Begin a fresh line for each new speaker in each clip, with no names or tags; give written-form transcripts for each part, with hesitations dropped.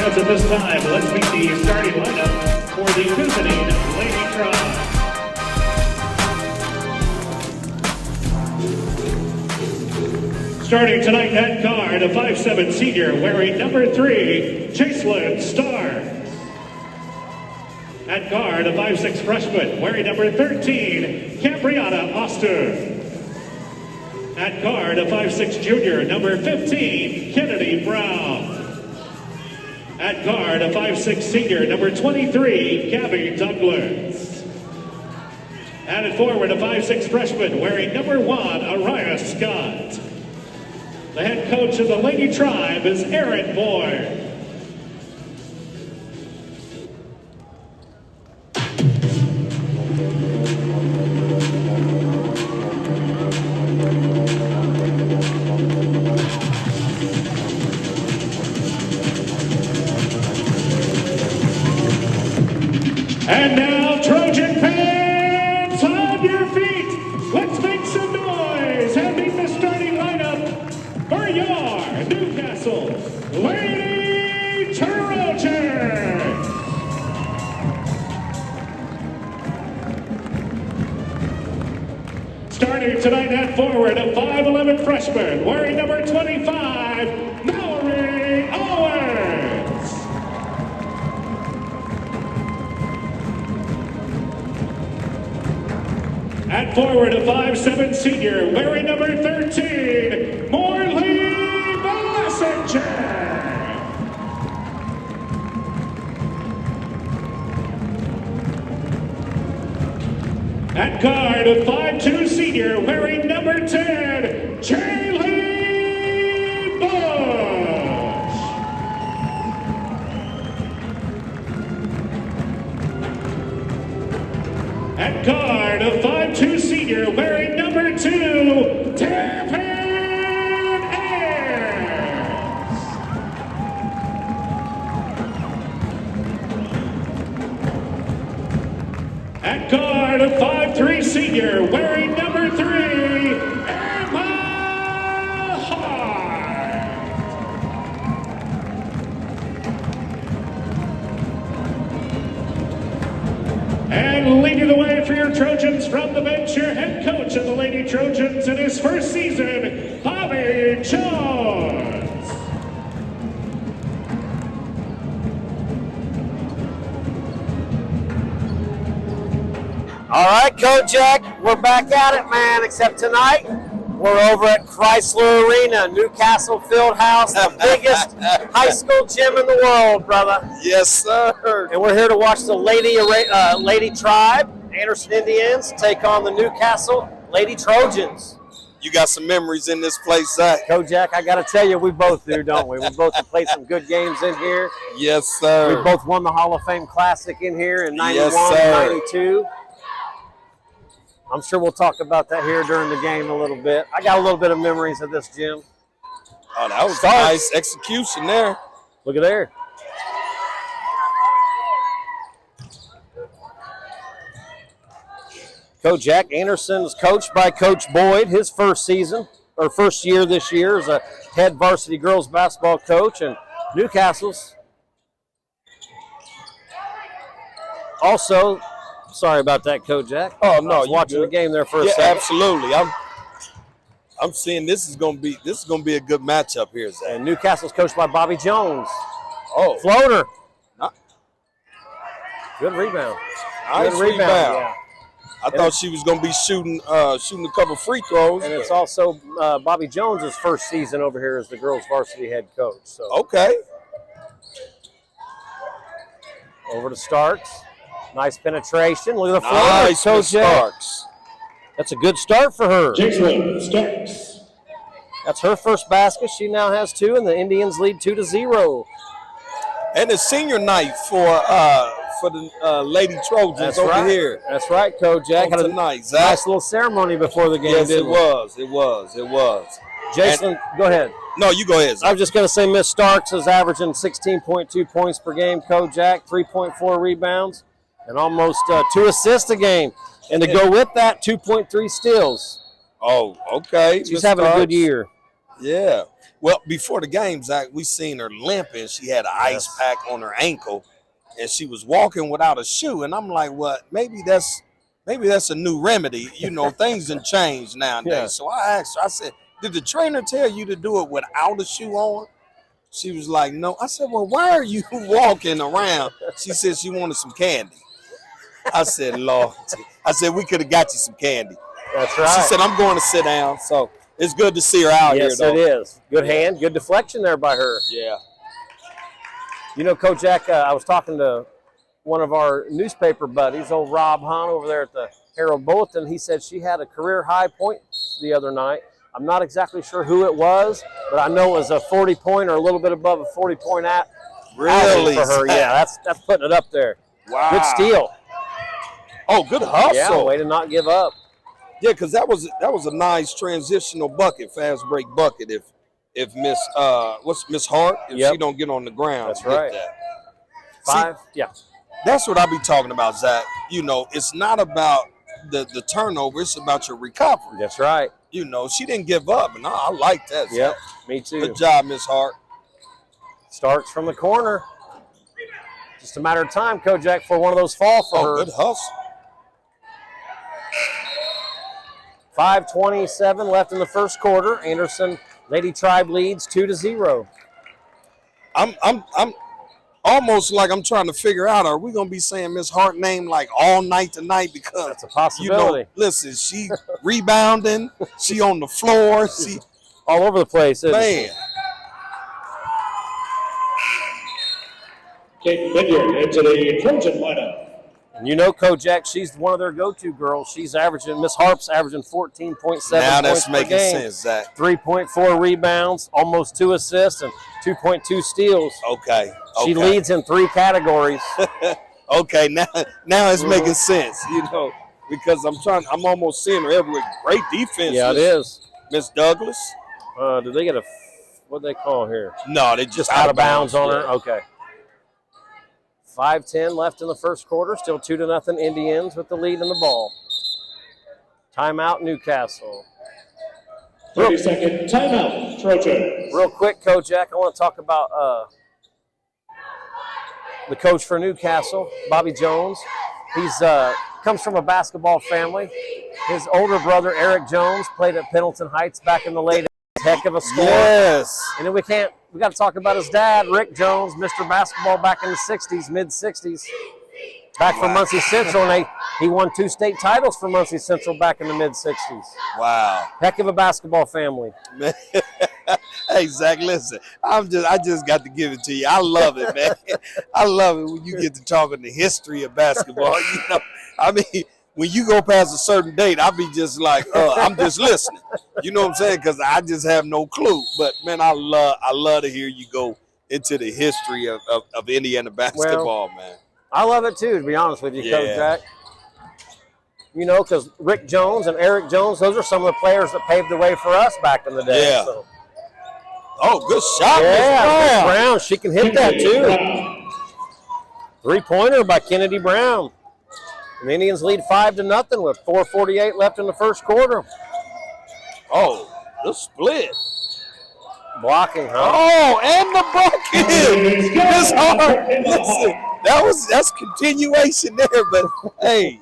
Fans, at this time, let's meet the starting lineup for the visiting Lady Tribe. Starting tonight at guard, a 5'7" senior wearing number 3, Jacelyn Starr. At guard, a 5'6" freshman wearing number 13, Cambriana Oster. At guard, a 5'6" junior, number 15, Kennedy Brown. At guard, a 5'6" senior, number 23, Gabby Douglas. And at forward, a 5'6" freshman wearing number 1, Araya Scott. The head coach of the Lady Tribe is Aaron Boyd. And now, Trojan fans, on your feet, let's make some noise and meet the starting lineup for your Newcastle Lady Trojans. Starting tonight at forward, a 5'11" freshman wearing number 25, Mallory Owens. At forward, a 5'7" senior wearing number 13, Morley Messenger. At guard, a 5'2" senior wearing number 10, Jaylee Bush. At guard, a 5'2" senior wearing number 2, Devin Ayers. At guard, a 5'3" senior wearing number 3, Emma Hart. And leading the way for your Trojans from the bench, your head coach of the Lady Trojans in his first season, Bobby Jones.
All right, Kojak, we're back at it, man, except tonight we're over at Chrysler Arena, Newcastle Fieldhouse, the biggest high school gym in the world, brother.
Yes, sir.
And we're here to watch the Lady Tribe, Anderson Indians, take on the Newcastle Lady Trojans.
You got some memories in this place, Zach.
Kojak, I got to tell you, we both do, don't we? We both have played some good games in here.
Yes, sir.
We both won the Hall of Fame Classic in here in 91
Yes, sir.
and 92. I'm sure we'll talk about that here during the game a little bit. I got a little bit of memories of this gym.
Oh, that was nice execution there.
Look at there. Kojak Anderson is coached by Coach Boyd. His first season, or first year this year, as a head varsity girls basketball coach. And Newcastle's also, sorry about that, Kojak.
Oh no,
I was watching the game there for a second.
Absolutely. I'm seeing this is gonna be a good matchup here, Zach.
And Newcastle's coached by Bobby Jones.
Oh,
Floater. Good rebound.
Nice
Good
rebound.
Yeah.
I thought she was gonna be shooting a couple free throws.
And it's also Bobby Jones' first season over here as the girls' varsity head coach. So
okay.
Over to Starks. Nice penetration. Look at the floor.
Nice,
Starks. That's a good start for her.
Jacelyn Starks.
That's her first basket. She now has 2, and the Indians lead 2-0.
And it's senior night for the Lady Trojans.
That's
over
right.
here.
That's right, Kojak. Had a
tonight, Zach.
nice little ceremony before the game.
Yes,
didn't
it was. It was.
Jason, go ahead.
No, you go ahead, Zach.
I was just going to say Miss Starks is averaging 16.2 points per game. Kojak, 3.4 rebounds, and almost 2 assists a game. And to go with that, 2.3 steals.
Oh, okay.
She's having a good year.
Yeah. Well, before the game, Zach, we seen her limping. She had an ice pack on her ankle, and she was walking without a shoe. And I'm like, what? Maybe that's a new remedy. You know, things have changed nowadays.
Yeah.
So I asked her, I said, did the trainer tell you to do it without a shoe on? She was like, no. I said, well, why are you walking around? She said she wanted some candy. I said, Lord. I said, we could have got you some candy.
That's right.
She said, I'm going to sit down. So it's good to see her out here, though.
Yes, it is. Good hand, good deflection there by her.
Yeah.
You know, Kojak, I was talking to one of our newspaper buddies, old Rob Hahn over there at the Herald Bulletin. He said she had a career high point the other night. I'm not exactly sure who it was, but I know it was a 40-point or a little bit above a 40-point
Really?
for her. Yeah, that's putting it up there.
Wow.
Good steal.
Oh, good hustle.
Yeah, way to not give up.
Yeah, because that was a nice transitional bucket, fast break bucket. If Miss Miss Hart, if she don't get on the ground,
that's right.
That.
Five,
See, that's what I be talking about, Zach. You know, it's not about the turnover; it's about your recovery.
That's right.
You know, she didn't give up, and I like that.
Yep,
Zach.
me too.
Good job, Miss Hart.
Starts from the corner. Just a matter of time, Kojak, for one of those fall for her.
Good hustle.
5:27 left in the first quarter. Anderson Lady Tribe leads 2-0.
I'm almost like I'm trying to figure out, are we gonna be saying Miss Hart name like all night tonight? Because
that's a possibility.
You know, listen, she rebounding, she on the floor, she
all over the place.
Man.
Kate Vineyard into the Trojan lineup.
And you know, Kojak, she's one of their go-to girls. She's averaging, Miss Harp's averaging 14.7 points
now that's
per
making
game,
sense, Zach.
3.4 rebounds, almost 2 assists, and 2.2 steals.
Okay.
She leads in 3 categories.
Okay, now it's making sense, you know, because I'm almost seeing her everywhere. Great defense.
Yeah, it is.
Miss Douglas.
Did they get what do they call here?
No, they just
out of bounds on her?
Yeah.
Okay. 5:10 left in the first quarter. Still 2-0 Indians with the lead in the ball. Timeout Newcastle.
30-second timeout Trojan.
Real quick, Kojak, I want to talk about the coach for Newcastle, Bobby Jones. He's comes from a basketball family. His older brother, Eric Jones, played at Pendleton Heights back in the late 80s. Heck of a scorer.
Yes.
And then we got to talk about his dad, Rick Jones, Mr. Basketball back in the 60s, mid-60s. Back from Muncie Central, and he won 2 state titles for Muncie Central back in the mid-60s.
Wow.
Heck of a basketball family.
Hey, Zach, listen, I just got to give it to you. I love it, man. I love it when you get to talking the history of basketball. You know, I mean, when you go past a certain date, I'll be just like, I'm just listening. You know what I'm saying? Because I just have no clue. But, man, I love to hear you go into the history of Indiana basketball, man.
I love it, too, to be honest with you, Coach Jack. You know, because Rick Jones and Eric Jones, those are some of the players that paved the way for us back in the day.
Yeah.
So.
Oh, good shot,
Miss Brown. She can hit that, too. 3-pointer by Kennedy Brown. The Indians lead 5-0 with 4:48 left in the first quarter.
Oh, the split.
Blocking, huh?
Oh, and the bucket. Miss Hart. Listen, that's continuation there, but hey,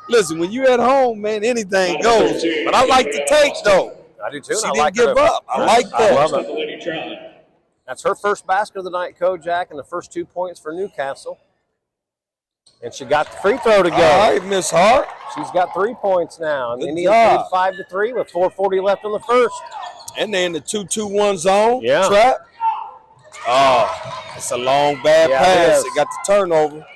listen, when you're at home, man, anything goes. But I like the take, though.
I do too.
She didn't give up. I like that.
I love it. That's her first basket of the night, Kojak, and the first 2 points for Newcastle. And she got the free throw to go.
All right, Miss Hart.
She's got 3 points now. And
Good
Indians
job.
lead 5-3 with 4:40 left in the first.
And they're in the 2-2-1 zone.
Yeah.
Trap. Oh, it's a long, bad pass. It got the turnover.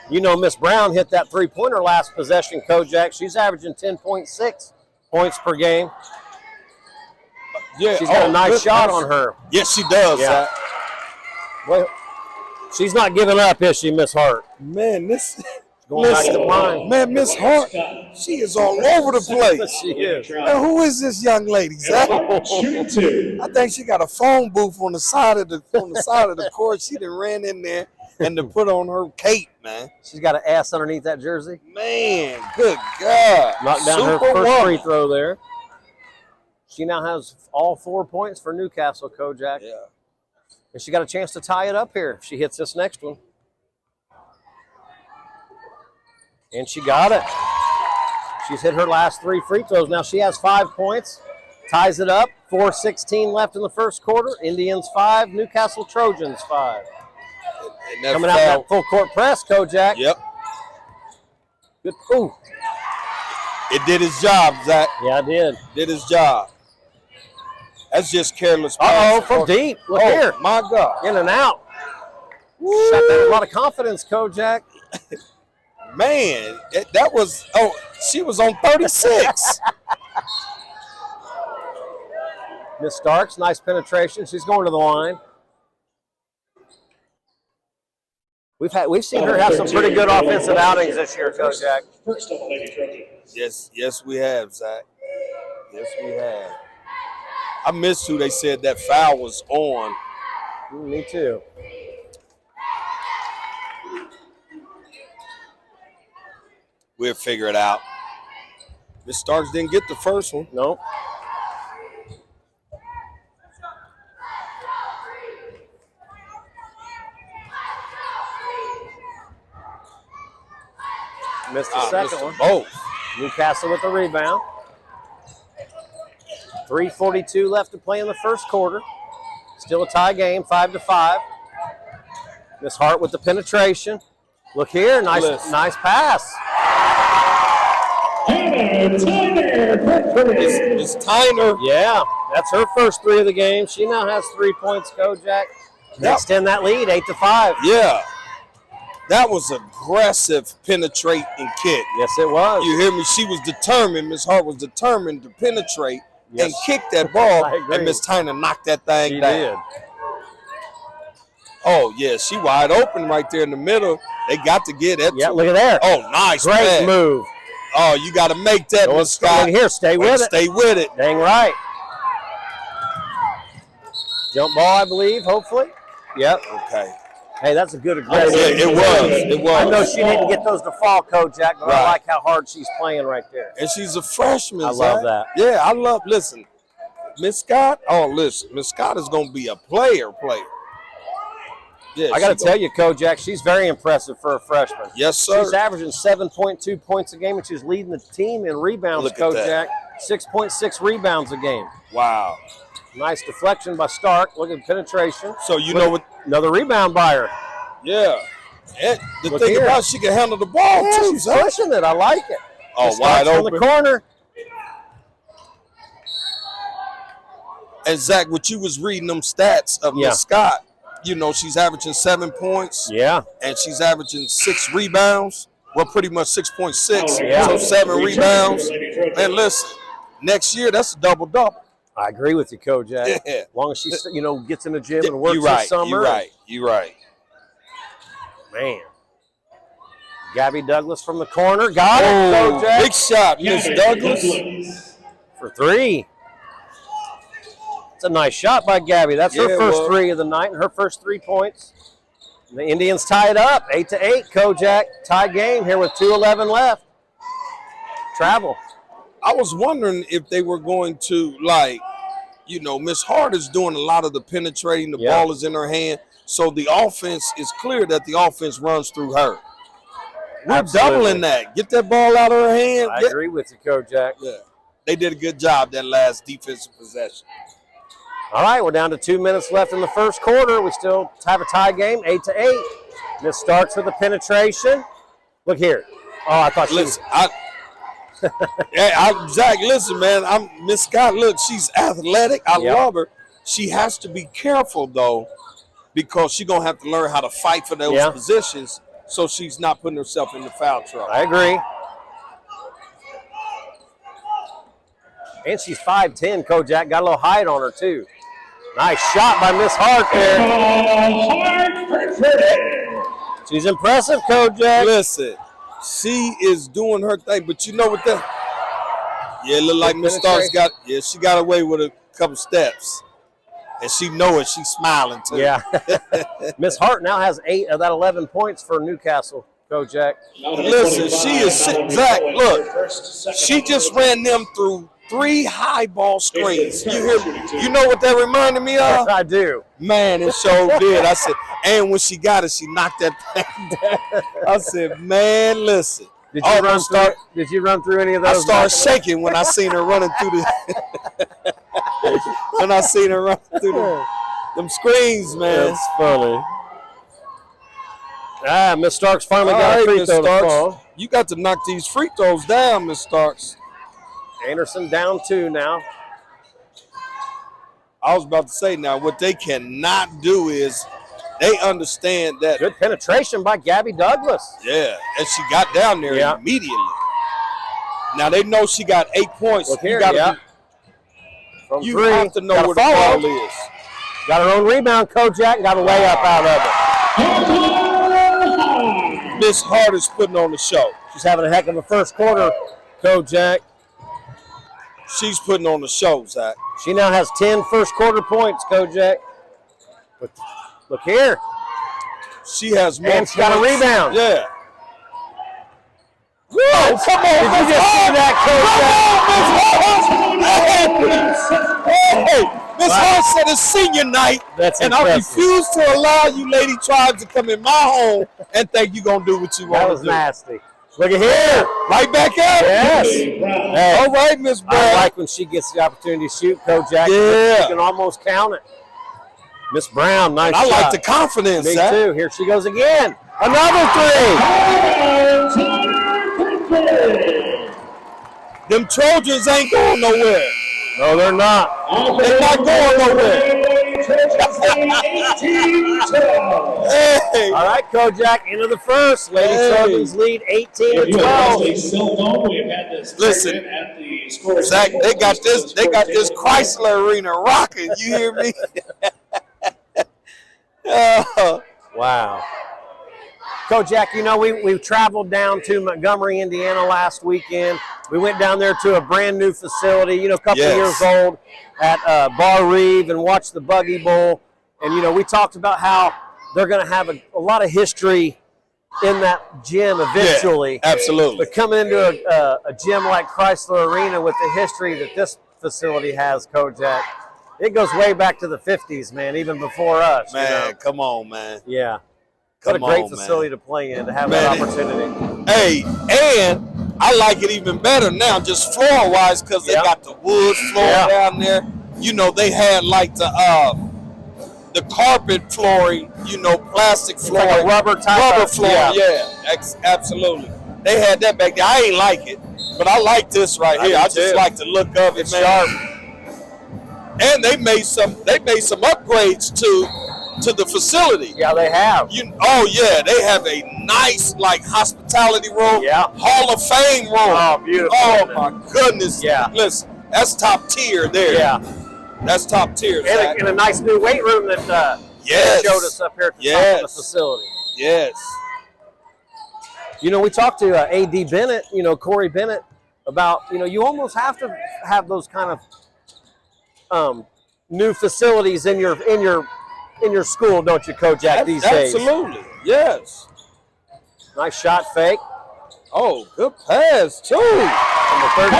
You know, Miss Brown hit that 3-pointer last possession, Kojak. She's averaging 10.6 points per game.
Yeah,
she's got a nice shot on her.
Yes, she does.
Yeah. Well, she's not giving up, is she, Miss Hart?
Man, this
going back to the line.
Man, Miss Hart, she is all over the place.
She is.
Man, who is this young lady, Zach? I think she got a phone booth on the side of the court. She done ran in there and to put on her cape, man.
She's got an ass underneath that jersey.
Man, good God.
Knocked down her first free throw there. She now has all 4 points for Newcastle, Kojak.
Yeah.
And she got a chance to tie it up here if she hits this next one. And she got it. She's hit her last 3 free throws. Now she has 5 points. Ties it up. 4:16 left in the first quarter. Indians 5, Newcastle Trojans 5. Coming out that full court press, Kojak.
Yep.
Good. Ooh.
It did its job, Zach.
Yeah, it did.
Did its job. That's just careless.
Uh-oh, from deep. Look here.
My God.
In and out. Woo. Shot that with a lot of confidence, Kojak.
Man, that was, she was on 36.
Miss Starks, nice penetration. She's going to the line. We've seen her have some pretty good offensive outings this year, Kojak.
First of all, Lady Trojan.
Yes, we have, Zach. Yes, we have. I missed who they said that foul was on.
Me too.
We'll figure it out. Miss Starks didn't get the first one.
Nope. Missed the second one.
Both.
Newcastle with the rebound. 3:42 left to play in the first quarter. Still a tie game, 5-5. Miss Hart with the penetration. Look here, nice pass.
It's Tyner.
Yeah, that's her first 3 of the game. She now has 3 points, Kojak. They extend that lead, 8-5.
Yeah. That was aggressive penetrating kick.
Yes, it was.
You hear me? She was determined. Miss Hart was determined to penetrate and kick that ball. And Miss Tyner knocked that thing down.
Did.
Oh, yeah. She wide open right there in the middle. They got to get it.
Yeah, look at there.
Oh, nice.
Great move.
Oh, you got to make that, Miss Scott.
Here, stay with it.
Stay with it.
Dang right. Jump ball, I believe, hopefully. Yep.
Okay.
Hey, that's a good aggressive.
It was.
I know she didn't get those to fall, Kojak, but I like how hard she's playing right there.
And she's a freshman.
I love that.
Yeah, I love. Listen, Miss Scott. Oh, listen, Miss Scott is going to be a player. Yeah,
I got to tell you, Kojak, she's very impressive for a freshman.
Yes, sir.
She's averaging 7.2 points a game, and she's leading the team in rebounds, Kojak. 6.6 rebounds a game.
Wow.
Nice deflection by Stark. Look at penetration.
So you know what?
Another rebound by her.
Yeah. And the thing about she can handle the ball too.
She's pushing it. I like it.
Oh, wide open.
On the corner.
And Zach, what you was reading them stats of Miss Scott, you know, she's averaging 7 points.
Yeah.
And she's averaging 6 rebounds. Well, pretty much 6.6.
Yeah.
So 7 rebounds. And listen, next year that's a double-double.
I agree with you, Kojak.
Yeah.
As long as she, gets in the gym and works this summer.
You're right.
Man. Gabby Douglas from the corner. Got it, Kojak.
Big shot, Miss Douglas.
For 3. It's a nice shot by Gabby. That's her first 3 of the night and her first 3 points. And the Indians tie it up, 8-8. Kojak, tie game here with 2:11 left. Travel.
I was wondering if they were going to, Miss Hart is doing a lot of the penetrating. The ball is in her hand. So the offense is clear that the offense runs through her. We're doubling that. Get that ball out of her hand.
I agree with you, Kojak.
Yeah. They did a good job that last defensive possession.
All right, we're down to 2 minutes left in the first quarter. We still have a tie game, 8-8. Miss Starks with the penetration. Look here. Oh, I thought she was...
Zach, listen, man. Miss Scott, look, she's athletic. I love her. She has to be careful, though, because she's going to have to learn how to fight for those positions so she's not putting herself in the foul trouble.
I agree. And she's 5'10", Kojak. Got a little height on her, too. Nice shot by Miss Hart there. She's impressive, Kojak.
Listen, she is doing her thing, but you know what that? Yeah, it looked like Miss Starks she got away with a couple steps. And she know it. She's smiling, too.
Yeah. Miss Hart now has 8 of that 11 points for Newcastle, Kojak.
Listen, she is sitting back. Look, she just ran them through 3 high ball screens. You know what that reminded me of?
I do.
Man, it sure did. I said, and when she got it, she knocked that thing down. I said, man, listen.
Did you run through any of those?
I started shaking when I seen her running through the when I seen her running through them screens, man.
That's funny. Miss Starks finally got a free throw to fall.
You got to knock these free throws down, Miss Starks.
Anderson down 2 now.
I was about to say now, what they cannot do is they understand that.
Good penetration by Gabby Douglas.
Yeah, and she got down there immediately. Now they know she got 8 points.
Look here,
you have to know where the ball is.
Got her own rebound, Kojak, got a layup out of it.
Miss Hart is putting on the show.
She's having a heck of a first quarter, Kojak.
She's putting on the show, Zach.
She now has 10 first quarter points, Kojak. Look here.
She has more
and she got a rebound.
Yeah.
Whoa, come on. Did you just see that, Kojak?
Hey, Miss Hart said it's senior night, and I refuse to allow you lady tribes to come in my home and think you're going to do what you want to do.
That was nasty. Look at here.
Right back at it.
Yes.
Hey. All right, Miss Brown.
I like when she gets the opportunity to shoot, Kojak.
Yeah.
She can almost count it. Miss Brown, nice shot.
I like the confidence.
Me too. Here she goes again. Another 3.
Them Trojans ain't going nowhere.
No, they're not.
They're not going nowhere. Hey.
All right, Kojak, into the first. Lady Trojans lead 18-12.
Listen, Zach, they got this Chrysler Arena rocking. You hear me?
Wow. Kojak, you know, we traveled down to Montgomery, Indiana last weekend. We went down there to a brand new facility, you know, a couple of years old at Bar Reeve and watched the Buggy Bowl. And, you know, we talked about how they're going to have a lot of history in that gym eventually.
Yeah, absolutely.
But coming into a gym like Chrysler Arena with the history that this facility has, Kojak, it goes way back to the 50s, man, even before us.
Man,
you know?
Come on, man.
Yeah. What a great facility to play in, to have that opportunity.
Hey, and I like it even better now, just floor-wise, because they got the wood floor down there. You know, they had like the carpet flooring, you know, plastic flooring.
Like a rubber
floor, absolutely. They had that back there. I ain't like it, but I like this right here. I just like the look of it, man. Sharp. And they made some upgrades to the facility.
Yeah, they have.
They have a nice like hospitality room.
Yeah.
Hall of Fame room.
Oh, beautiful.
Oh my goodness.
Yeah.
Listen, that's top tier there.
Yeah.
That's top tier.
And a nice new weight room that showed us up here at the top of the facility.
Yes.
You know, we talked to A.D. Bennett, you know, Corey Bennett, about, you know, you almost have to have those kind of new facilities in your school, don't you, Kojak, these days?
Absolutely, yes.
Nice shot fake.
Oh, good pass, too.
Number 13.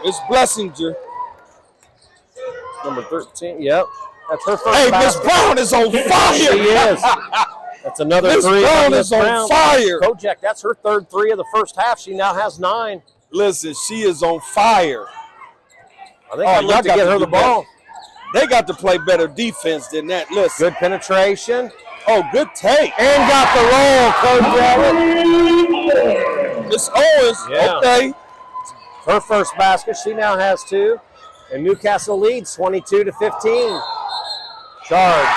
It's Blessinger.
Number 13, yep. That's her first
Hey, Miss Brown is on fire.
She is. That's another 3.
Miss Brown is on fire.
Kojak, that's her third 3 of the first half. She now has 9.
Listen, she is on fire.
I think I'd like to get her the ball.
They got to play better defense than that. Listen.
Good penetration.
Oh, good take.
And got the roll, Coach.
Miss Owens, okay.
Her first basket. She now has 2. And Newcastle leads 22-15. Charge.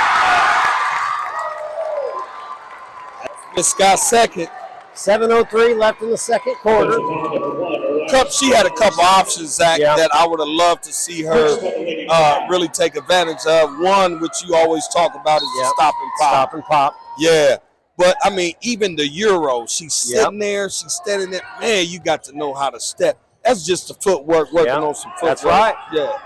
Miss Scott second.
7:03 left in the second quarter.
She had a couple options, Zach, that I would have loved to see her really take advantage of. One, which you always talk about, is the stop and pop.
Stop and pop.
Yeah. But, I mean, even the Euro, she's sitting there, she's standing there. Man, you got to know how to step. That's just the footwork, working on some footwork.
That's right.
Yeah.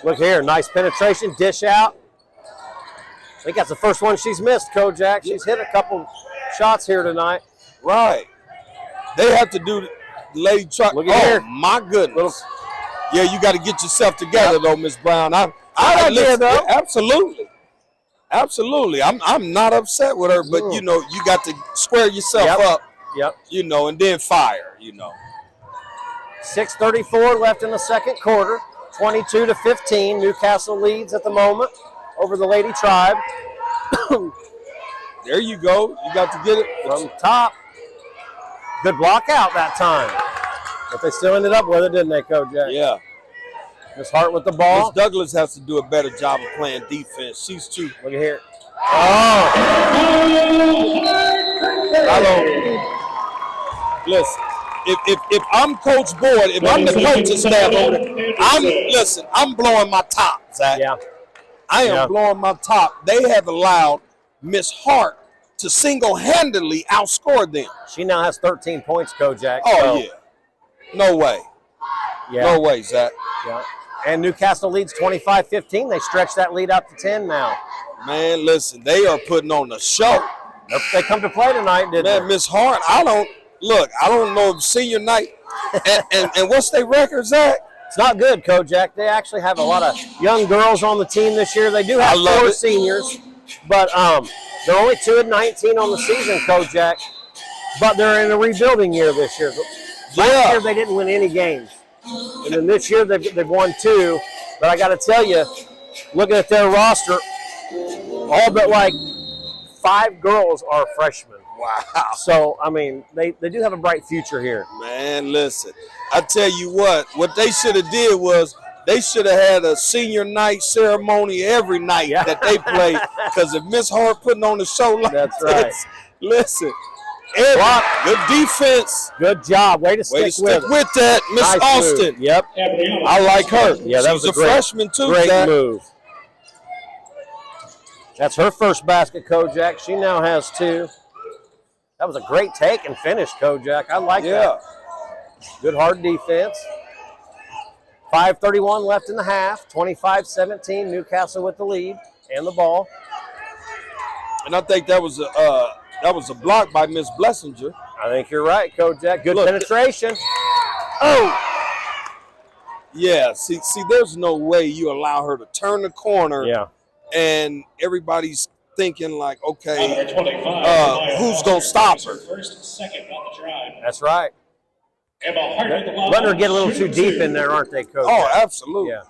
Look here, nice penetration, dish out. I think that's the first one she's missed, Kojak. She's hit a couple shots here tonight.
Right. They have to do the lady truck.
Look at here.
My goodness. Yeah, you got to get yourself together, though, Miss Brown.
Though.
Absolutely. Absolutely. I'm not upset with her, but, you know, you got to square yourself up, you know, and then fire, you know.
6:34 left in the second quarter. 22-15. Newcastle leads at the moment over the Lady Tribe.
There you go. You got to get it
from top. Good block out that time. But they still ended up with it, didn't they, Kojak?
Yeah.
Miss Hart with the ball.
Miss Douglas has to do a better job of playing defense. She's too.
Look at here. Oh.
Hello. Listen. If I'm Coach Boyd, if I'm the coaching staff over there, I'm blowing my top, Zach.
Yeah.
I am blowing my top. They have allowed Miss Hart to single-handedly outscore them.
She now has 13 points, Kojak.
Oh, yeah. No way.
Yeah.
No way, Zach.
Yeah. And Newcastle leads 25-15. They stretch that lead up to 10 now.
Man, listen, they are putting on a show.
They come to play tonight, didn't they?
Man, Miss Hart, I don't know if senior night and what's their record, Zach?
It's not good, Kojak. They actually have a lot of young girls on the team this year. They do have 4 seniors, but they're only 2-19 on the season, Kojak. But they're in a rebuilding year this year. Last year they didn't win any games, and then this year they've won 2. But I got to tell you, looking at their roster, all but like 5 girls are freshmen.
Wow.
So, I mean, they do have a bright future here.
Man, listen, I tell you what they should have did was they should have had a senior night ceremony every night that they played. Because if Miss Hart putting on the show like this, listen, good defense.
Good job. Way to stick with
that, Miss Austin.
Move. Yep.
I like her.
Yeah, that was
a freshman too.
Great move. That's her first basket, Kojak. She now has 2. That was a great take and finish, Kojak. I like that. Good hard defense. 5:31 left in the half. 25-17. Newcastle with the lead and the ball.
And I think that was a block by Miss Blessinger.
I think you're right, Kojak. Good penetration. Oh!
Yeah, see, there's no way you allow her to turn the corner and everybody's thinking like, okay, who's going to stop her?
That's right. Letting her get a little too deep in there, aren't they, Coach?
Oh, absolutely.
Yeah.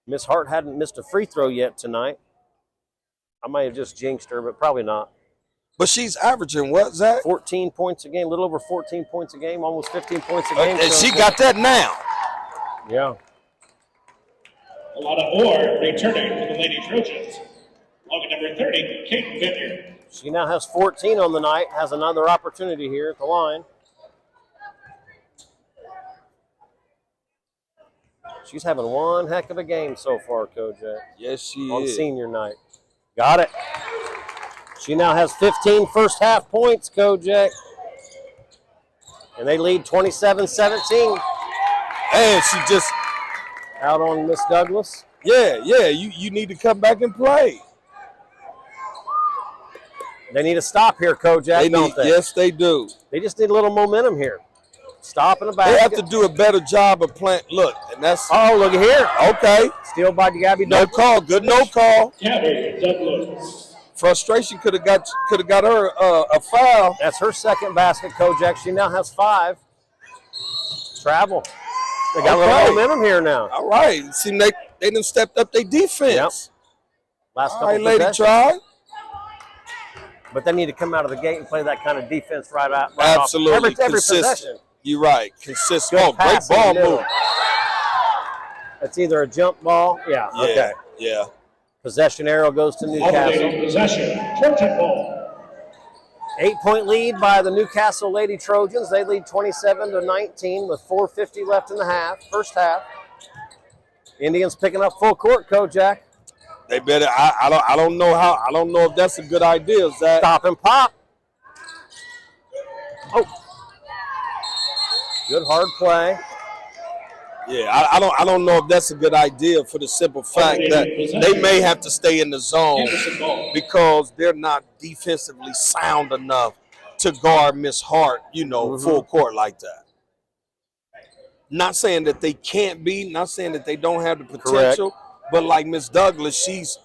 Miss Hart hadn't missed a free throw yet tonight. I might have just jinxed her, but probably not.
But she's averaging what, Zach?
14 points a game, a little over 14 points a game, almost 15 points a game.
And she got that now.
Yeah.
A lot of more returning for the Lady Trojans. Login number 30, Kate Vineyard.
She now has 14 on the night, has another opportunity here at the line. She's having one heck of a game so far, Kojak.
Yes, she is.
On senior night. Got it. She now has 15 first half points, Kojak. And they lead 27-17.
And she just
out on Miss Douglas.
Yeah, you need to come back and play.
They need a stop here, Kojak, don't they?
Yes, they do.
They just need a little momentum here. Stop in the back.
They have to do a better job of playing. Look, and that's.
Oh, look at here.
Okay.
Steal by Gabby
No
Douglas.
call. Good no call.
Gabby Douglas.
Frustration could have got her a foul.
That's her second basket, Kojak. She now has 5. Travel. They got a little momentum here now.
All right. See, they done stepped up their defense.
Yep. Last couple
right, Lady
possessions.
Tribe.
But they need to come out of the gate and play that kind of defense right
Absolutely.
off. Every possession.
You're right. Consistent.
Good
Great ball move.
That's either a jump ball. Yeah. Okay.
Yeah.
Possession arrow goes to Newcastle.
Alternating possession. Trojan ball.
8-point lead by the Newcastle Lady Trojans. They lead 27-19 with 4:50 left in the half. First half. Indians picking up full court, Kojak.
They better. I don't know how. I don't know if that's a good idea, Zach.
Stop and pop. Oh, good hard play.
Yeah, I don't know if that's a good idea for the simple fact that they may have to stay in the zone because they're not defensively sound enough to guard Miss Hart, full court like that. Not saying that they can't be, not saying that they don't have the potential, but like Miss Douglas, she's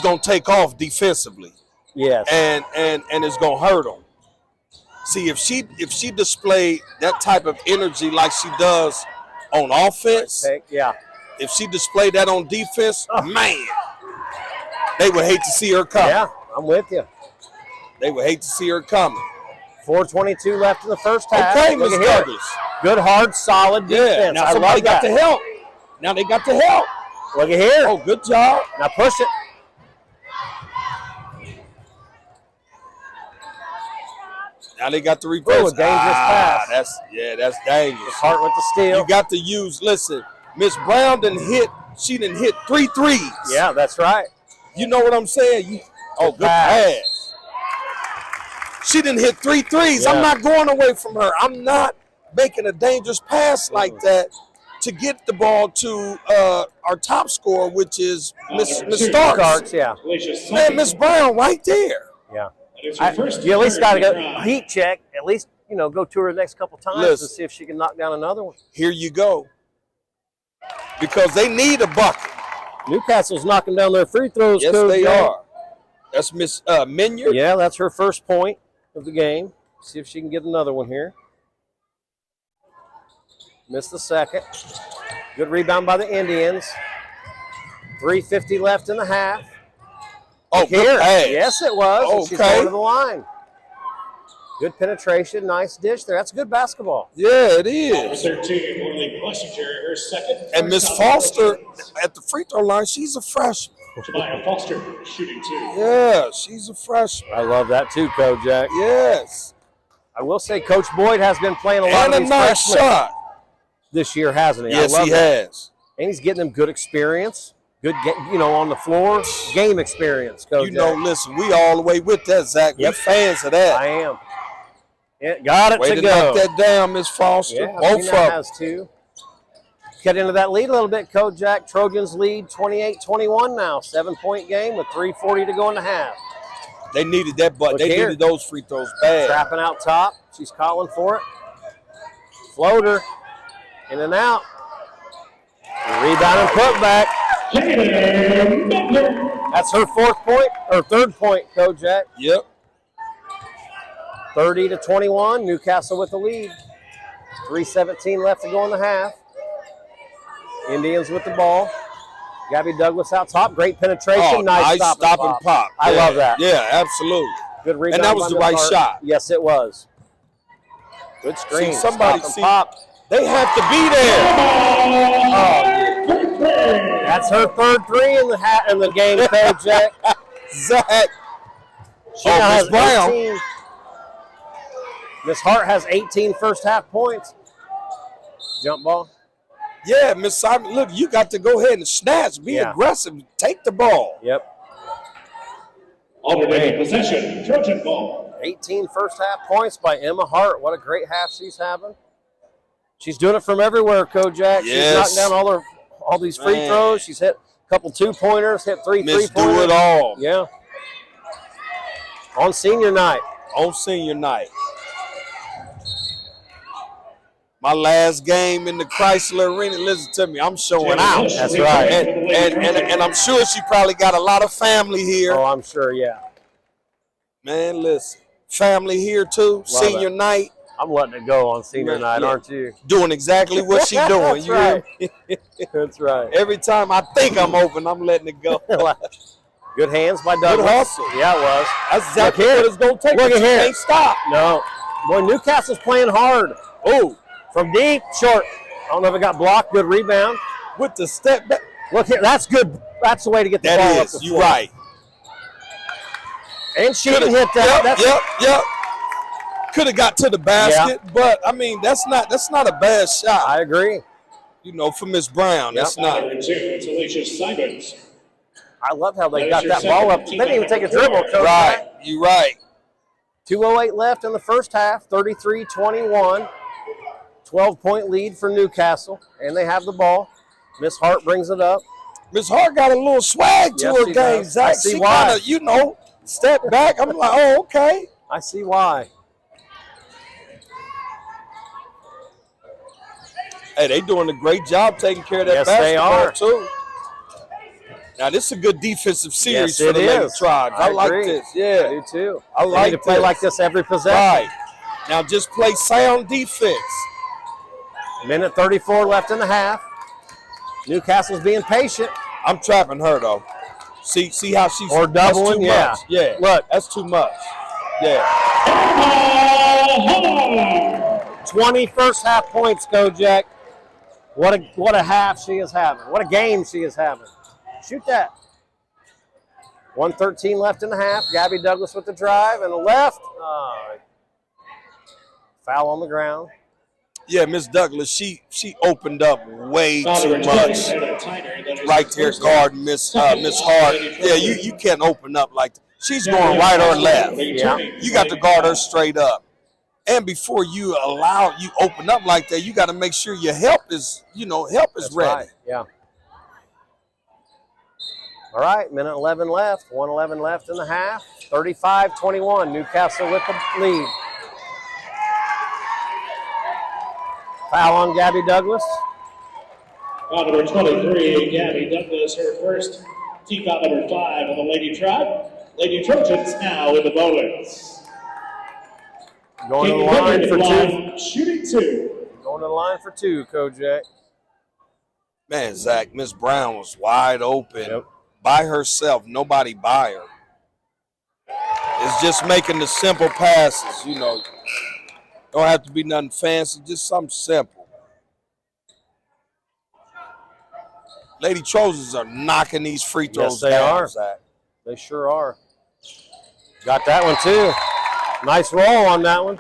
gonna take off defensively.
Yes.
And it's gonna hurt them. See, if she displayed that type of energy like she does on offense, if she displayed that on defense, man, they would hate to see her coming.
Yeah, I'm with you.
They would hate to see her coming.
4:22 left in the first half.
Okay, Miss Douglas.
Good, hard, solid defense.
Yeah, now somebody got to help. Now they got to help.
Look at here.
Oh, good job.
Now push it.
Now they got the reverse.
Ooh, a dangerous pass.
That's dangerous.
Hart with the steal.
You got to use, listen, Miss Brown she done hit 3 threes.
Yeah, that's right.
You know what I'm saying? Good pass. She done hit 3 threes. Yeah. I'm not going away from her. I'm not making a dangerous pass like that to get the ball to our top scorer, which is Miss Starks.
Yeah.
Man, Miss Brown right there.
Yeah. You at least got to go heat check. At least, go to her the next couple times and see if she can knock down another one.
Here you go. Because they need a bucket.
Newcastle's knocking down their free throws.
Yes, they are. That's Miss Minyard.
Yeah, that's her first point of the game. See if she can get another one here. Missed the second. Good rebound by the Indians. 3:50 left in the half.
Oh,
here.
Pass.
Yes, it was.
Okay.
She's going to the line. Good penetration. Nice dish there. That's good basketball.
Yeah, it is.
13, Morley Blessinger, her second.
And Miss Foster at the free throw line, she's a freshman.
Jemiah Foster shooting 2.
Yeah, she's a freshman.
I love that too, Kojak.
Yes.
I will say Coach Boyd has been playing a lot
and
of these
nice
freshmen
shot
this year, hasn't he?
Yes, he has.
And he's getting them good experience. Good, on the floor, game experience, Coach.
Listen, we all the way with that, Zach. Yep. We're fans of that.
I am. Yeah, got it
Way
to
go.
Knock
that down, Miss Foster.
Yeah,
both of them.
Has two. Get into that lead a little bit, Kojak. Trojans lead 28-21 now. 7-point game with 3:40 to go in the half.
They needed that, but they needed those free throws bad.
Trapping out top. She's calling for it. Floater. In and out. Rebound and putback. That's her third point, Kojak.
Yep.
30-21. Newcastle with the lead. 3:17 left to go in the half. Indians with the ball. Gabby Douglas out top. Great penetration.
Oh, nice stop and pop.
I love that.
Yeah, absolutely.
Good rebound.
And that was the right shot.
Yes, it was. Good screen.
Somebody
pop.
They have to be there.
That's her third 3 in the game, Kojak.
Zach.
She now has 18. Miss Hart has 18 first half points. Jump ball.
Yeah, Miss Simon, look, you got to go ahead and snatch. Be aggressive. Take the ball.
Yep.
Alternating possession, Trojan ball.
18 first half points by Emma Hart. What a great half she's having. She's doing it from everywhere, Kojak.
Yes.
She's knocking down all these free throws. She's hit a couple 2-pointers, hit 3 3-pointers.
Do it all.
Yeah. On senior night.
My last game in the Chrysler Arena, listen to me, I'm showing out.
That's right.
And I'm sure she probably got a lot of family here.
Oh, I'm sure, yeah.
Man, listen, family here too,
Love
senior
it.
night.
I'm letting it go on senior night, aren't you?
Doing exactly what she doing.
That's right. That's right.
Every time I think I'm open, I'm letting it go.
Good hands by Douglas.
Good hustle.
Yeah, it was.
That's exactly what it's going to take.
Look at here.
Can't stop.
No. Boy, Newcastle's playing hard.
Oh.
From deep, short. I don't know if it got blocked. Good rebound.
With the step back.
Look here. That's good. That's the way to get the ball up the floor.
You're right.
And she didn't hit that.
Yep. Could have got to the basket, but I mean that's not a bad shot.
I agree.
For Miss Brown, that's not.
It's Alicia Simons.
I love how they got that ball up. They didn't even take a dribble, Coach.
Right, you're right.
2:08 left in the first half, 33-21. 12-point lead for Newcastle, and they have the ball. Miss Hart brings it up.
Miss Hart got a little swag to her game, Zach.
I see
she
why.
Kinda, step back. I'm like, oh, okay.
I see why.
Hey, they doing a great job taking care of that
Yes,
basketball,
they are.
too. Now, this is a good defensive series
Yes,
for the
it
Lady
is.
Tribes. I like
agree.
this.
I
Yeah.
do too.
I
They
like
need to play
this.
like this every possession.
Right. Now, just play sound defense.
Minute 34 left in the half. Newcastle's being patient.
I'm trapping her, though. See how she's
Or doubling,
that's too
yeah.
much. Yeah.
Look.
That's too much. Yeah.
20 first half points, Kojak. What a half she is having. What a game she is having. Shoot that. 1:13 left in the half. Gabby Douglas with the drive and the left. Foul on the ground.
Yeah, Miss Douglas, she opened up way too much right there guarding Miss Hart. Yeah, you can't open up like that. She's going right or left.
Yeah.
You got to guard her straight up. And before you open up like that, you got to make sure your help is
That's
ready.
right. Yeah. All right, minute 11 left. 1:11 left in the half. 35-21. Newcastle with the lead. Foul on Gabby Douglas.
Foul number 23, Gabby Douglas, her first. Team foul number 5 on the Lady Tribe. Lady Trojans now in the bonus.
Going to the line for two.
Shooting 2.
Going to the line for two, Kojak.
Man, Zach, Miss Brown was wide open.
Yep.
By herself, nobody by her. It's just making the simple passes, Don't have to be nothing fancy, just something simple. Lady Trojans are knocking these free throws
Yes, they
down,
are.
Zach.
They sure are. Got that one, too. Nice roll on that one.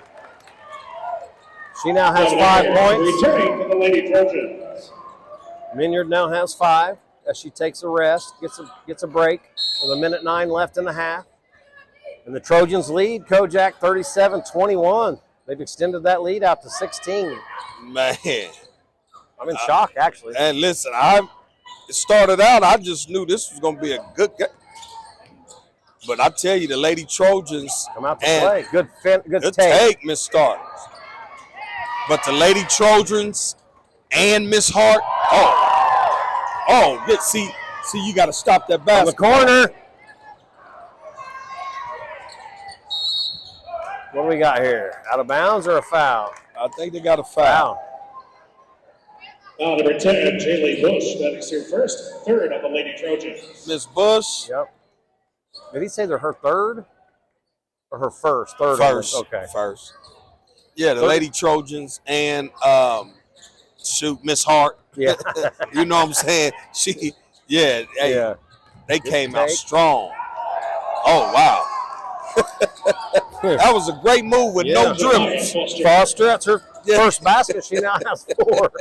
She now has 5 points.
Returning for the Lady Trojans.
Minyard now has 5 as she takes a rest, gets a break with 1:09 left in the half. And the Trojans lead, Kojak 37-21. They've extended that lead out to 16.
Man.
I'm in shock, actually.
And listen, it started out, I just knew this was going to be a good game. But I tell you, the Lady Trojans
Come out to play. Good take.
take, Miss Starters. But the Lady Trojans and Miss Hart, see, you got to stop that
On the
basketball.
corner. What do we got here? Out of bounds or a foul?
I think they got a foul.
Foul number 10, Jaylee Bush. That is her first, third on the Lady Trojans.
Miss Bush.
Yep. Did he say they're her third or her first? Third.
First.
Okay.
First. Yeah, the Lady Trojans and Miss Hart.
Yeah.
You know what I'm saying? They came out
take.
strong. Oh, wow. That was a great move with no dribbles.
Foster, that's her first basket. She now has 4.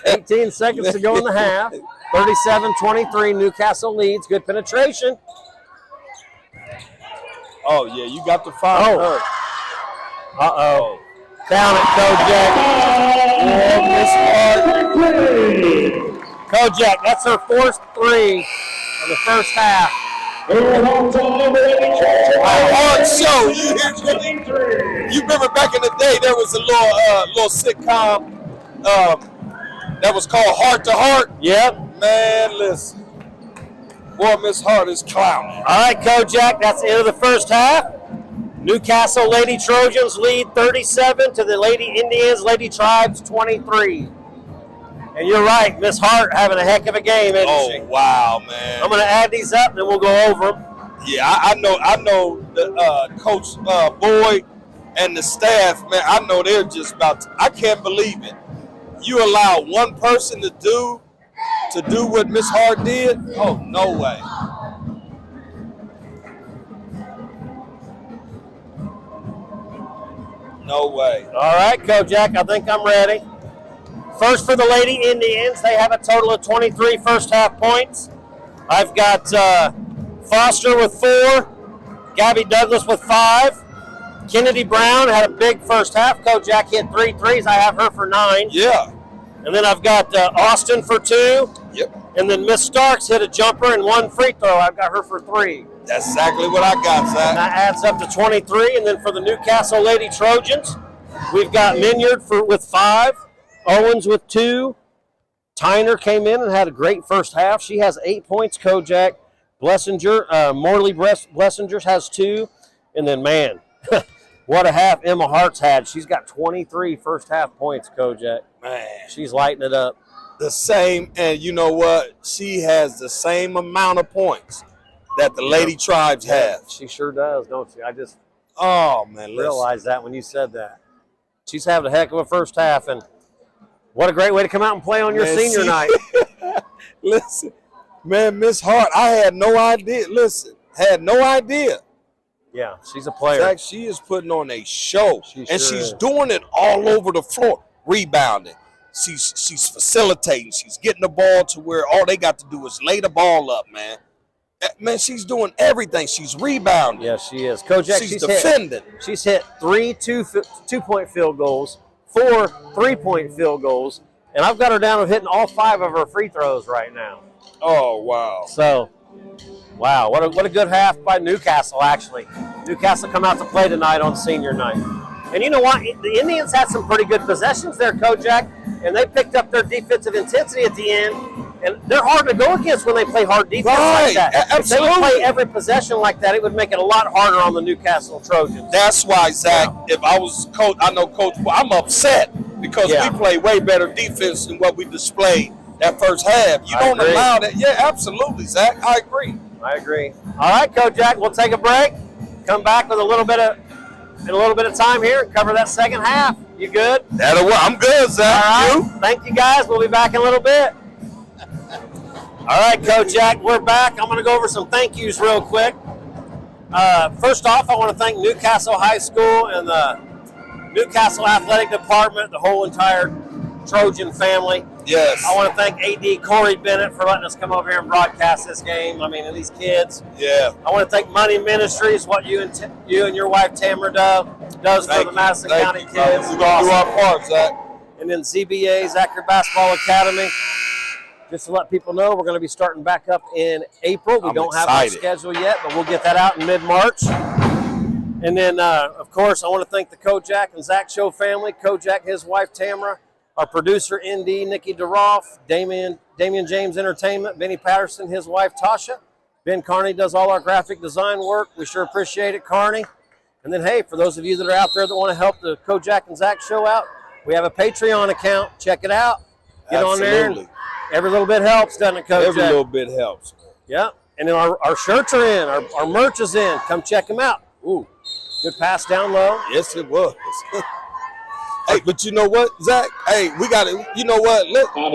18 seconds to go in the half. 37-23. Newcastle leads. Good penetration.
Oh, yeah, you got the foul.
Oh. Uh-oh. Down it, Kojak. Kojak, that's her fourth 3 of the first half.
Hard show. You remember back in the day, there was a little sitcom that was called Heart to Heart.
Yep.
Man, listen. Boy, Miss Hart is clowning.
All right, Kojak, that's the end of the first half. Newcastle Lady Trojans lead 37 to the Lady Indians, Lady Tribes 23. And you're right, Miss Hart having a heck of a game, isn't she?
Oh, wow, man.
I'm going to add these up, then we'll go over them.
Yeah, I know the Coach Boyd and the staff, man, I know they're just about to, I can't believe it. You allow one person to do what Miss Hart did? Oh, no way. No way.
All right, Kojak, I think I'm ready. First for the Lady Indians, they have a total of 23 first half points. I've got Foster with 4, Gabby Douglas with 5, Kennedy Brown had a big first half. Kojak hit 3 threes. I have her for 9.
Yeah.
And then I've got Austin for 2.
Yep.
And then Miss Starks hit a jumper and 1 free throw. I've got her for 3.
That's exactly what I got, Zach.
And that adds up to 23. And then for the Newcastle Lady Trojans, we've got Minyard with 5, Owens with 2. Tyner came in and had a great first half. She has 8 points. Kojak, Morley Blessingers has 2. And then, man, what a half Emma Hart's had. She's got 23 first half points, Kojak.
Man.
She's lighting it up.
The same, and you know what? She has the same amount of points that the Lady Tribes have.
She sure does, don't she? I just
realized
that when you said that. She's having a heck of a first half, and what a great way to come out and play on your senior night.
Listen, man, Miss Hart, I had no idea. Had no idea.
Yeah, she's a player.
Zach, she is putting on a show,
she's
doing it all over the floor, rebounding. She's facilitating. She's getting the ball to where all they got to do is lay the ball up, man. Man, she's doing everything. She's rebounding.
Yes, she is. Kojak,
she's defending.
She's hit 3 two-point field goals, 4 3-point field goals, and I've got her down to hitting all 5 of her free throws right now.
Oh, wow.
So, wow, what a good half by Newcastle, actually. Newcastle come out to play tonight on senior night. And you know what? The Indians had some pretty good possessions there, Kojak, and they picked up their defensive intensity at the end. And they're hard to go against when they play hard defense like that.
Absolutely.
If they would play every possession like that, it would make it a lot harder on the Newcastle Trojans.
That's why, Zach, if I was coach, I know Coach, I'm upset because we play way better defense than what we displayed that first half. You don't allow that. Yeah, absolutely, Zach. I agree.
All right, Kojak, we'll take a break. Come back with a little bit of time here and cover that second half. You good?
That'll work. I'm good, Zach.
All right. Thank you, guys. We'll be back in a little bit. All right, Kojak, we're back. I'm going to go over some thank yous real quick. First off, I want to thank Newcastle High School and the Newcastle Athletic Department, the whole entire Trojan family.
Yes.
I want to thank AD Corey Bennett for letting us come over here and broadcast this game. I mean, and these kids.
Yeah.
I want to thank Money Ministries, what you and your wife Tamara does for the Madison County kids.
We're going to do our part, Zach.
And then ZBA, Zachary Basketball Academy. Just to let people know, we're going to be starting back up in April. We don't have our schedule yet, but we'll get that out in mid-March. And then, of course, I want to thank the Kojak and Zach Show family. Kojak, his wife Tamara, our producer ND Nikki DeRoff, Damian James Entertainment, Benny Patterson, his wife Tasha. Ben Carney does all our graphic design work. We sure appreciate it, Carney. And then, hey, for those of you that are out there that want to help the Kojak and Zach Show out, we have a Patreon account. Check it out. Get on there. And every little bit helps, doesn't it, Coach?
Every little bit helps.
Yeah. And then our shirts are in. Our merch is in. Come check them out. Ooh, good pass down low.
Yes, it was. Hey, but you know what, Zach? Hey, we got to. You know what?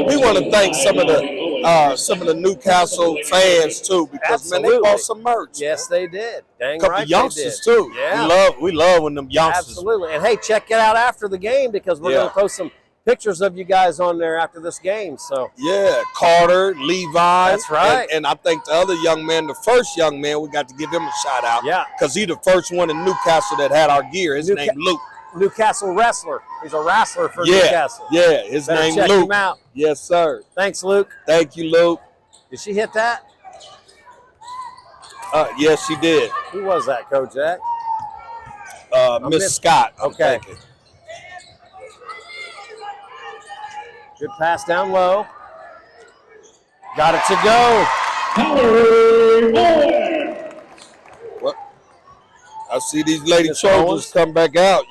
We want to thank some of the Newcastle fans too, because man, they bought some merch.
Yes, they did. Dang
right,
couple
youngsters too.
Yeah,
we love when them youngsters.
Absolutely. And hey, check it out after the game because we're going to post some pictures of you guys on there after this game. So
yeah, Carter, Levi.
That's right.
And I think the other young man, the first young man, we got to give him a shout out.
Yeah,
because he's the first one in Newcastle that had our gear. His name Luke.
Newcastle wrestler. He's a wrestler for Newcastle.
Yeah, his name
check
Luke.
Him out.
Yes, sir.
Thanks, Luke.
Thank you, Luke.
Did she hit that?
Yes, she did.
Who was that, Kojak?
Miss Scott.
Okay. Good pass down low. Got it to go.
What? I see these lady Trojans come back out,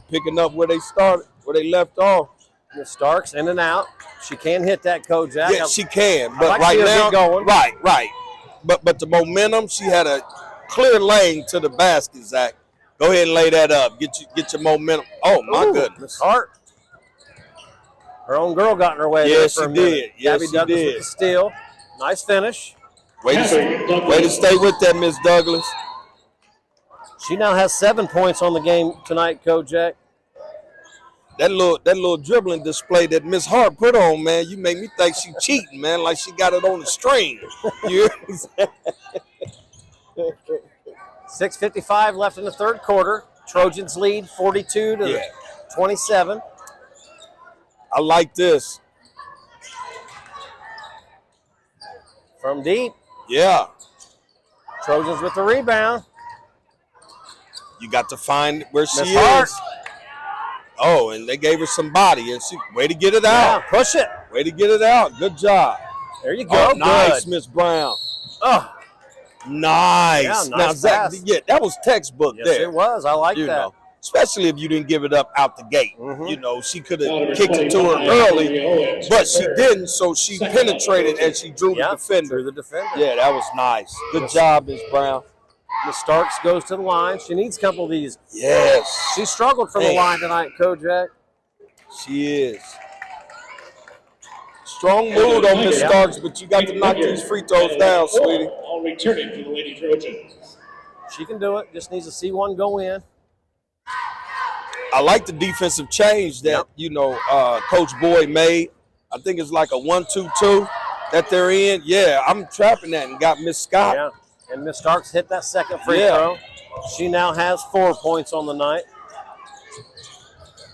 picking up where they started, where they left off.
Miss Starks in and out. She can hit that, Kojak.
Yeah, she can. But
like
right now,
going.
Right. But the momentum, she had a clear lane to the basket, Zach. Go ahead and lay that up. Get your momentum. Oh, my goodness.
Miss Hart. Her own girl got in her way.
Yes,
there for
she
a minute.
did. Yes,
Gabby
she
Douglas
did.
with the steal. Nice finish.
Way to stay with that, Miss Douglas.
She now has 7 points on the game tonight, Kojak.
That little dribbling display that Miss Hart put on, man, you make me think she cheating, man, like she got it on the string.
6:55 left in the third quarter. Trojans lead 42 to 27.
I like this.
From deep.
Yeah.
Trojans with the rebound.
You got to find where she
Hart.
is. Oh, and they gave her some body. And she, way to get it out.
Yeah, push it.
Way to get it out. Good job.
There you go.
Oh, nice, Miss Brown.
Oh,
nice.
Yeah, nice
now, Zach,
pass.
that was textbook
yes,
there.
it was. I like
You
that.
know, especially if you didn't give it up out the gate.
Mhm.
You know, she could have kicked it to her early, but she didn't, so she penetrated and she drew the defender.
Drew the defender.
Yeah, that was nice. Good job, Miss Brown.
Miss Starks goes to the line. She needs a couple of these.
Yes.
She struggled from the line tonight, Kojak.
She is. Strong mood on Miss Starks, but you got to knock these free throws down, sweetie.
All returning for the Lady Trojans.
She can do it. Just needs to see one go in.
I like the defensive change that, Coach Boyd made. I think it's like a 1-2-2 that they're in. Yeah, I'm trapping that and got Miss Scott.
Yeah, and Miss Starks hit that second free throw. She now has 4 points on the night.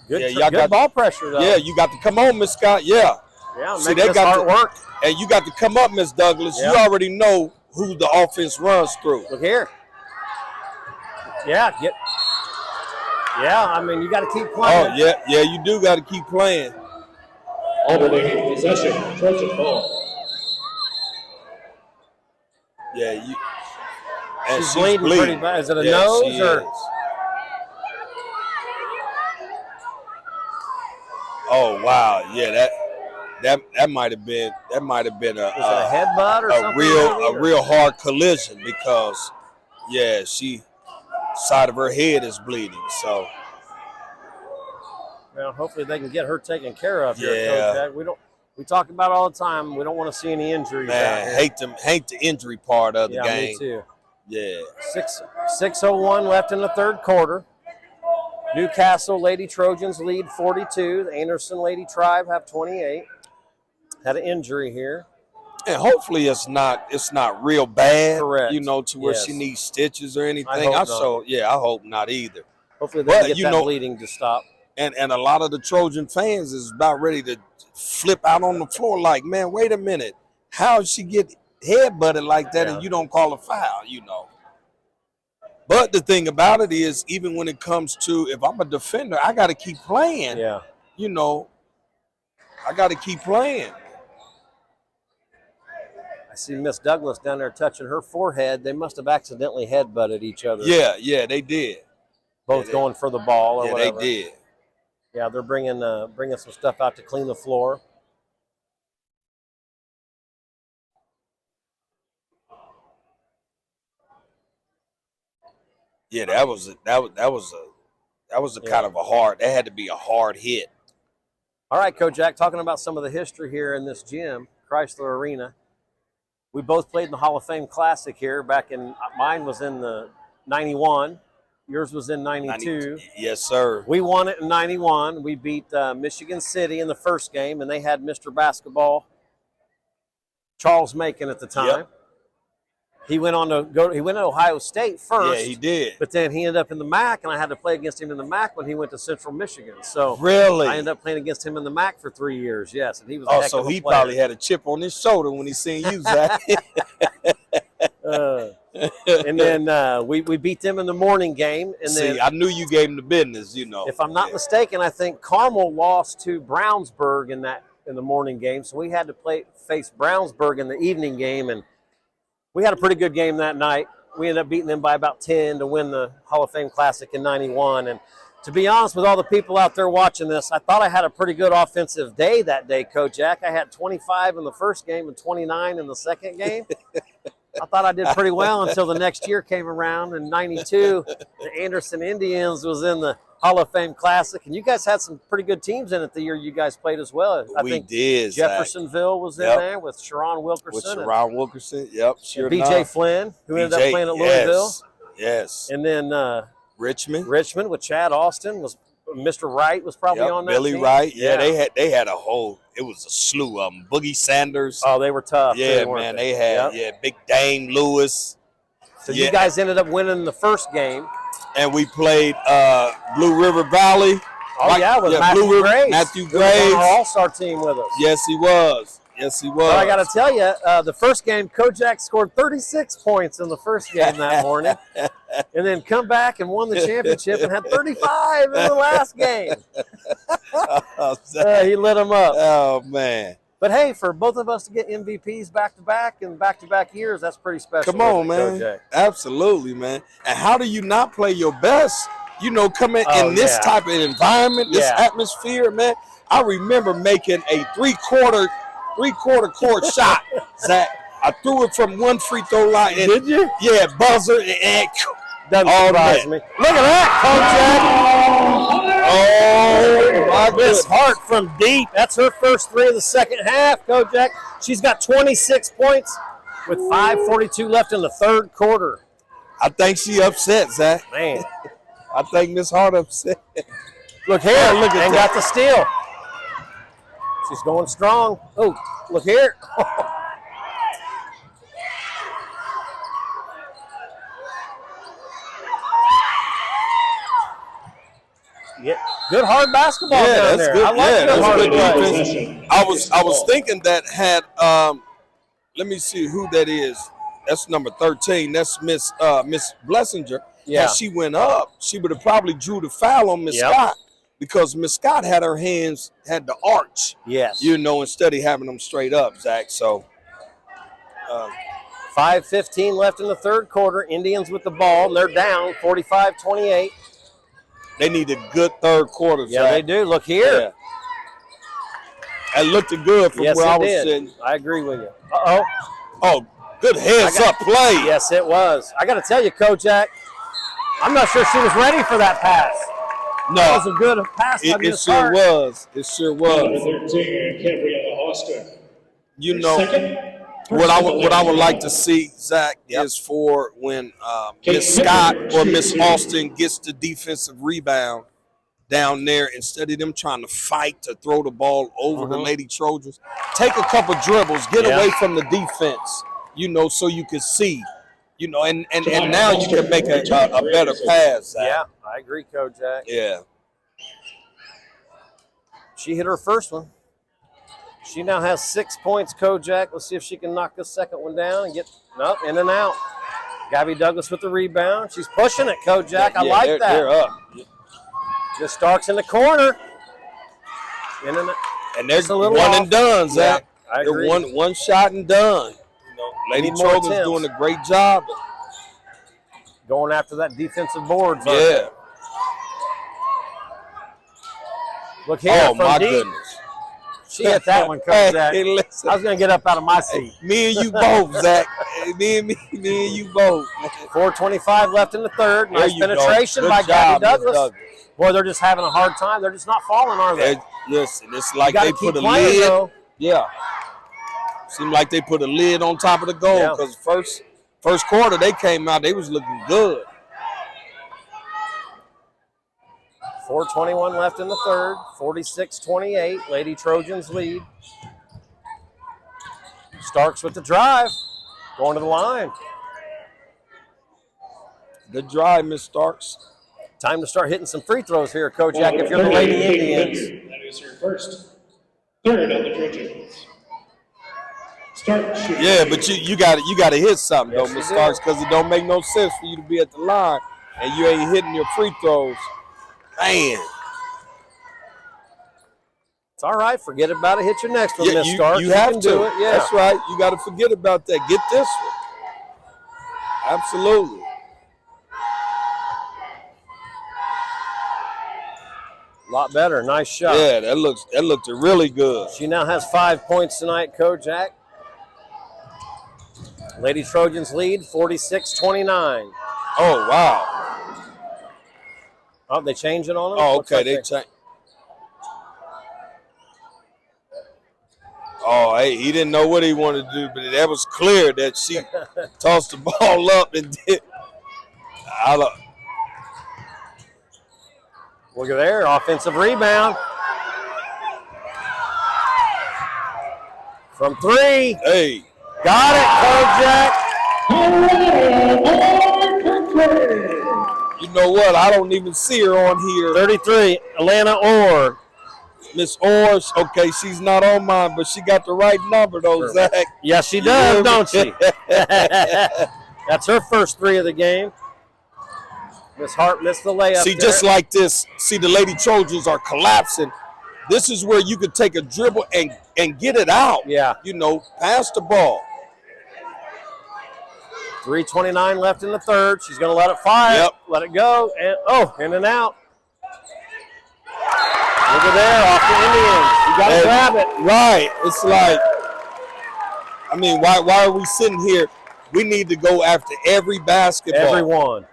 Good, good ball pressure, though.
Yeah, you got to come on, Miss Scott. Yeah.
Yeah,
see, they got to work. And you got to come up, Miss Douglas.
Yeah.
You already know who the offense runs through.
Look here. Yeah, I mean, you got to keep playing.
Oh, yeah, you do got to keep playing.
Alternating possession, Trojan ball.
Yeah,
she's bleeding pretty bad. Is it a nose or?
Oh wow, yeah, that might have been a
headbutt or something?
A real hard collision because side of her head is bleeding. So
well, hopefully they can get her taken care of here,
Yeah.
Coach. We talk about it all the time. We don't want to see any injuries.
man, hate the injury part of the game.
Me too.
Yeah.
6:01 left in the third quarter. Newcastle Lady Trojans lead 42. The Anderson Lady Tribe have 28. Had an injury here.
And hopefully it's not real bad.
Correct.
To where she needs stitches or anything.
I
hope not either.
Hopefully they get that bleeding to stop.
And a lot of the Trojan fans is about ready to flip out on the floor like, man, wait a minute. How did she get headbutted like that and you don't call a foul, But the thing about it is, even when it comes to, if I'm a defender, I got to keep playing.
Yeah.
I got to keep playing.
I see Miss Douglas down there touching her forehead. They must have accidentally headbutted each other.
Yeah, they did.
Both going for the ball or whatever.
They did.
Yeah, they're bringing some stuff out to clean the floor.
Yeah, that was a kind of a hard. That had to be a hard hit.
All right, Kojak, talking about some of the history here in this gym, Chrysler Arena. We both played in the Hall of Fame Classic here mine was in the 91. Yours was in 92.
Yes, sir.
We won it in 91. We beat Michigan City in the first game, and they had Mr. Basketball, Charles Macon at the time.
Yep.
He went he went to Ohio State first.
Yeah, he did.
But then he ended up in the MAC, and I had to play against him in the MAC when he went to Central Michigan. So
really,
I ended up playing against him in the MAC for 3 years. Yes, and he was a heck of a player.
Probably had a chip on his shoulder when he seen you, Zach.
And then we beat them in the morning game. And then
I knew you gave him the business.
If I'm not mistaken, I think Carmel lost to Brownsburg in the morning game, so we had to face Brownsburg in the evening game, and we had a pretty good game that night. We ended up beating them by about 10 to win the Hall of Fame Classic in 91. And to be honest with all the people out there watching this, I thought I had a pretty good offensive day that day, Kojak. I had 25 in the first game and 29 in the second game. I thought I did pretty well until the next year came around. In 92, the Anderson Indians was in the Hall of Fame Classic, and you guys had some pretty good teams in it the year you guys played as well. I think
did.
Jeffersonville was in there with Sharon Wilkerson.
Yep.
Sure. B.J. Flynn, who ended up playing at Louisville.
Yes.
And then
Richmond
with Chad Austin Mr. Wright was probably on that
Billy
team.
Wright. Yeah, they had a whole. It was a slew of them. Boogie Sanders.
Oh, they were tough.
Yeah,
too,
man.
They
had Big Dame Lewis.
So you guys ended up winning the first game.
And we played Blue River Valley.
Oh, yeah, with Matthew Graves.
Matthew
Who was on
Graves.
our all-star team with us.
Yes, he was. Yes, he was.
But I got to tell you, the first game, Kojak scored 36 points in the first game that morning, and then come back and won the championship and had 35 in the last game. He lit them up.
Oh, man.
But, hey, for both of us to get MVPs back-to-back and back-to-back years, that's pretty special.
Come on, man.
Kojak.
Absolutely, man. And how do you not play your best, coming in this type of environment, this atmosphere, man? I remember making a three-quarter court shot, Zach. I threw it from one free throw line. And,
did you?
Yeah, buzzer. And
doesn't surprise me.
Look at that, Kojak. Oh, my goodness.
Miss Hart from deep. That's her first three of the second half, Kojak. She's got 26 points with 5:42 left in the third quarter.
I think she upset, Zach.
Man.
I think Miss Hart upset.
Look here. Look at got the steal. She's going strong. Oh, look here. Yeah, good hard basketball down there.
Good.
I like
that's
hard
good
defense.
defense. I was thinking that had let me see who that is. That's number 13. That's Miss Blessinger.
Yeah.
As she went up, she would have probably drew the foul on Miss Scott because Miss Scott had her hands had the arch.
Yes.
Instead of having them straight up, Zach. So
5:15 left in the third quarter. Indians with the ball, and they're down 45-28.
They need a good third quarter,
Yeah,
Zach.
they do. Look here.
Yeah. It looked good from where I was sitting.
I agree with you. Uh-oh.
Oh, good heads-up play.
Yes, it was. I got to tell you, Kojak, I'm not sure she was ready for that pass.
No.
That was a good pass by
It sure was. It sure was.
Number 13, Gabriella Oster.
What I would like to see, Zach, is for when Miss Scott or Miss Austin gets the defensive rebound down there, instead of them trying to fight to throw the ball over the Lady Trojans, take a couple dribbles, get away from the defense, so you can see, and now you can make a better pass, Zach.
Yeah, I agree, Kojak.
Yeah.
She hit her first one. She now has 6 points, Kojak. Let's see if she can knock the second one down and get in and out. Gabby Douglas with the rebound. She's pushing it, Kojak. I like that.
They're up.
Just Starks in the corner. In and out.
And there's
a little
one
off.
and done, Zach.
Yeah, I agree.
They're one shot and done. Lady
Need more
Trojan's
attempts.
doing a great job.
Going after that defensive board.
Yeah.
Look here
Oh,
from
my
deep.
goodness.
She hit that one, Kojak.
Hey, listen.
I was going to get up out of my seat.
Me and you both, Zach. Me and you both.
4:25 left in the third.
There
Nice
you go.
penetration
Good
by
job,
Gabby
Miss
Douglas. Boy, they're just having a hard time. They're just not falling, are they?
Listen, it's like
You
they
gotta keep
put a
playing,
lid.
though.
Yeah. Seemed like they put a lid on top of the goal
Yeah.
because first quarter they came out, they was looking good.
4:21 left in the third. 46-28. Lady Trojans lead. Starks with the drive. Going to the line.
Good drive, Miss Starks.
Time to start hitting some free throws here, Kojak, if you're the Lady Indians.
That is her first. Third on the Trojans. Start shooting.
Yeah, but you got to hit something,
Yes,
though, Miss
you do.
Starks, because it don't make no sense for you to be at the line and you ain't hitting your free throws. Man.
It's all right. Forget about it. Hit your next one, Miss Starks.
You have
can
to.
do it. Yeah.
That's right. You got to forget about that. Get this one. Absolutely.
A lot better. Nice shot.
Yeah, that looked really good.
She now has 5 points tonight, Kojak. Lady Trojans lead 46-29.
Oh, wow.
Oh, they changed it on them?
Oh,
Looks
okay.
like
They changed. Oh, hey, he didn't know what he wanted to do, but that was clear that she tossed the ball up and did.
Look at there. Offensive rebound. From three.
Hey.
Got it, Kojak.
You know what? I don't even see her on here.
33, Atlanta Orr.
Miss Orr, okay, she's not on mine, but she got the right number, though, Zach.
Yes, she does, don't she? That's her first 3 of the game. Miss Hart missed the layup.
See, just like this, see, the Lady Trojans are collapsing. This is where you could take a dribble and get it out.
Yeah.
You know, pass the ball.
3:29 left in the third. She's going to let it fire.
Yep.
Let it go. And in and out. Look at there, off the Indians. You got to grab it.
Right. It's like, I mean, why are we sitting here? We need to go after every basketball.
Everyone.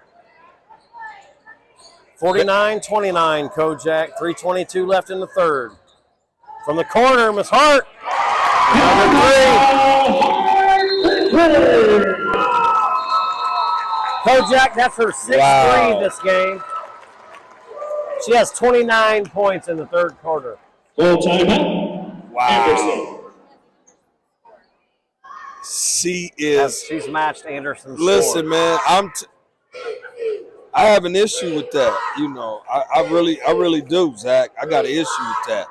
49-29, Kojak. 3:22 left in the third. From the corner, Miss Hart. Number 3. Kojak, that's her 6th 3 this game. She has 29 points in the third quarter.
Full timeout. Anderson.
She's
matched Anderson's
Listen,
score.
man, I have an issue with that. You know, I really do, Zach. I got an issue with that.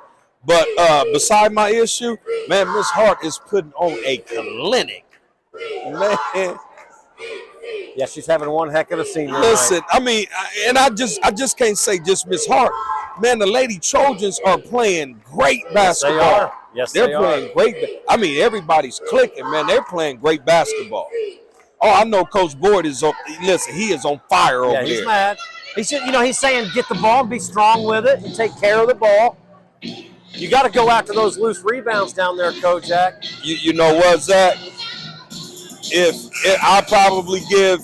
But beside my issue, man, Miss Hart is putting on a clinic. Man.
Yeah, she's having one heck of a senior
Listen,
night.
I mean, and I just can't say just Miss Hart. Man, the Lady Trojans are playing great basketball.
Yes,
they're
they are.
playing great. I mean, everybody's clicking, man. They're playing great basketball. Oh, I know Coach Boyd is on. Listen, he is on fire over
he's
there.
mad. He's saying get the ball, be strong with it, and take care of the ball. You got to go after those loose rebounds down there, Kojak.
You know what, Zach? I'll probably give,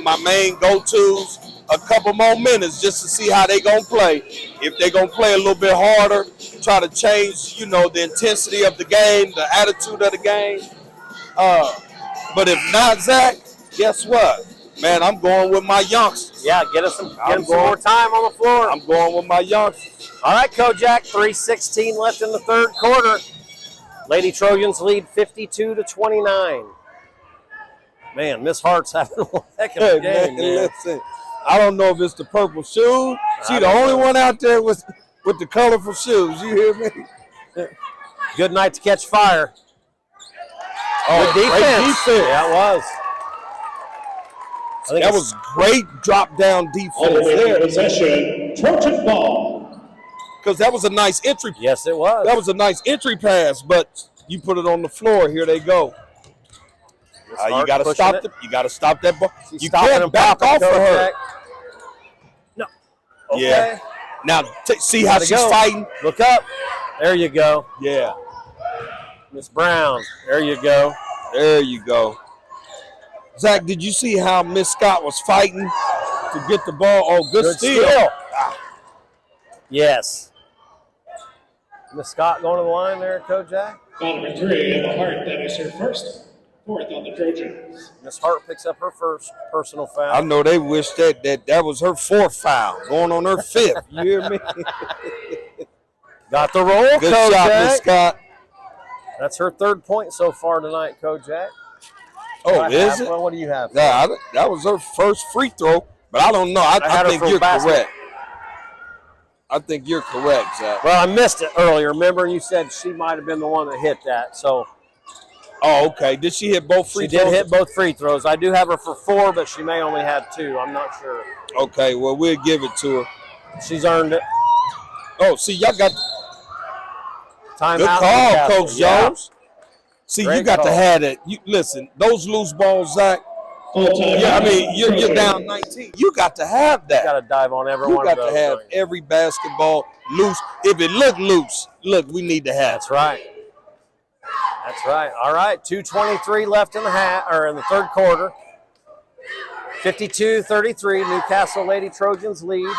my main go-tos a couple more minutes just to see how they going to play. If they going to play a little bit harder, try to change, the intensity of the game, the attitude of the game. But if not, Zach, guess what? Man, I'm going with my youngsters.
Yeah, get some more time on the floor.
I'm going with my youngsters.
All right, Kojak, 3:16 left in the third quarter. Lady Trojans lead 52-29. Man, Miss Hart's having one heck of a game, man.
Listen, I don't know if it's the purple shoe. She's the only one out there with the colorful shoes. You hear me?
Good night to catch fire.
Oh,
good defense.
Great defense.
Yeah, it was.
That was great drop-down defense there.
Possession, Trojan ball.
Because that was a nice entry.
Yes, it was.
That was a nice entry pass, but you put it on the floor. Here they go. You got to stop You got to stop that ball. You can't back off of her.
No. Okay.
Yeah. Now see how she's fighting.
Look up. There you go.
Yeah.
Miss Brown. There you go.
There you go. Zach, did you see how Miss Scott was fighting to get the ball? Oh, good steal.
Yes. Miss Scott going to the line there, Kojak.
Foul number 3 in the Hart. That is her first. 4th on the Trojans.
Miss Hart picks up her first personal foul.
I know they wish that was her 4th foul, going on her 5th. You hear me?
Got the roll,
Good
Kojak.
shot, Miss Scott.
That's her 3rd point so far tonight, Kojak.
Oh, is it?
Well, what do you have?
Nah, that was her first free throw, but I don't know. I think you're correct. I think you're correct, Zach.
Well, I missed it earlier. Remember, you said she might have been the one that hit that. So.
Oh, okay. Did she hit both free throws?
She did hit both free throws. I do have her for 4, but she may only have 2. I'm not sure.
Okay, well, we'll give it to her.
She's earned it.
Oh, see, y'all got
time
good
out.
call, Coach Jones. See,
Great
you got
call.
to have it. Listen, those loose balls, Zach. Yeah, I mean, you're down 19. You got to have that.
You got to dive on every one of those.
You got to have every basketball loose. If it look loose, look, we need to have.
That's right. That's right. All right, 2:23 left in the third quarter. 52-33, Newcastle Lady Trojans lead.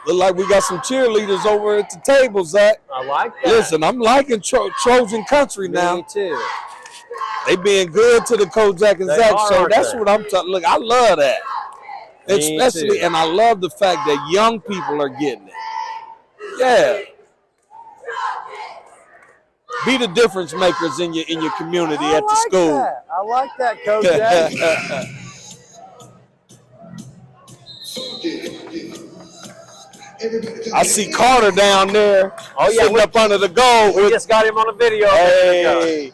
Look like we got some cheerleaders over at the table, Zach.
I like that.
Listen, I'm liking Trojan country now.
Me too.
They being good to the Kojak and Zach show. That's what I'm talking. Look, I love that. Especially, and I love the fact that young people are getting it. Yeah. Be the difference makers in your community at the school.
That. I like that, Kojak.
I see Carter down there.
Oh yeah,
sitting up under the goal.
We just got him on a video.
Hey,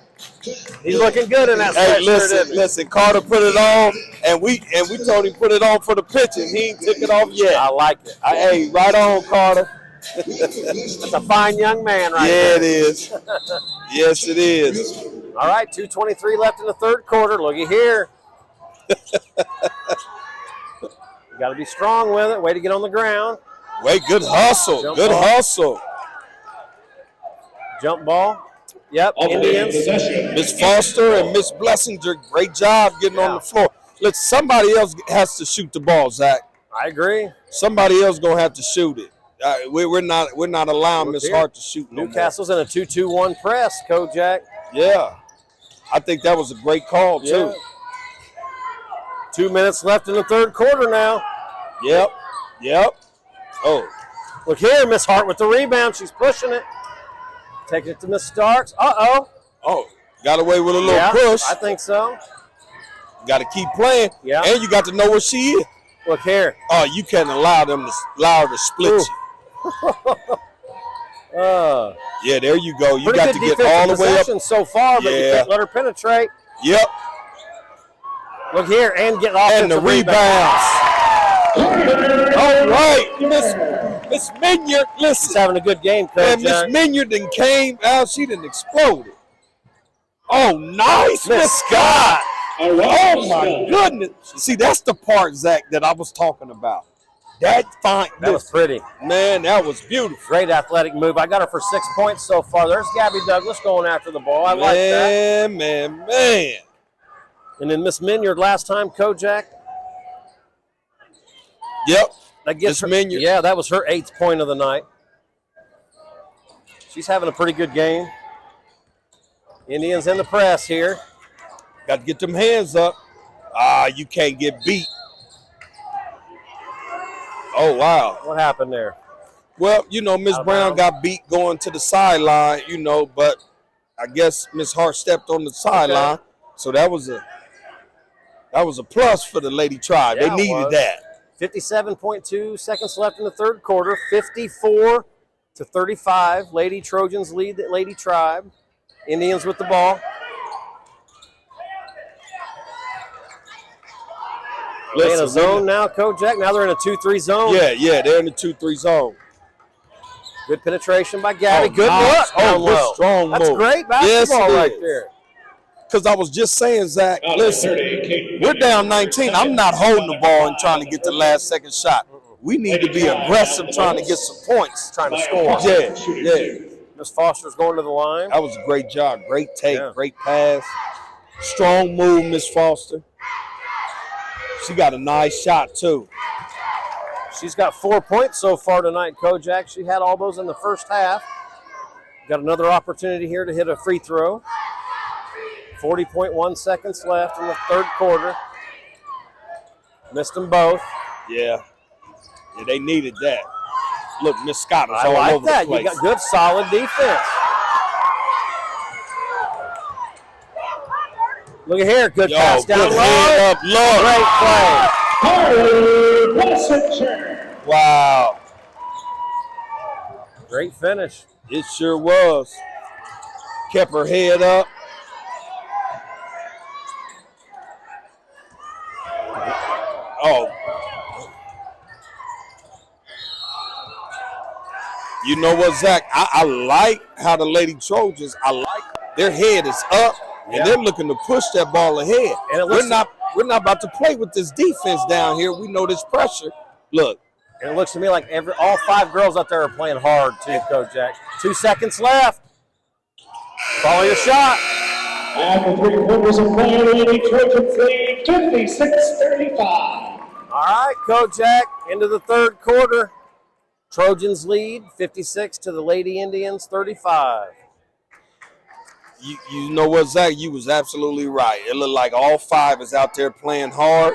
he's looking good in that
hey,
sweatshirt.
listen. Carter put it on, and we told him put it on for the pitch, and he ain't took it off yet.
I like it.
Hey, right on, Carter.
That's a fine young man, right
there. Yeah,
there.
it is. Yes, it is.
All right, 2:23 left in the third quarter. Looky here. You got to be strong with it. Way to get on the ground.
Wait, good hustle.
Jump
good
ball.
hustle.
Jump ball. Yep, Indians.
Miss Foster and Miss Blessinger, great job getting on the floor. Look, somebody else has to shoot the ball, Zach.
I agree.
Somebody else gonna have to shoot it. We're not allowing Miss Hart to shoot no more.
Newcastle's in a 2-2-1 press, Kojak.
Yeah, I think that was a great call too.
Yeah. 2 minutes left in the third quarter now.
Yep. Oh,
look here, Miss Hart with the rebound. She's pushing it. Taking it to Miss Starks.
Oh, got away with a little push.
I think so.
Got to keep playing.
Yeah.
And you got to know where she is.
Look here.
Oh, you can't allow her to split you. Yeah, there you go. You got to get all the way up
so far, but you can't let her penetrate.
Yep.
Look here, and get off
and the rebounds. All right, Miss Minyard, listen.
She's having a good game, Coach.
And Miss Minyard then came out. She didn't explode it. Oh, nice, Miss Scott. Oh, my goodness. See, that's the part, Zach, that I was talking about. That
was pretty.
Man, that was beautiful.
Great athletic move. I got her for 6 points so far. There's Gabby Douglas going after the ball. I like that.
Man.
And then Miss Minyard last time, Kojak.
Yep.
That gets her, yeah, that was her 8th point of the night. She's having a pretty good game. Indians in the press here.
Got to get them hands up. You can't get beat. Oh, wow.
What happened there?
Well, Miss Brown got beat going to the sideline, but I guess Miss Hart stepped on the sideline. Okay. So that was a plus for the Lady Tribe.
Yeah,
they needed that.
57.2 seconds left in the third quarter. 54-35. Lady Trojans lead the Lady Tribe. Indians with the ball. They're in a zone now, Kojak. Now they're in a 2-3 zone.
Yeah, they're in the 2-3 zone.
Good penetration by Gabby. Good
nice.
look.
Good strong
That's
move.
great basketball right there.
Because I was just saying, Zach, listen, we're down 19. I'm not holding the ball and trying to get the last second shot. We need to be aggressive trying to get some points.
Trying to score.
Yeah.
Miss Foster's going to the line.
That was a great job. Great take, great pass. Strong move, Miss Foster. She got a nice shot, too.
She's got 4 points so far tonight, Kojak. She had all those in the first half. Got another opportunity here to hit a free throw. 40.1 seconds left in the third quarter. Missed them both.
Yeah, they needed that. Look, Miss Scott was all over
that.
the place.
You got good, solid defense. Look at here. Good pass down low. Great play.
Wow.
Great finish.
It sure was. Kept her head up. Oh. You know what, Zach? I like how the Lady Trojans, their head is up, and they're looking to push that ball ahead. And we're not about to play with this defense down here. We know this pressure. Look.
And it looks to me like all 5 girls out there are playing hard too, Kojak. 2 seconds left. Follow your shot.
After 3 quarters of play, the Lady Trojans lead 56-35.
All right, Kojak, into the third quarter. Trojans lead 56 to the Lady Indians 35.
You know what, Zach? You was absolutely right. It looked like all 5 is out there playing hard.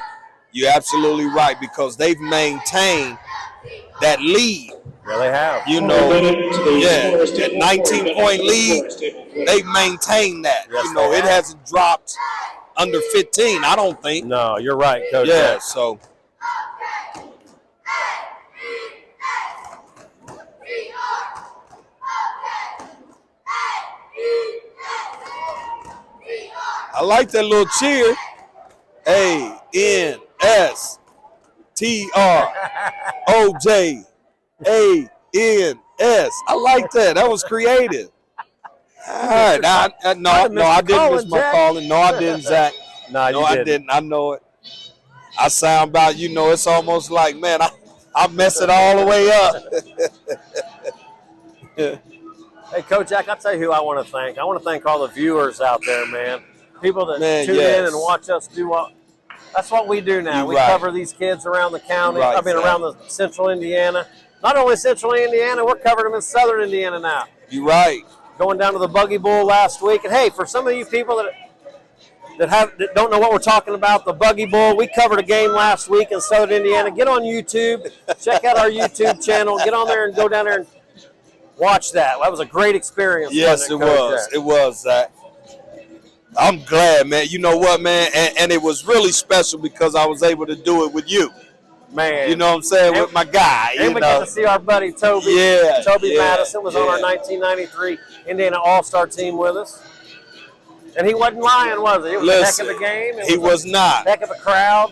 You're absolutely right because they've maintained that lead.
Yeah, they have.
That 19-point lead. they maintain that.
Yes,
you know, it hasn't dropped under 15, I don't think.
No, you're right, Coach.
Yeah, so. I like that little cheer. A-N-S-T-R-O-J-A-N-S. I like that. That was creative. All right. No, I didn't miss my calling. No, I didn't, Zach.
No,
I didn't. I know it. I sound about, it's almost like, man, I mess it all the way up.
Hey, Coach Jack, I'll tell you who I want to thank. I want to thank all the viewers out there, man. People that tune in and watch us do that's what we do now. We cover these kids around the county, around the central Indiana. Not only central Indiana, we're covering them in southern Indiana now.
You're right.
Going down to the Buggy Bowl last week. And, hey, for some of you people that don't know what we're talking about, the Buggy Bowl, we covered a game last week in southern Indiana. Get on YouTube. Check out our YouTube channel. Get on there and go down there and watch that. That was a great experience.
Yes, it was. It was, Zach. I'm glad, man. You know what, man? And it was really special because I was able to do it with you.
Man.
You know what I'm saying? With my guy.
And we got to see our buddy Toby. Toby Madison was on our 1993 Indiana All-Star team with us. And he wasn't lying, was he? It was a heck of a game.
He was not.
Heck of a crowd.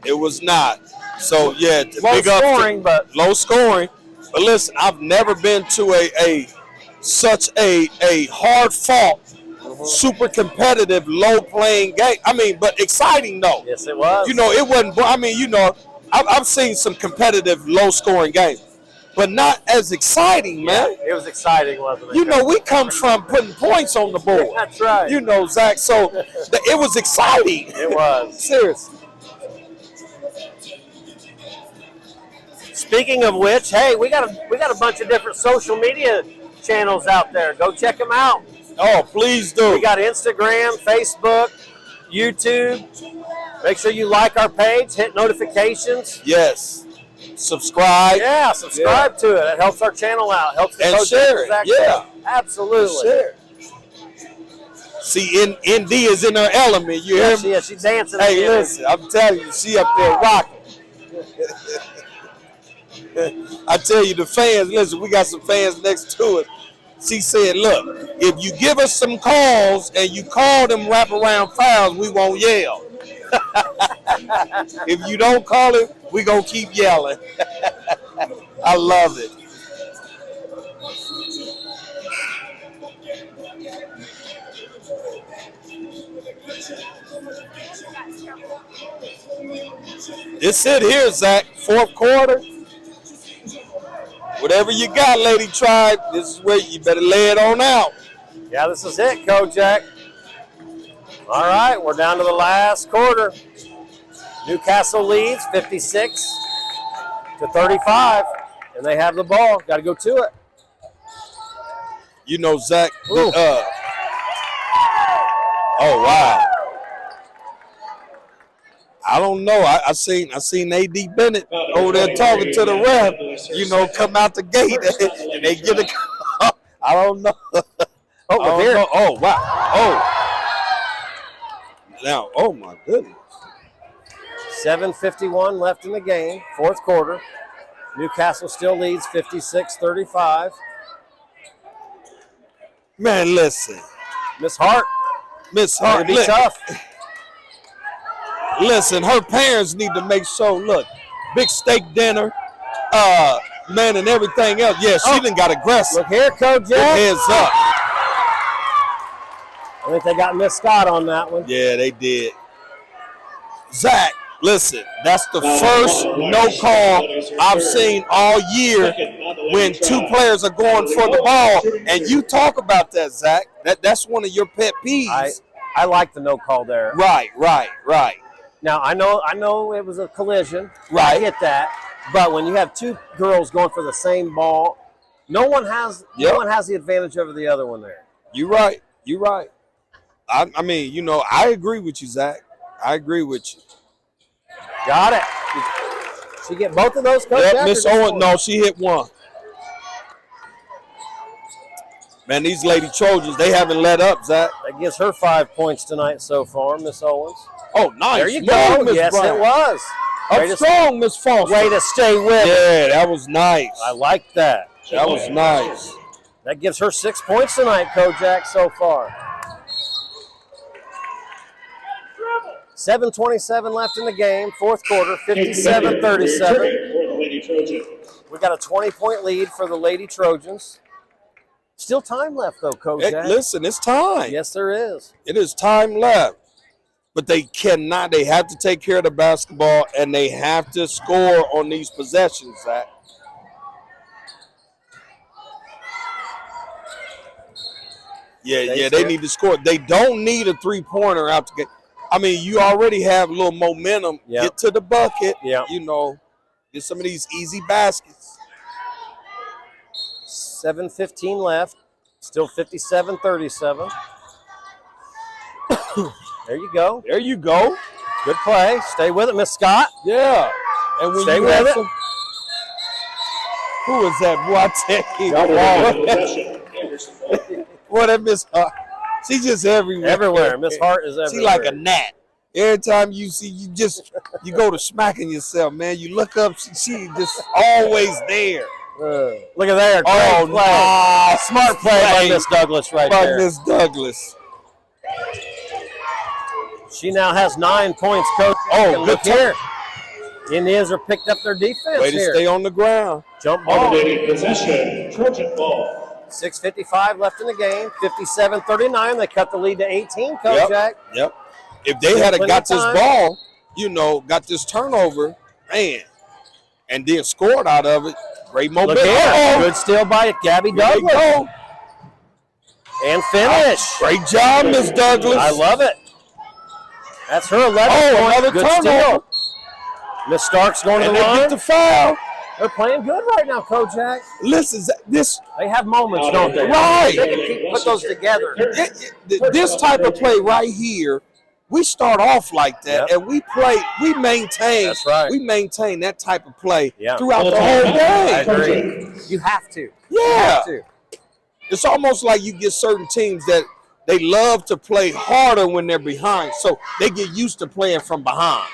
It was not. So, yeah.
Low scoring, but.
Low scoring. But listen, I've never been to such a hard-fought, super competitive, low-playing game. I mean, but exciting, though.
Yes, it was.
It wasn't – I mean, I've seen some competitive, low-scoring games, but not as exciting, man.
Yeah, it was exciting, wasn't it?
We come from putting points on the board.
That's right.
Zach, so it was exciting.
It was.
Seriously.
Speaking of which, hey, we got a bunch of different social media channels out there. Go check them out.
Oh, please do.
We got Instagram, Facebook, YouTube. Make sure you like our page, hit notifications.
Yes. Subscribe.
Yeah, subscribe to it. It helps our channel out. Helps the coach.
Share it.
Yeah, absolutely.
Share. See, ND is in her element. You hear me?
She's dancing.
Hey, listen, I'm telling you, she up there rocking. I tell you, the fans, listen, we got some fans next to us. She said, look, if you give us some calls and you call them wraparound fouls, we won't yell. If you don't call it, we going to keep yelling. I love it. It's it here, Zach. Fourth quarter. Whatever you got, Lady Tribe, this is where you better lay it on out.
Yeah, this is it, Kojak. All right, we're down to the last quarter. Newcastle leads 56-35, and they have the ball. Got to go to it.
Zach. Oh, wow. I don't know. I seen A.D. Bennett over there talking to the ref, come out the gate and they get a call. I don't know. Oh, wow. Oh. Now, oh, my goodness.
7:51 left in the game, fourth quarter. Newcastle still leads 56-35.
Man, listen.
Miss Hart.
It'll
be tough.
Listen, her parents need to make sure, look, big steak dinner, man, and everything else. Yeah, she done got aggressive.
Look here, Coach.
Heads up.
I think they got Miss Scott on that one.
Yeah, they did. Zach, listen, that's the first no call I've seen all year when two players are going for the ball. And you talk about that, Zach. That's one of your pet peeves.
I like the no call there.
Right.
Now, I know it was a collision.
Right.
I get that. But when you have two girls going for the same ball, no one has the advantage over the other one there.
You're right. I mean, I agree with you, Zach. I agree with you.
Got it. She get both of those, Coach?
Yep, Miss Owen, no, she hit one. Man, these Lady Trojans, they haven't let up, Zach.
That gives her 5 points tonight so far, Miss Owens.
Oh, nice.
There you go.
Miss
Yes,
Brown.
it was.
Up strong, Miss Foster.
Way to stay with it.
Yeah, that was nice.
I like that.
That was nice.
That gives her 6 points tonight, Kojak, so far. 7:27 left in the game, fourth quarter, 57-37. We got a 20-point lead for the Lady Trojans. Still time left, though, Kojak.
Hey, listen, it's time.
Yes, there is.
It is time left. But they cannot. They have to take care of the basketball, and they have to score on these possessions, Zach. Yeah, they need to score. They don't need a three-pointer out to get. I mean, you already have a little momentum.
Yep.
Get to the bucket.
Yep.
You know, get some of these easy baskets.
7:15 left. Still 57-37. There you go.
There you go.
Good play. Stay with it, Miss Scott.
Yeah. And when
Stay
you
with
have
it.
some, who is that? Boy, I tell you. Boy, that Miss Hart. She's just everywhere.
Everywhere. Miss Hart is everywhere.
She like a gnat. Every time you see, you go to smacking yourself, man. You look up, she just always there.
Look at there.
Oh,
Great play. Smart play by Miss Douglas right there.
Miss Douglas.
She now has 9 points, Coach.
Oh,
look
good
here. Indians are picked up their defense
Way to
here.
stay on the ground.
Jump ball.
Possession, Trojan ball.
6:55 left in the game. 57-39. They cut the lead to 18, Kojak.
Yep. If they had got this ball, got this turnover, man, and then scored out of it, great momentum.
Look here. Good steal by Gabby Douglas.
Go.
And finish.
Great job, Miss Douglas.
I love it. That's her 11 points.
Another
good
turnover.
steal. Miss Stark's going to
And
the
they
line.
get the foul.
They're playing good right now, Kojak.
Listen, this
They have moments, don't they?
Right.
They can put those together.
this type of play right here, we start off like that, and we maintain.
That's right.
We maintain that type of play
Yeah.
throughout the whole
I
game.
agree. You have to. You
Yeah.
have to.
It's almost like you get certain teams that they love to play harder when they're behind, so they get used to playing from behind.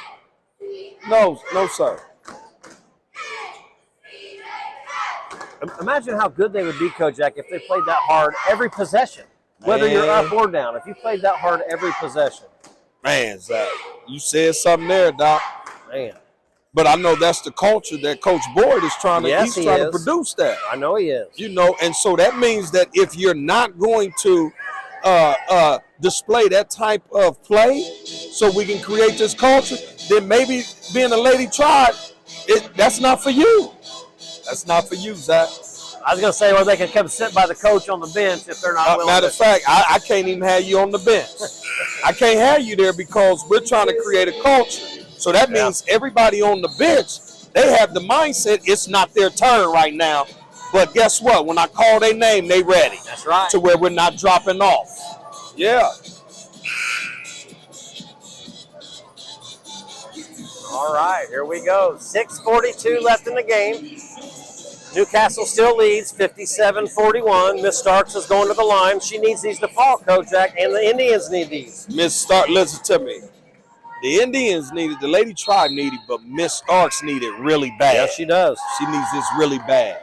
No, sir.
Imagine how good they would be, Kojak, if they played that hard every possession, whether you're up or down. If you played that hard every possession.
Man, Zach, you said something there, Doc.
Man.
But I know that's the culture that Coach Boyd is trying to.
Yes,
he's trying to produce that.
I know he is.
And so that means that if you're not going to display that type of play, so we can create this culture, then maybe being a Lady Tribe, that's not for you. That's not for you, Zach.
I was going to say, well, they can come sit by the coach on the bench if they're not willing
Matter of fact, I can't even have you on the bench. I can't have you there because we're trying to create a culture. So that means everybody on the bench, they have the mindset it's not their turn right now. But guess what? When I call their name, they ready.
That's right.
To where we're not dropping off. Yeah.
All right, here we go. 6:42 left in the game. Newcastle still leads 57-41. Miss Starks is going to the line. She needs these to fall, Kojak, and the Indians need these.
Miss Starks, listen to me. The Indians need it, the Lady Tribe need it, but Miss Starks need it really bad.
Yes, she does.
She needs this really bad.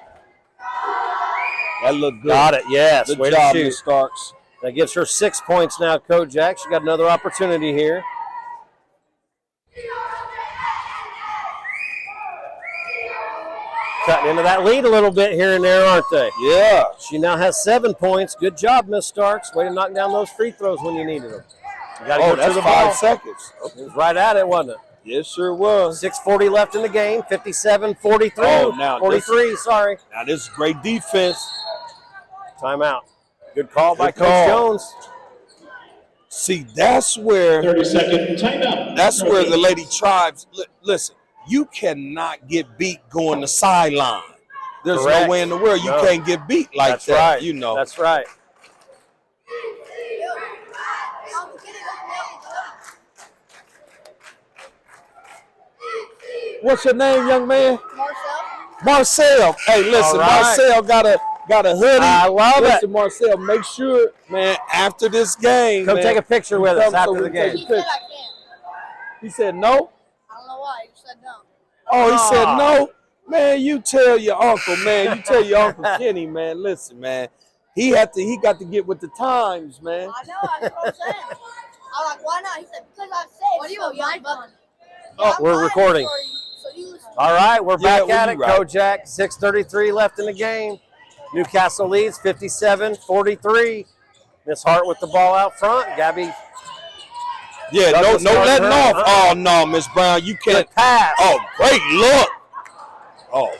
That looked good.
Got it, yes.
Good
Way
job,
to shoot.
Miss Starks.
That gives her 6 points now, Kojak. She got another opportunity here. Cutting into that lead a little bit here and there, aren't they?
Yeah.
She now has 7 points. Good job, Miss Starks. Way to knock down those free throws when you needed them. You got to go
that's
to the
5
ball.
seconds.
It was right at it, wasn't it?
Yes, sure was.
6:40 left in the game. 57-43.
Oh, now
43, sorry.
Now this is great defense.
Timeout. Good call by
Good
Coach
call.
Jones.
See, that's where
30-second timeout.
That's where the Lady Tribes, listen, you cannot get beat going the sideline. There's
Correct.
no way in the world you can't get beat like
That's
that.
right.
You know.
That's right.
What's your name, young man?
Marcel.
Marcel. Hey, listen,
All right.
Marcel got got a hoodie.
I love it.
Listen, Marcel, make sure, man, after this game,
Come
man,
take a picture with us after the game.
He said I can't.
He said no?
I don't know why. He said no.
Oh, he said no? Man, you tell your uncle, man. You tell your Uncle Kenny, man. Listen, man. He got to get with the times, man.
I know. That's what I'm saying. I'm like, why not? He said, because I said. What do you want, my phone?
Oh, we're recording.
So you listen.
All right, we're back at it.
right.
Kojak, 6:33 left in the game. Newcastle leads 57-43. Miss Hart with the ball out front. Gabby.
Yeah,
Douglas
no
started
letting
her.
off. Oh, no, Miss Brown. You can't.
Good pass.
Oh, great look. Oh,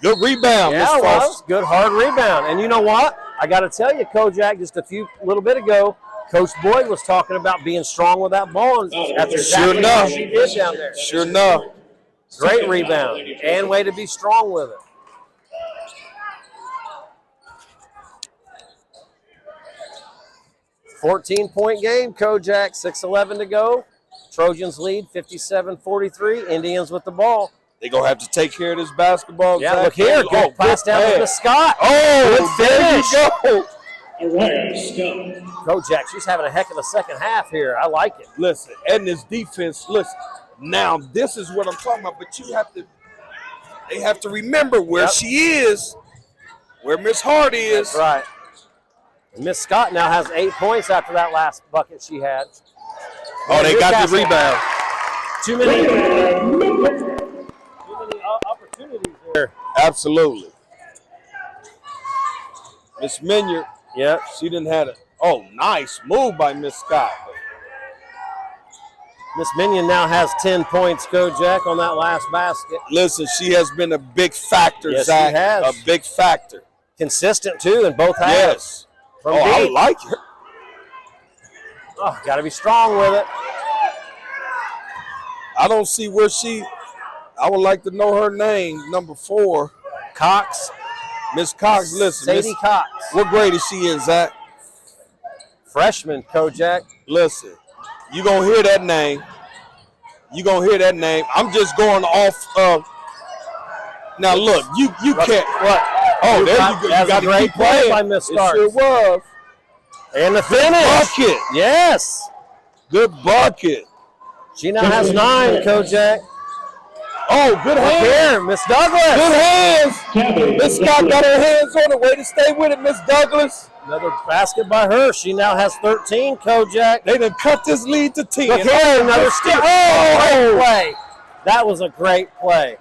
good rebound, Miss
Yeah, it
Foster.
was. Good hard rebound. And you know what? I got to tell you, Kojak, just a little bit ago, Coach Boyd was talking about being strong with that ball. And that's exactly
enough.
what she did down there.
Sure enough.
Great rebound. And way to be strong with it. $14-point game, Kojak, 6:11 to go. Trojans lead 57-43. Indians with the ball.
They're going to have to take care of this basketball.
Yeah,
Zach.
look here. Good pass down to Scott.
Oh,
good
there
finish.
you go.
Kojak, she's having a heck of a second half here. I like it.
Listen, and this defense, listen, now this is what I'm talking about, but they have to remember where she is, where Miss Hart is.
That's right. And Miss Scott now has 8 points after that last bucket she had.
Oh, they got the rebound.
Too many opportunities there.
Absolutely. Miss Minyard,
Yep.
she didn't have it. Oh, nice move by Miss Scott.
Miss Minion now has 10 points, Kojak, on that last basket.
Listen, she has been a big factor,
Yes,
Zach.
she has.
A big factor.
Consistent, too, in both halves.
Yes.
From
I
deep.
like her.
Oh, got to be strong with it.
I don't see where I would like to know her name, number 4.
Cox.
Miss Cox, listen.
Sadie Cox.
What grade is she in, Zach?
Freshman, Kojak.
Listen, you going to hear that name. I'm just going off of. Now, look, you can't.
What?
Oh, there you go. You
That's
got
a
to
great
keep
play
playing.
by Miss
It
Starks.
sure was.
And the finish.
Bucket.
Yes.
Good bucket.
She now has 9, Kojak.
Oh, good
Look
hands.
here, Miss Douglas.
Good hands. Miss Scott got her hands on it. Way to stay with it, Miss Douglas.
Another basket by her. She now has 13, Kojak.
They done cut this lead to 10.
Look here, another steal. Oh, great play. That was a great play.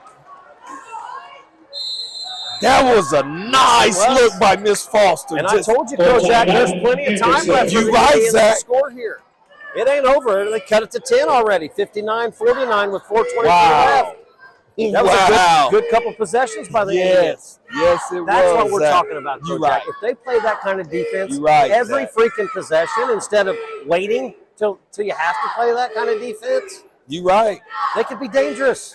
That was a nice look by Miss Foster.
And I told you, Kojak, there's plenty of time left for
You
the
right,
Indians to
Zach.
score here. It ain't over. They cut it to 10 already. 59-49 with 4:23
Wow.
left. That was a good couple possessions by the Indians.
Yes, it was.
That's what we're
Zach.
talking about,
You
Kojak.
right.
If they play that kind of defense
You right,
every
Zach.
freaking possession instead of waiting till you have to play that kind of defense,
You right.
they could be dangerous.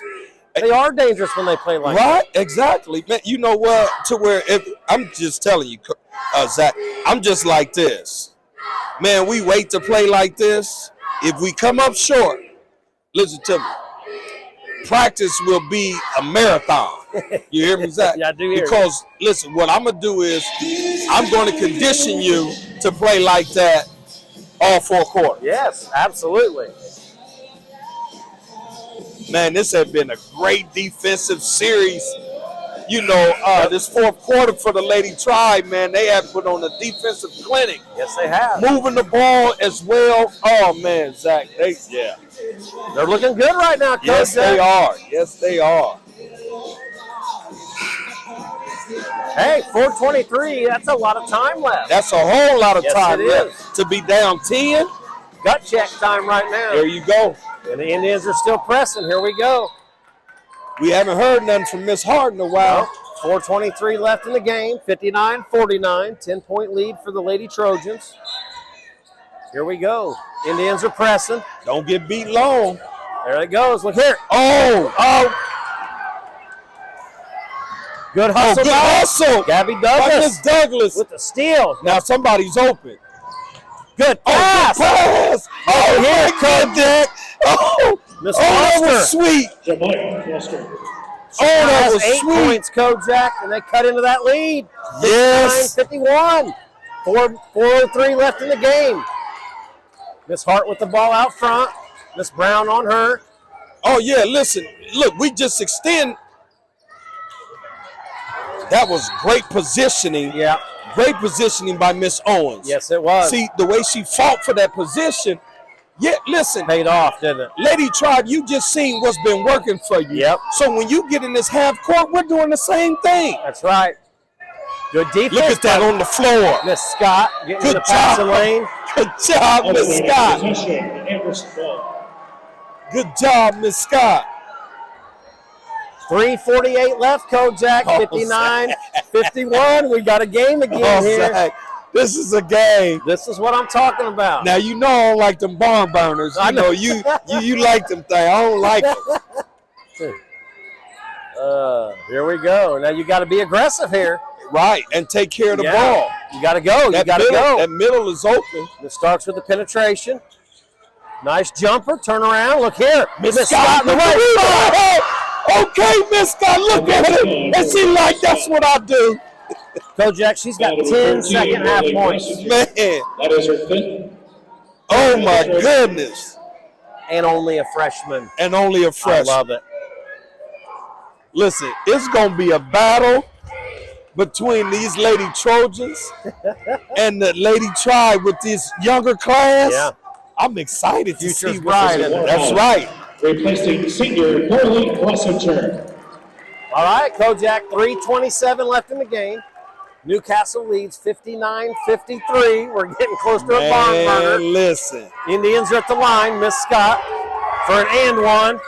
They are dangerous when they play like that.
Right, exactly. Man, you know what? To where I'm just telling you, Zach, I'm just like this. Man, we wait to play like this. If we come up short, listen to me. Practice will be a marathon. You hear me, Zach?
Yeah, I do hear you.
Because, listen, what I'm going to do is I'm going to condition you to play like that all 4 quarters.
Yes, absolutely.
Man, this has been a great defensive series. You know, this 4th quarter for the Lady Tribe, man, they have put on a defensive clinic.
Yes, they have.
Moving the ball as well. Oh, man, Zach,
They're looking good right now, Coach.
Yes, they are. Yes, they are.
Hey, 4:23, that's a lot of time left.
That's a whole lot of
Yes,
time
it
left.
is.
To be down 10,
Gut check time right now.
there you go.
And the Indians are still pressing. Here we go.
We haven't heard nothing from Miss Hart in a while.
4:23 left in the game, 59-49, 10-point lead for the Lady Trojans. Here we go. Indians are pressing.
Don't get beat long.
There it goes. Look here.
Oh.
Good hustle.
Good
by
hustle.
Gabby
By
Douglas
Miss Douglas.
with the steal.
Now somebody's open.
Good
Oh,
pass.
good pass. Oh, here, Kojak. Oh,
Miss
that
Foster.
was sweet.
She
Oh, that
has
was
8
sweet.
points, Kojak, and they cut into that lead.
Yes.
59-51. 4:03 left in the game. Miss Hart with the ball out front. Miss Brown on her.
Oh, yeah, listen. Look, we just extend. That was great positioning.
Yeah.
Great positioning by Miss Owens.
Yes, it was.
See, the way she fought for that position. Yeah, listen.
Paid off, didn't it?
Lady Tribe, you just seen what's been working for you.
Yep.
So when you get in this half court, we're doing the same thing.
That's right. Good defense.
Look at that on the floor.
Miss Scott getting in
Good
the passing
job.
lane.
Good job, Miss Scott.
Possession, Amherst ball.
Good job, Miss Scott.
3:48 left, Kojak.
Oh,
59-51. We got a game again
Oh,
here.
Zach, this is a game.
This is what I'm talking about.
Now you know I don't like them barn burners.
I
You know
know.
you like them things. I don't like them.
Here we go. Now you got to be aggressive here.
Right, and take care of the
Yeah.
ball.
You got to go. You got to
middle,
go.
That middle is open.
It starts with the penetration. Nice jumper. Turn around. Look here.
Miss
Miss
Scott,
in the
look
right
at
spot.
her. Okay, Miss Scott, look at her. And she like, that's what I do.
Kojak, she's got
Number
10
13,
second half
Lily
points.
Washington.
Man,
That is her fifth.
oh my goodness.
And only a freshman.
And only a
I
freshman.
love it.
Listen, it's going to be a battle between these Lady Trojans and the Lady Tribe with this younger class.
Yeah.
I'm excited to see
Future's bright,
what's
isn't it?
That's right.
Replacing senior Carly Washington.
All right, Kojak, 3:27 left in the game. Newcastle leads 59-53. We're getting close to a barn burner.
Man, listen.
Indians are at the line. Miss Scott for an and one.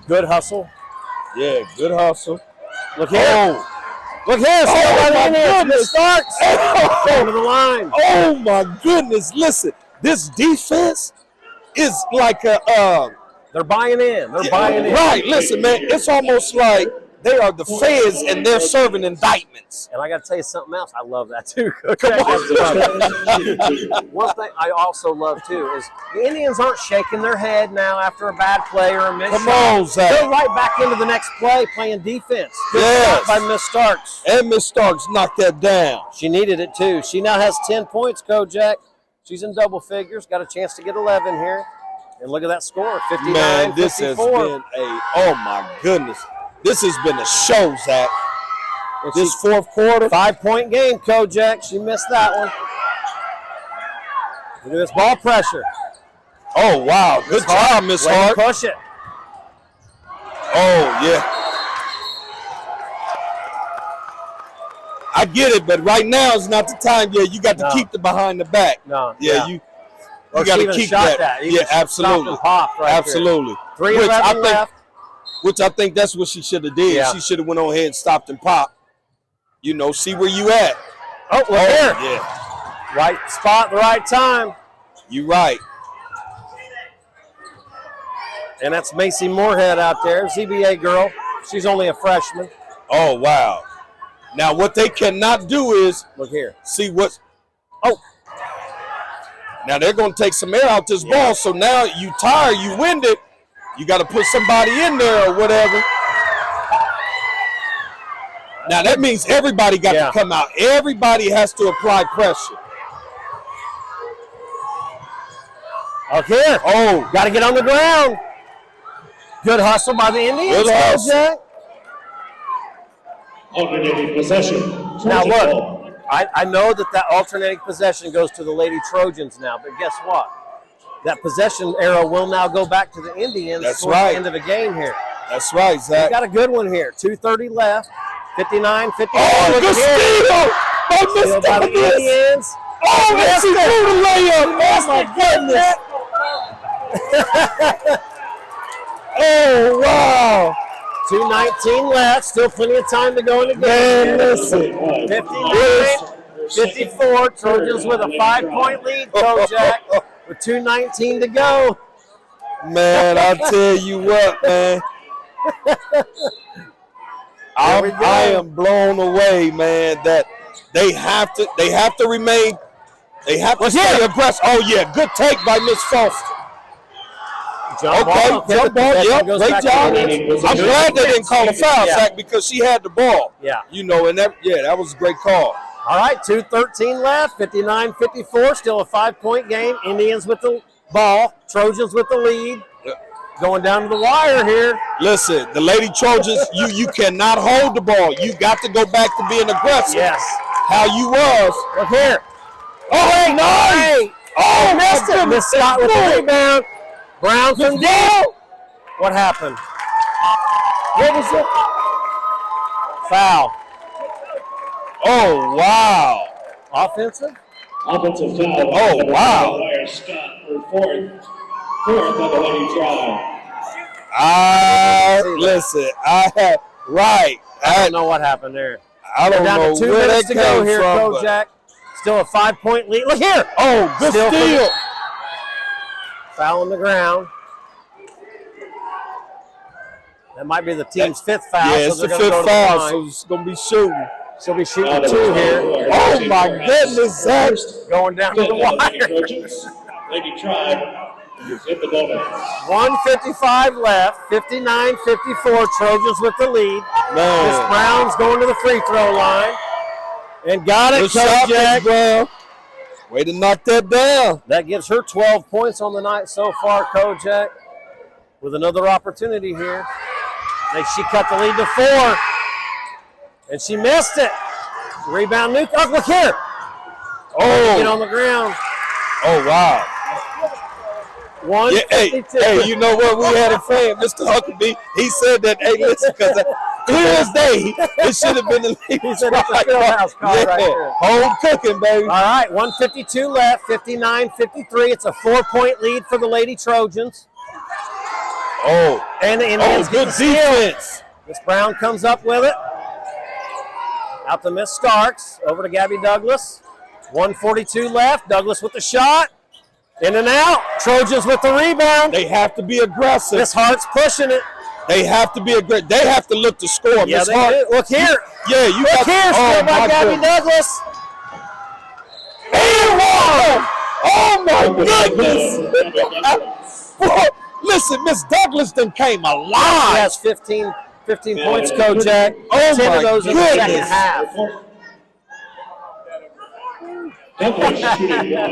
Good hustle.
Yeah, good hustle.
Look here.
Oh,
Look here. Still by the
my
Indians.
goodness.
Miss Starks. Going to the line.
oh my goodness. Listen, this defense is like a
They're buying in. They're buying in.
right. Listen, man, it's almost like they are the feds and they're serving indictments.
And I got to tell you something else. I love that too.
Come
One thing I also love too is the Indians aren't shaking their head now after a bad play or a miss
Come
shot.
on, Zach.
They're right back into the next play playing defense. Good
Yes.
shot by Miss Starks.
And Miss Starks knocked that down.
She needed it too. She now has 10 points, Kojak. She's in double figures. Got a chance to get 11 here. And look at that score, 59-54.
Man, this has been oh my goodness. This has been a show, Zach.
And
This
she-
fourth quarter.
5-point game, Kojak. She missed that one. Look at this ball pressure.
Oh, wow. Good job, Miss
Way to
Hart.
push it.
Oh, yeah. I get it, but right now is not the time. Yeah, you got to
No.
keep the behind the back.
No.
Yeah, you
Or
got
she
to
even
keep
shot
that.
You
Yeah,
just stopped
absolutely.
and popped right
Absolutely.
there.
Which I
3:11
think,
left.
which I think that's what she should have did.
Yeah.
She should have went on ahead and stopped and popped. You know, see where you at.
Oh, look here.
Yeah,
Right spot, the right time.
you right.
And that's Macy Moorhead out there, ZBA girl. She's only a freshman.
Oh, wow. Now, what they cannot do is
Look here.
see what's. Oh. Now, they're going to take some air out this ball, so now you tired, you winded. You got to put somebody in there or whatever. Now, that means everybody got
Yeah.
to come out. Everybody has to apply pressure.
Look here.
Oh,
Got to get on the ground. Good hustle by the Indians.
Good hustle.
Kojak.
Alternating possession.
Now
Trojan
look,
ball.
I know that alternating possession goes to the Lady Trojans now, but guess what? That possession arrow will now go back to the Indians
That's
towards
right.
the end of the game here.
that's right,
We
Zach.
got a good one here. 2:30 left. 59-54.
Oh,
Look
good
here.
steal by
Steal by the
Miss Davis.
Indians.
Oh, that's a good layup. Oh, my goodness. Oh, wow.
2:19 left. Still plenty of time to go in the game.
Man, listen.
59-54. Trojans with a 5-point lead, Kojak, with 2:19 to go.
Man, I'll tell you what, man.
we go.
I am blown away, man, that they have to remain, they have to stay aggressive. Oh, yeah, good take by Miss Foster.
Jump
Okay,
ball.
jump ball. Yep,
Goes
great
back to
job.
Indians.
I'm glad they didn't call a foul,
Yeah.
Zach, because she had the ball.
Yeah.
You know, and that was a great call.
All right, 2:13 left, 59-54, still a 5-point game. Indians with the ball, Trojans with the lead. Going down to the wire here.
Listen, the Lady Trojans, you cannot hold the ball. You got to go back to being aggressive.
Yes.
How you was.
Look here.
Oh, hey, nice. Oh,
Missed it. Miss Scott with the rebound. Brown from deep. What happened?
What was it?
Foul.
Oh, wow.
Offensive?
Offensive foul.
Oh, wow.
Scott for fourth on the Lady Tribe.
Listen,
I don't know what happened there.
I don't
Down
know
to 2
where
minutes
that
to go
came
here,
from, but-
Kojak. Still a 5-point lead. Look here.
Oh, good
Still for
steal.
Foul on the ground. That might be the team's fifth foul.
Yeah, it's
so
the
they're gonna go
fifth
to the
foul,
line.
so it's going to be shooting.
She'll be shooting 2 here.
Oh, my goodness, Zach.
Going down to the wire.
Lady Tribe is in the bonus.
1:55 left. 59-54. Trojans with the lead. Miss
Man.
Brown's going to the free throw line. And got it,
Good shot, Miss
Kojak.
Brown. Way to knock that down.
That gives her 12 points on the night so far, Kojak. With another opportunity here. She cut the lead to 4. And she missed it. Rebound, Nuke. Oh, look here. Get on the ground.
Oh, wow.
152.
Hey, you know what? We had a friend, Mr. Huckabee. He said that, hey, listen, because clear as day, it should have been the lead.
He said it's a field house call right here.
Home cooking, baby.
All right, 1:52 left, 59-53. It's a 4-point lead for the Lady Trojans.
Oh,
And the Indians get
good
the steal.
defense.
Miss Brown comes up with it. Out to Miss Starks. Over to Gabby Douglas. 1:42 left. Douglas with the shot. In and out. Trojans with the rebound.
They have to be aggressive.
Miss Hart's pushing it.
They have to be aggressive. They have to look to score.
Yeah,
Miss
they
Hart.
do. Look here.
Yeah, you
Look
got
here. Steal by Gabby Douglas.
And one. Oh, my goodness. Listen, Miss Douglas done came alive.
She has 15 points, Kojak.
Oh,
10
my
of those in the second
goodness.
half.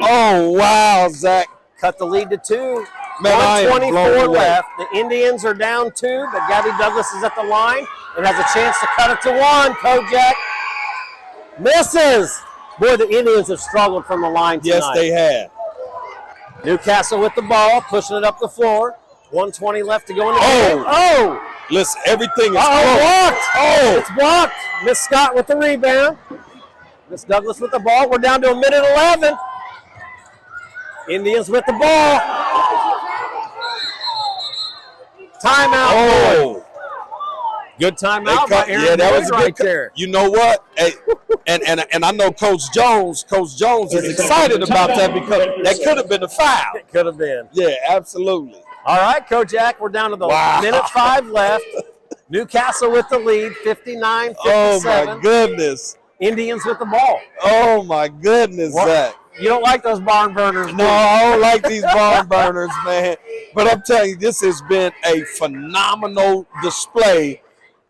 Oh, wow, Zach.
Cut the lead to 2.
Man, I am blown
1:24
away.
left. The Indians are down 2, but Gabby Douglas is at the line and has a chance to cut it to 1. Kojak misses. Boy, the Indians have struggled from the line tonight.
Yes, they have.
Newcastle with the ball, pushing it up the floor. 1:20 left to go in the
Oh.
game. Oh!
Listen, everything is
Blocked!
Oh,
It's blocked. Miss Scott with the rebound. Miss Douglas with the ball. We're down to 1:11. Indians with the ball. Timeout.
oh.
Good timeout by Aaron
Yeah, that was
Boyd
a
right
good.
there.
You know what? Hey, and I know Coach Jones is excited about that because that could have been a foul.
It could have been.
Yeah, absolutely.
All right, Kojak, we're down to the
Wow.
minute 5 left. Newcastle with the lead, 59-57.
Oh my goodness.
Indians with the ball.
Oh my goodness,
What?
Zach.
You don't like those barn burners, do
No,
you?
I don't like these barn burners, man. But I'm telling you, this has been a phenomenal display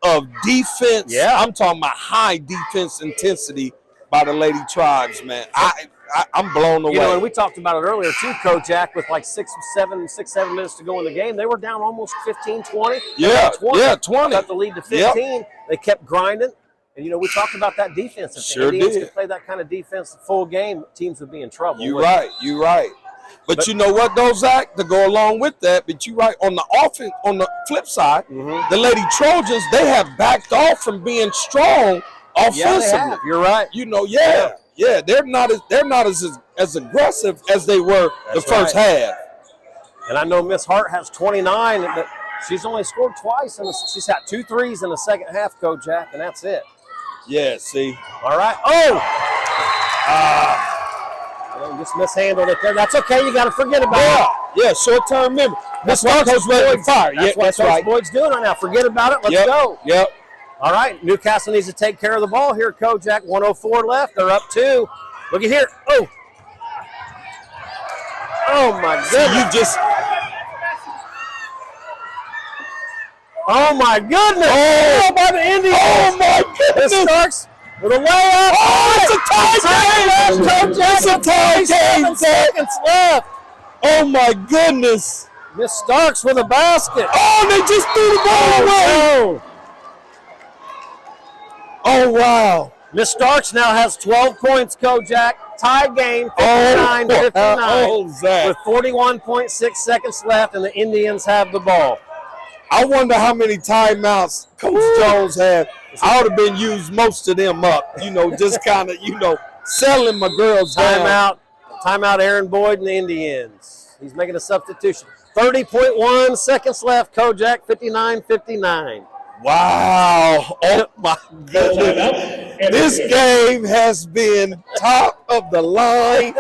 of defense.
Yeah.
I'm talking about high defense intensity by the Lady Tribes, man. I'm blown away.
You know, and we talked about it earlier too, Kojak, with like 7 minutes to go in the game. They were down almost 15, 20.
Yeah,
20.
yeah, 20.
Cut the lead to 15. They kept grinding. And, you know, we talked about that defense. If
Sure
the Indians
did.
could play that kind of defense the full game, teams would be in trouble.
You're right. But you know what, though, Zach, to go along with that, but you're right, on the flip side, the Lady Trojans, they have backed off from being strong
Yeah,
offensively.
they have. You're right.
You know, yeah, they're not as aggressive as they were the
That's
first
right.
half.
And I know Miss Hart has 29, but she's only scored twice, and she's had 2 threes in the second half, Kojak, and that's it.
Yeah, see.
All right. Oh! Just mishandled it there. That's okay. You got to forget about it.
Yeah, short-term memory. Miss
That's what
Starks was ready to fire. Yeah,
That's what
that's
Coach
right.
Boyd's doing right now. Forget about it. Let's
Yep,
go.
Yep.
All right. Newcastle needs to take care of the ball here, Kojak. 1:04 left. They're up 2. Look at here. Oh. Oh, my
See,
goodness. Oh my goodness!
Oh,
by the Indians!
Oh my
This
goodness!
Starks with a layup.
Oh, it's a tie game!
Kojak,
It's a tie game!
7 seconds left.
Oh my goodness!
Miss Starks with a basket.
Oh, they just threw the ball away!
Oh,
Oh wow!
Miss Starks now has 12 points, Kojak. Tie game, 59-59,
Oh, Zach.
with 41.6 seconds left, and the Indians have the ball.
I wonder how many timeouts Coach Jones had. I would have been used most of them up. Just kind of, selling my girls down.
Timeout, Aaron Boyd and the Indians. He's making a substitution. 30.1 seconds left, Kojak, 59-59.
Wow! Oh my goodness! This game has been top of the line.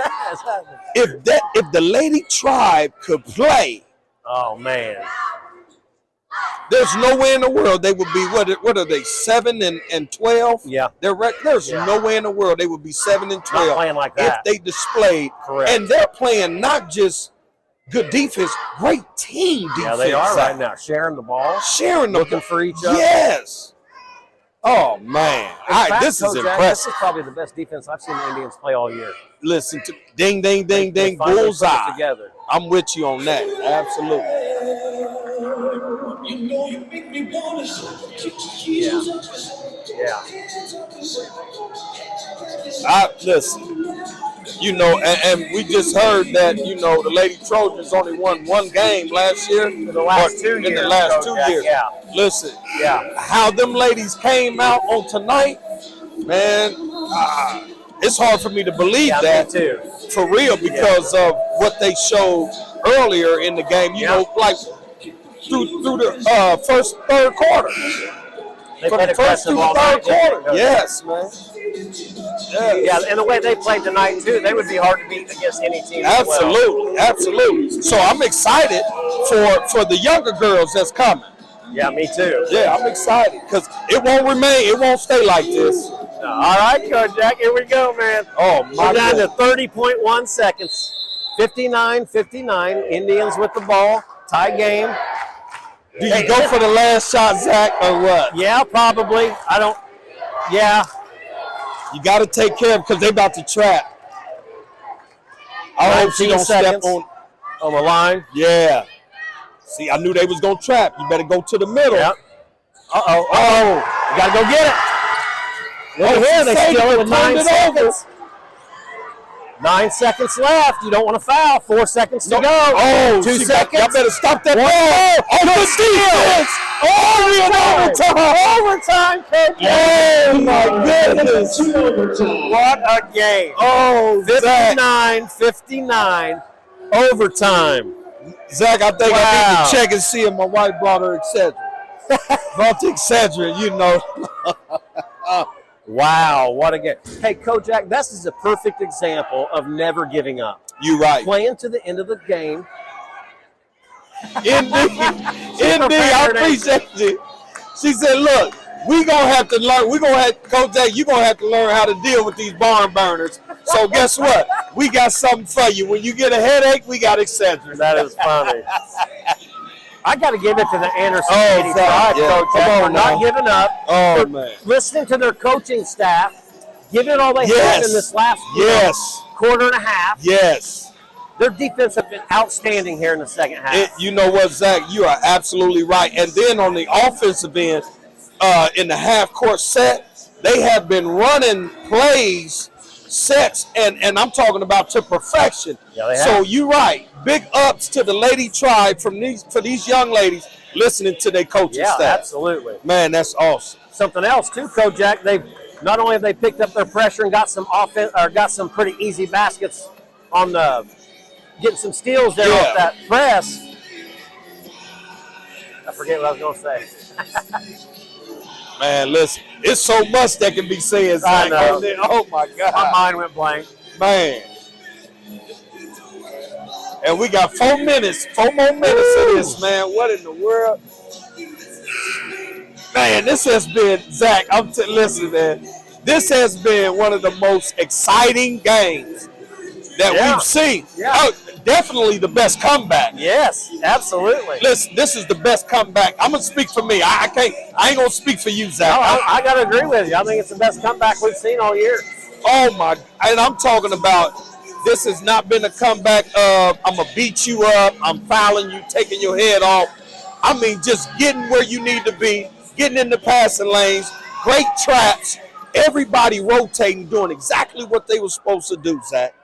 If the Lady Tribe could play,
Oh, man.
there's no way in the world they would be. What are they? 7 and 12?
Yeah.
There's no way in the world they would be 7 and 12
Not playing like that.
if they displayed.
Correct.
And they're playing not just good defense, great team defense.
Yeah, they are right now. Sharing the ball.
Sharing the
Looking for each other.
Yes. Oh man,
In fact,
this is
Kojak, This
impressive.
is probably the best defense I've seen the Indians play all year.
Listen to ding, ding, ding,
They
ding,
finally put it
bullseye.
together.
I'm with you on that. Absolutely.
Yeah.
Listen. And we just heard that the Lady Trojans only won one game last year.
In the last 2 years.
In the last
Kojak,
2 years.
Yeah.
Listen.
Yeah.
How them ladies came out on tonight, man. It's hard for me to believe
Yeah,
that.
me too.
For real, because of what they showed earlier in the game. Like through the first third quarter.
They
For
played
the first
aggressive
through
all
the
night,
third
didn't
quarter.
they?
Yes, man. Yes.
Yeah, and the way they played tonight, too, they would be hard to beat against any team as well.
Absolutely, absolutely. So I'm excited for the younger girls that's coming.
Yeah, me too.
Yeah, I'm excited because it won't stay like this.
All right, Kojak, here we go, man.
Oh, my
We're down to
God.
30.1 seconds. 59-59. Indians with the ball. Tie game.
Do you go for the last shot, Zach, or what?
Yeah, probably. Yeah.
You got to take care of because they about to trap. I hope she
19
don't step
seconds
on.
the line.
Yeah. See, I knew they was going to trap. You better go to the middle.
Yep. Uh-oh. You got to go get it. Look here, they steal it with 9 seconds. 9 seconds left. You don't want to foul. 4 seconds to go.
Oh,
2
she
seconds.
Y'all better stop that ball. Oh, the defense.
Overtime, Coach.
Oh, my goodness.
What a game.
Oh, Zach.
59-59. Overtime.
Zach, I think I
Wow.
need to check and see if my wife brought her Excedrin. Brought the Excedrin,
Wow, what a game. Hey, Kojak, this is a perfect example of never giving up.
You right.
Playing to the end of the game.
Indeed, I appreciate it. She said, look, we going to have to learn. Kojak, you're going to have to learn how to deal with these barn burners. So guess what? We got something for you. When you get a headache, we got Excedrin.
That is funny. I got to give it to the Anderson
Oh,
85
yeah.
Kojak
Come on
for not
now.
giving up.
Oh,
for
man.
listening to their coaching staff, giving it all they had in this last quarter and a half.
Yes.
Their defense has been outstanding here in the second half.
You know what, Zach? You are absolutely right. And then on the offensive end, in the half-court set, they have been running plays, sets, and I'm talking about to perfection.
Yeah, they have.
So you're right. Big ups to the Lady Tribe for these young ladies listening to their coaching
Yeah,
staff.
absolutely.
Man, that's awesome.
Something else too, Kojak. They've not only have they picked up their pressure and got some offense or got some pretty easy baskets on the getting some steals there off that press. I forget what I was going to say.
Man, listen, it's so much that can be said,
I
Zach.
know.
Oh my God,
My mind went blank.
man. And we got 4 minutes, 4 more minutes of this, man. What in the world? Man, this has been, Zach, listen, man. This has been one of the most exciting games that we've seen.
Yeah.
definitely the best comeback.
Yes, absolutely.
Listen, this is the best comeback. I'm gonna speak for me. I ain't gonna speak for you, Zach.
No, I got to agree with you. I think it's the best comeback we've seen all year.
Oh my! And I'm talking about this has not been a comeback of I'm gonna beat you up, I'm fouling you, taking your head off. I mean, just getting where you need to be, getting in the passing lanes, great traps, everybody rotating, doing exactly what they were supposed to do, Zach.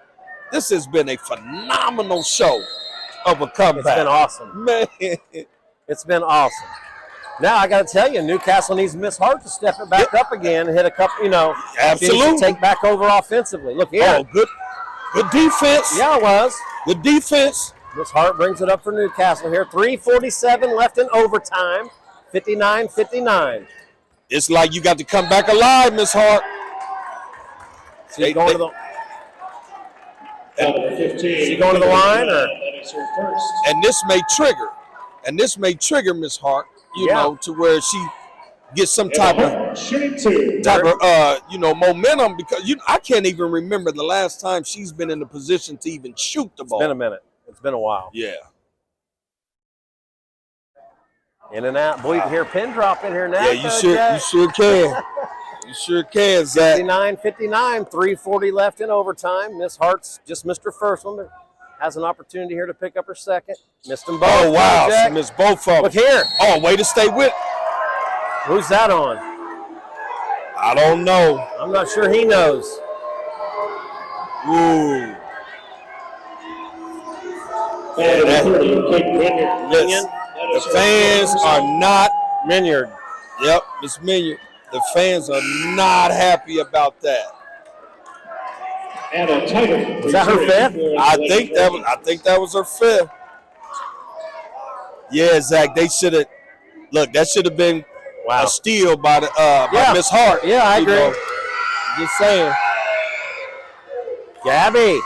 This has been a phenomenal show of a comeback.
It's been awesome.
Man.
It's been awesome. Now, I got to tell you, Newcastle needs Miss Hart to step it back up again and hit a couple,
Absolutely.
take back over offensively. Look here.
Oh, good defense.
Yeah, it was.
Good defense.
Miss Hart brings it up for Newcastle here. 3:47 left in overtime. 59-59.
It's like you got to come back alive, Miss Hart.
She's going to the
15.
She going to the line, or?
That is her first.
And this may trigger Miss Hart, you
Yeah.
know, to where she gets some type of
Shooting 2.
momentum, because I can't even remember the last time she's been in a position to even shoot the ball.
It's been a minute. It's been a while.
Yeah.
In and out. Boy, you can hear a pin drop in here now.
Yeah, you sure can. You sure can, Zach.
59-59, 3:40 left in overtime. Miss Hart's just missed her first one, but has an opportunity here to pick up her second. Missed them both.
Oh, wow.
Kojak.
She missed both of them.
Look here.
Oh, way to stay with.
Who's that on?
I don't know.
I'm not sure he knows.
Ooh.
Minion?
The fans are not.
Minyard.
Yep, Miss Minion. The fans are not happy about that.
And a title.
Was that her fifth?
I think that was her fifth. Yeah, Zach. They should have. Look, that should have been a steal by Miss Hart.
Yeah, I agree.
Just saying.
Gabby.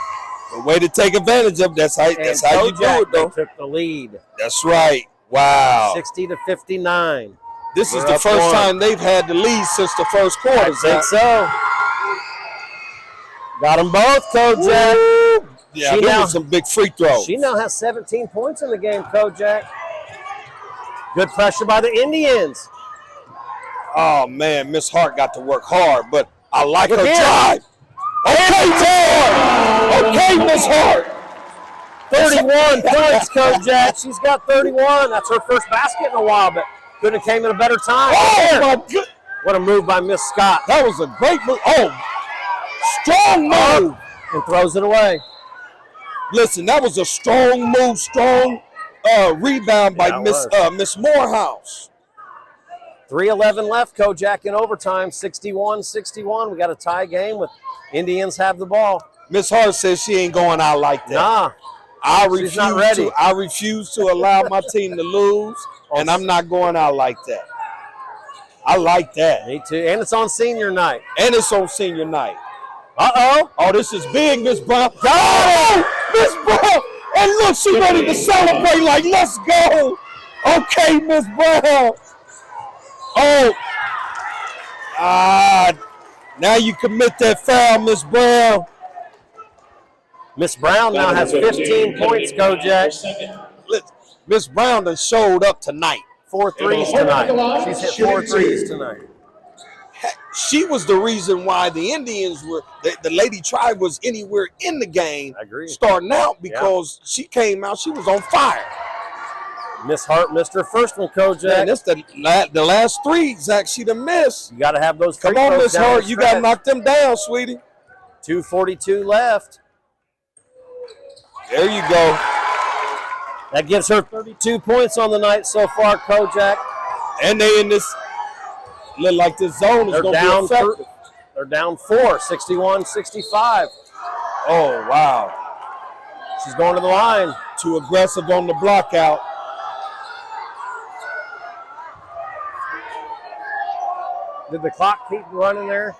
The way to take advantage of that's how you do it, though.
They took the lead.
That's right. Wow.
60-59.
This is
We're
the
up
first
one.
time they've had the lead since the first quarter.
I think so. Got them both, Kojak.
Woo! Yeah,
She
those
now-
were some big free throws.
She now has 17 points in the game, Kojak. Good pressure by the Indians.
Oh, man, Miss Hart got to work hard, but I like
Look
her
here.
drive. Okay, Miss Hart. Okay, Miss Hart.
31 points, Kojak. She's got 31. That's her first basket in a while, but couldn't have came at a better time.
Oh, my God.
What a move by Miss Scott.
That was a great move. Oh, strong move.
And throws it away.
Listen, that was a strong move, strong rebound by
Yeah,
Miss Morehouse.
3:11 left, Kojak in overtime, 61-61. We got a tie game with Indians have the ball.
Miss Hart says she ain't going out like that.
Nah, she's not ready.
I refuse to allow my team to lose, and I'm not going out like that. I like that.
Me too. And it's on senior night.
And it's on senior night.
Uh-oh.
Oh, this is big, Miss Brown. Oh, Miss Brown. And look, she ready to celebrate like, let's go. Okay, Miss Brown. Oh. Now you commit that foul, Miss Brown.
Miss Brown now has 15 points, Kojak.
Miss Brown done showed up tonight.
4 threes tonight. She's hit 4 threes tonight.
She was the reason why the Indians were, the Lady Tribe was anywhere in the game.
I agree.
Starting out because she came out, she was on fire.
Miss Hart missed her first one, Kojak.
Man, that's the last three, Zach, she done missed.
You got to have those free
Come on,
throws
Miss
down
Hart,
the
you got to
stretch.
knock them down, sweetie.
2:42 left.
There you go.
That gives her 32 points on the night so far, Kojak.
And they in this, look like this zone is
They're
going to
down.
be effective.
They're down 4, 61-65.
Oh, wow.
She's going to the line.
Too aggressive on the block out.
Did the clock keep running there?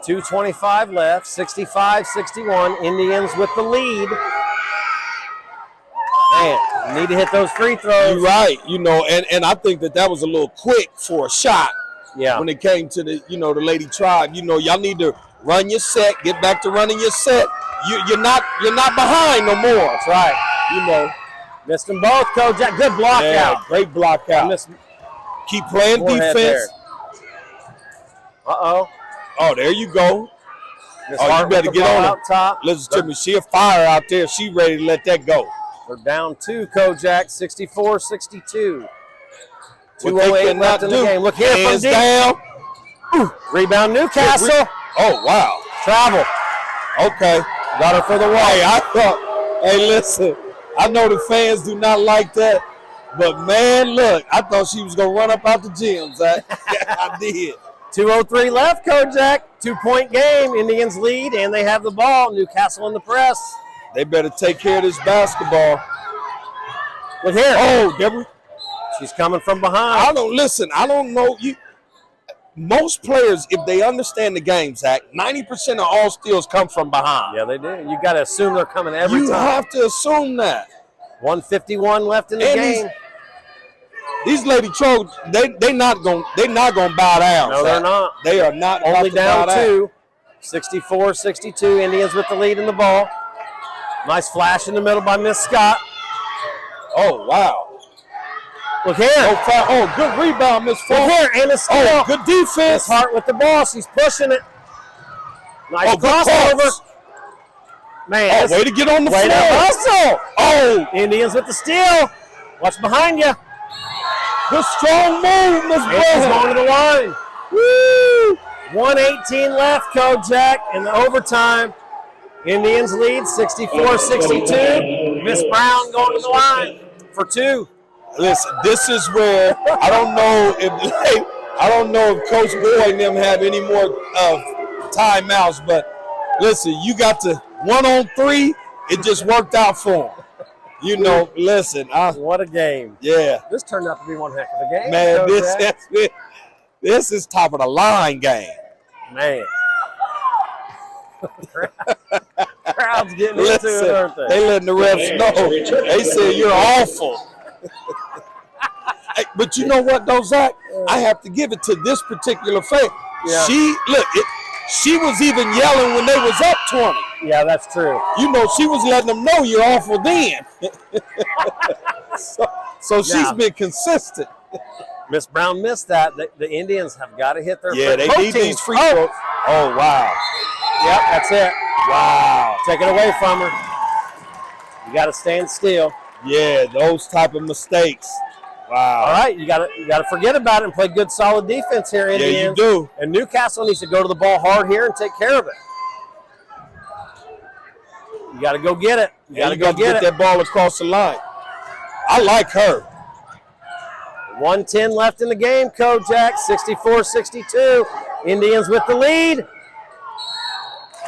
2:25 left, 65-61. Indians with the lead. Man, you need to hit those free throws.
You're right, and I think that was a little quick for a shot.
Yeah.
When it came to the Lady Tribe, y'all need to run your set, get back to running your set, you're not behind no more.
That's right.
You know.
Missed them both, Kojak. Good block out.
Great block out. Keep playing defense.
Uh-oh.
Oh, there you go. Oh, you better get on it. Top. Listen to me. She a fire out there. She ready to let that go.
We're down 2, Kojak, 64-62. 2:08 left in the game. Look here from deep.
Down.
Ooh. Rebound, Newcastle.
Oh, wow.
Travel.
Okay.
Got her for the wall.
Hey, listen. I know the fans do not like that, but, man, look. I thought she was going to run up out the gym, Zach. I did.
2:03 left, Kojak. 2-point game. Indians lead, and they have the ball. Newcastle in the press.
They better take care of this basketball.
Look here.
Oh, Deborah.
She's coming from behind.
I don't know. Most players, if they understand the game, Zach, 90% of all steals come from behind.
Yeah, they do. You got to assume they're coming every time.
You have to assume that.
1:51 left in the game.
These Lady Trojans, they not gonna bow down.
No, they're not.
They are not.
Only down 2. 64-62. Indians with the lead in the ball. Nice flash in the middle by Miss Scott.
Oh, wow.
Look here.
Oh, good rebound, Miss Ford.
Look here, and a steal.
Oh, good defense.
Miss Hart with the ball. She's pushing it. Nice crossover. Man,
way to get on the floor.
Way to hustle.
Oh.
Indians with the steal. Watch behind you.
Good strong move, Miss
Brown. Going to the line. Woo! 1:18 left, Kojak, in the overtime. Indians lead 64-62. Miss Brown going to the line for 2.
Listen, this is where I don't know if Coach Boyd and them have any more timeouts, but listen, you got to 1-on-3. It just worked out for them. You know, listen.
What a game.
Yeah.
This turned out to be one heck of a game.
Man, this is top of the line game.
Man. Crowd's getting into it, aren't they?
They letting the refs know. They said you're awful. But you know what, though, Zach? I have to give it to this particular fan.
Yeah.
She was even yelling when they was up 20.
Yeah, that's true.
You know, she was letting them know you're awful then. so she's been consistent.
Miss Brown missed that. The Indians have got to hit their
they need these free throws. Oh, wow.
Yep, that's it.
Wow.
Take it away from her. You got to stand still.
Yeah, those type of mistakes. Wow.
All right, you got to forget about it and play good, solid defense here, Indians.
Yeah, you do.
And Newcastle needs to go to the ball hard here and take care of it. You got to go get it. You got to go get
that ball across the line. I like her.
1:10 left in the game, Kojak, 64-62. Indians with the lead.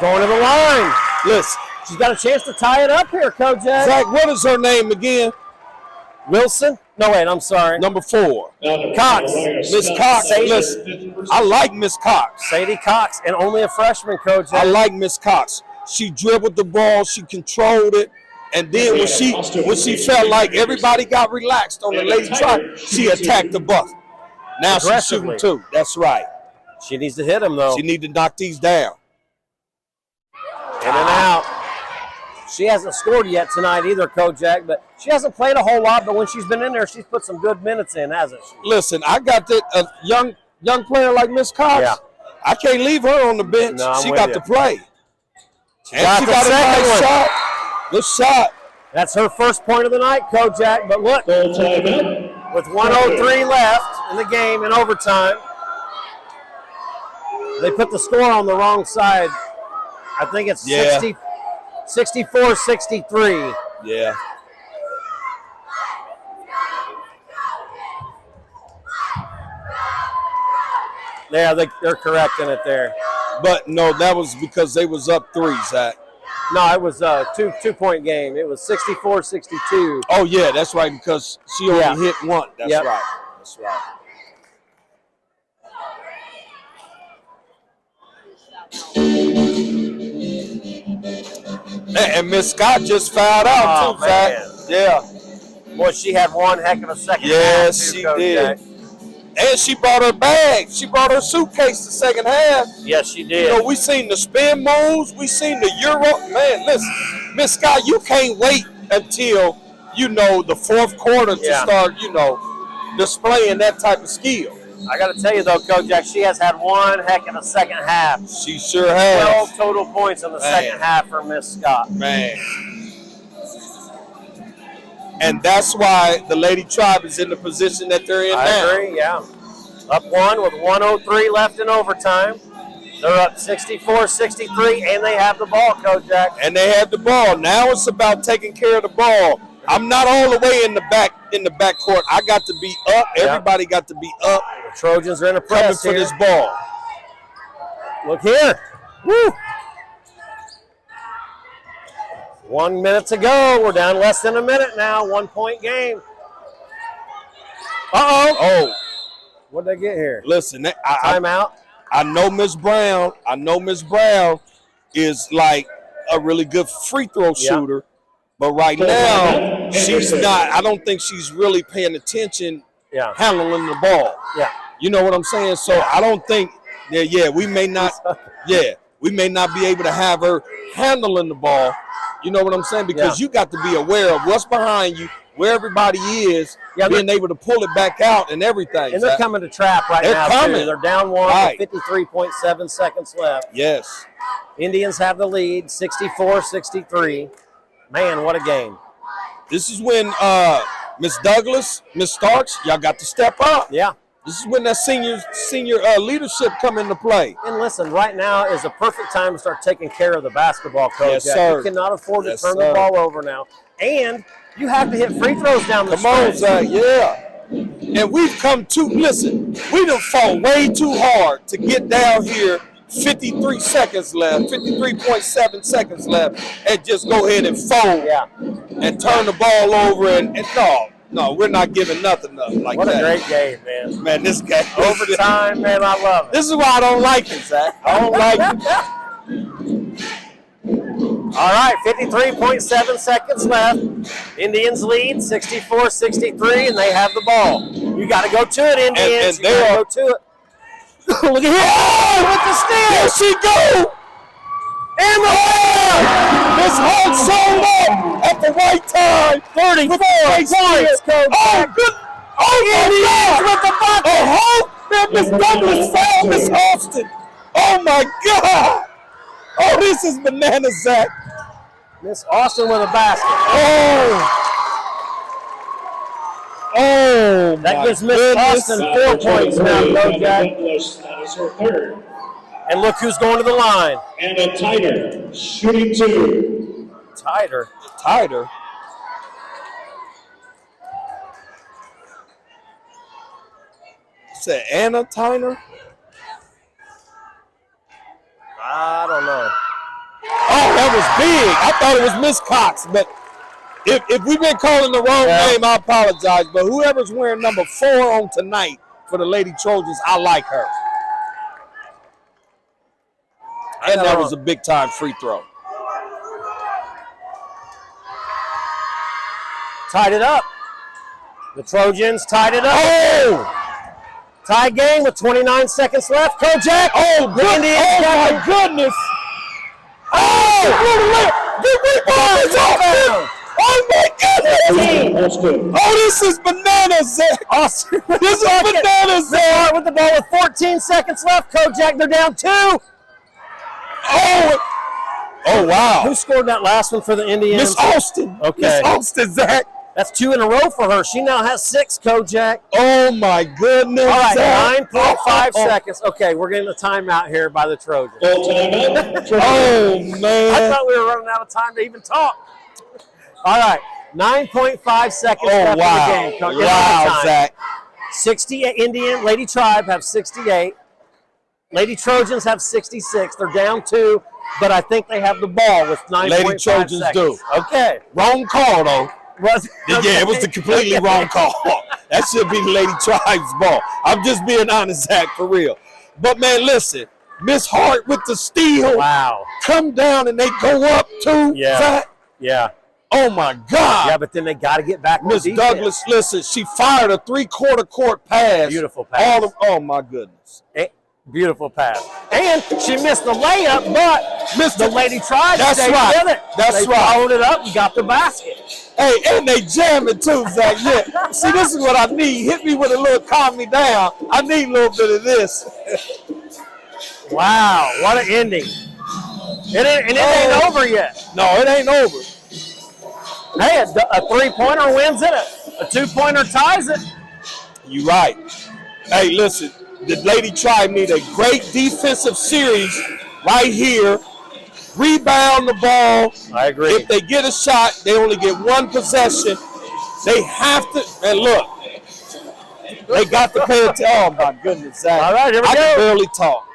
Going to the line.
Listen.
She's got a chance to tie it up here, Kojak.
Zach, what is her name again?
Wilson? No, wait, I'm sorry.
Number 4.
Cox.
Miss Cox. Listen, I like Miss Cox.
Sadie Cox, and only a freshman, Kojak.
I like Miss Cox. She dribbled the ball. She controlled it. And then when she felt like everybody got relaxed on the lady try, she attacked the buck. Now she's shooting 2. That's right.
She needs to hit him, though.
She needs to knock these down.
In and out. She hasn't scored yet tonight either, Kojak, but she hasn't played a whole lot, but when she's been in there, she's put some good minutes in, hasn't she?
Listen, I got that young player like Miss Cox.
Yeah.
I can't leave her on the bench.
No,
she got to play.
She got a nice
shot. Good shot.
That's her first point of the night, Kojak, but look, with 1:03 left in the game in overtime, they put the score on the wrong side. I think it's 64-63.
Yeah.
Yeah, they're correcting it there.
But no, that was because they was up 3, Zach.
No, it was a two-point game. It was 64-62.
Oh, yeah, that's right, because she only hit 1. That's right. That's right. And Miss Scott just fouled out, too, Zach. Yeah.
Boy, she had one heck of a second.
Yes, she did. And she brought her bag. She brought her suitcase the second half.
Yes, she did.
You know, we seen the spin moves. We seen the Euro. Man, listen, Miss Scott, you can't wait until, you know, the fourth quarter to start, you know, displaying that type of skill.
I got to tell you, though, Kojak, she has had one heck of a second half.
She sure has.
12 total points in the second half for Miss Scott.
Man. And that's why the Lady Tribe is in the position that they're in now.
I agree, yeah. Up one with 1:03 left in overtime. They're up 64-63, and they have the ball, Kojak.
And they have the ball. Now it's about taking care of the ball. I'm not all the way in the back court. I got to be up. Everybody got to be up.
The Trojans are in a press
coming for
here.
this ball.
Look here. Woo! 1 minute to go. We're down less than a minute now. 1 point game. Uh-oh.
Oh.
What did they get here?
Listen,
timeout.
I know Miss Brown. I know Miss Brown is like a really good free throw shooter. But right now, she's not. I don't think she's really paying attention handling the ball.
Yeah.
You know what I'm saying? So I don't think we may not we may not be able to have her handling the ball. You know what I'm saying? Because you got to be aware of what's behind you, where everybody is, being able to pull it back out and everything.
And they're coming to trap right now.
Coming.
Too. They're down one with 53.7 seconds left.
Yes.
Indians have the lead, 64-63. Man, what a game.
This is when Miss Douglas, Miss Starks, y'all got to step up.
Yeah.
This is when that senior leadership come into play.
And listen, right now is a perfect time to start taking care of the basketball, Coach.
Yes, sir.
You cannot afford to turn the ball over now. And you have to hit free throws down the stretch.
Come on, Zach, And we've come to, listen, we done fought way too hard to get down here 53 seconds left, 53.7 seconds left, and just go ahead and fold and turn the ball over. And no, we're not giving nothing up like that.
What a great game, man.
Man, this game.
Overtime, man, I love it.
This is why I don't like it, Zach. I don't like it.
All right, 53.7 seconds left. Indians lead 64-63, and they have the ball. You got to go to it, Indians.
And you got
to go to it. Look at here. Oh, with the steal.
There she go.
And the
Miss Hart showed up at the right time.
34 points, Coach.
Oh, good. Oh,
with the bucket.
Oh, Miss Douglas found Miss Austin. Oh, my God. Oh, this is bananas, Zach.
Miss Austin with a basket.
Oh,
that gives Miss Austin 4 points now, Kojak.
That is her third.
And look who's going to the line.
And a tighter, shooting two.
Tighter.
Say Anna Tyner?
I don't know.
Oh, that was big. I thought it was Miss Cox, but if we've been calling the wrong name, I apologize. But whoever's wearing number 4 on tonight for the Lady Trojans, I like her. And that was a big-time free throw.
Tied it up. The Trojans tied it up.
Oh!
Tie game with 29 seconds left. Kojak.
Oh,
the Indians.
Oh, my goodness. Oh, my goodness. Oh, this is bananas, Zach.
Austin.
This is bananas, Zach.
With the ball with 14 seconds left. Kojak, they're down 2.
Oh, wow.
Who scored that last one for the Indians?
Miss Austin.
Okay.
Miss Austin, Zach.
That's 2 in a row for her. She now has 6, Kojak.
Oh, my goodness.
All right,
Zach.
9.5 seconds. Okay, we're getting a timeout here by the Trojans.
Full timeout.
Oh, man.
I thought we were running out of time to even talk. All right, 9.5 seconds left in the game.
Wow, Zach.
68 Lady Tribe have 68. Lady Trojans have 66. They're down 2, but I think they have the ball with 9.5
Lady Trojans
seconds.
do.
Okay.
Wrong call, though. Yeah, it was the completely wrong call. That should be the Lady Tribe's ball. I'm just being honest, Zach, for real. But, man, listen. Miss Hart with the steal.
Wow.
Come down and they go up, too, Zach.
Yeah.
Oh, my God.
Yeah, but then they got to get back on
Miss
defense.
Douglas, listen, she fired a three-quarter court pass.
Beautiful pass.
Oh, my goodness.
Beautiful pass. And she missed the layup, but the lady tried to stay with it.
That's
they followed it up and got the basket.
Hey, and they jamming too, Zach. Yeah. See, this is what I need. Hit me with a little calm me down. I need a little bit of this.
Wow, what an ending. It ain't over yet.
No, it ain't over.
Hey, a three-pointer wins it. A two-pointer ties it.
You right. Hey, listen, the Lady Tribe need a great defensive series right here. Rebound the ball.
I agree.
If they get a shot, they only get one possession. They have to, and look, they got to pay attention. Oh, my goodness, Zach.
All right, here we go.
I can barely talk.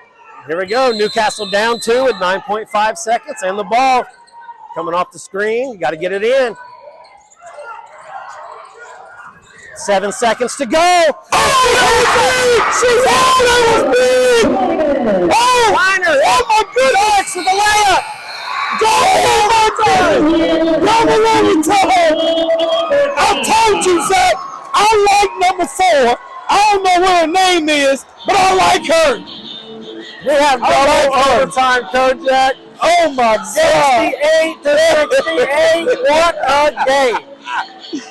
Here we go. Newcastle down 2 with 9.5 seconds, and the ball coming off the screen. You got to get it in. 7 seconds to go.
Oh, that was big! Oh,
Liner.
Oh, my goodness!
To the layup.
Double overtime! I told you, Zach, I like number 4. I don't know what her name is, but I like her.
We have double overtime, Kojak.
Oh, my God.
68 to 68. What a game.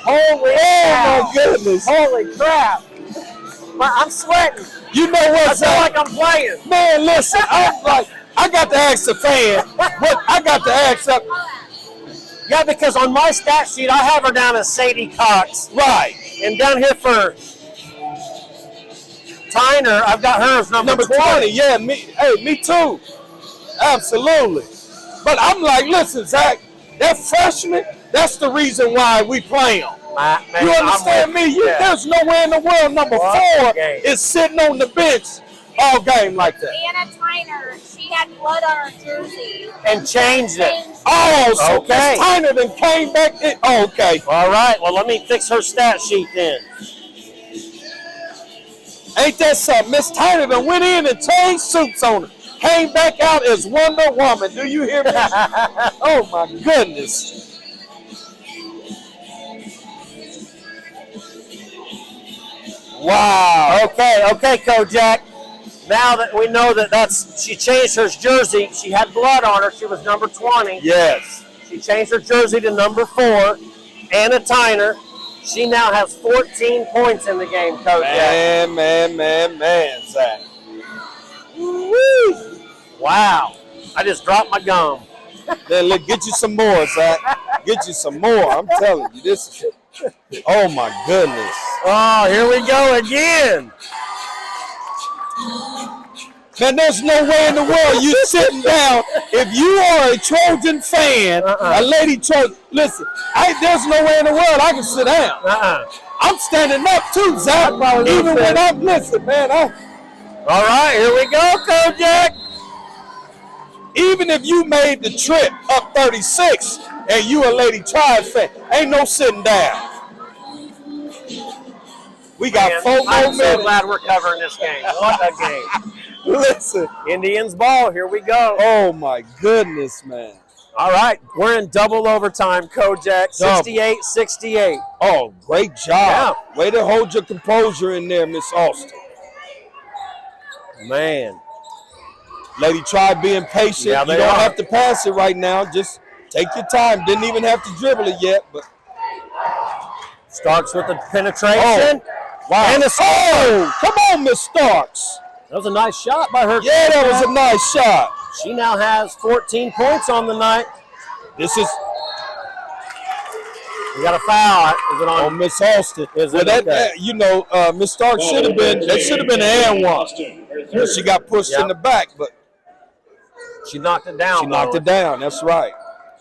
Holy
Oh, my goodness.
Holy crap. I'm sweating.
You know what,
I feel
Zach?
like I'm playing.
Man, listen, I'm like, I got to ask the fan. What I got to ask up.
Yeah, because on my stat sheet, I have her down as Sadie Cox.
Right.
And down here for Tyner, I've got her as number
20. Yeah, me too. Absolutely. But I'm like, listen, Zach, that freshman, that's the reason why we play them. You understand me? There's no way in the world number 4 is sitting on the bench all game like that.
Anna Tyner, she had blood on her jersey.
And changed it.
Oh, so
okay.
Miss Tyner then came back in. Oh, okay.
All right, well, let me fix her stat sheet then.
Ain't that something? Miss Tyner then went in and changed suits on her. Came back out as Wonder Woman. Do you hear me? Oh, my goodness. Wow.
Okay, Kojak. Now that we know that she changed her jersey, she had blood on her. She was number 20.
Yes.
She changed her jersey to number 4. Anna Tyner. She now has 14 points in the game, Kojak.
Man, Zach.
Woo-wee. Wow. I just dropped my gum.
Then look, get you some more, Zach. Get you some more. I'm telling you, this is. Oh my goodness.
Oh, here we go again.
Man, there's no way in the world you sitting down. If you are a Trojan fan, a Lady Trojan, listen, there's no way in the world I can sit down. I'm standing up too, Zach. Even when I'm listening, man.
All right, here we go, Kojak.
Even if you made the trip up 36 and you a Lady Tribe fan, ain't no sitting down. We got 4 more minutes.
I'm so glad we're covering this game. What a game.
Listen.
Indians ball, here we go.
Oh, my goodness, man.
All right, we're in double overtime, Kojak, 68-68.
Oh, great job. Yeah. Way to hold your composure in there, Miss Austin.
Man.
Lady Tribe being patient.
Yeah,
you don't have to pass it right now. Just take your time. Didn't even have to dribble it yet. But
Starks with the penetration.
Wow. And come on, Miss Starks.
That was a nice shot by her.
Yeah, that was a nice shot.
She now has 14 points on the night.
This is.
We got a foul. Is it on
Miss Austin?
Is it okay?
Miss Starks should have been. That should have been an and one. She got pushed in the back, but
she knocked it down.
She knocked it down. That's right.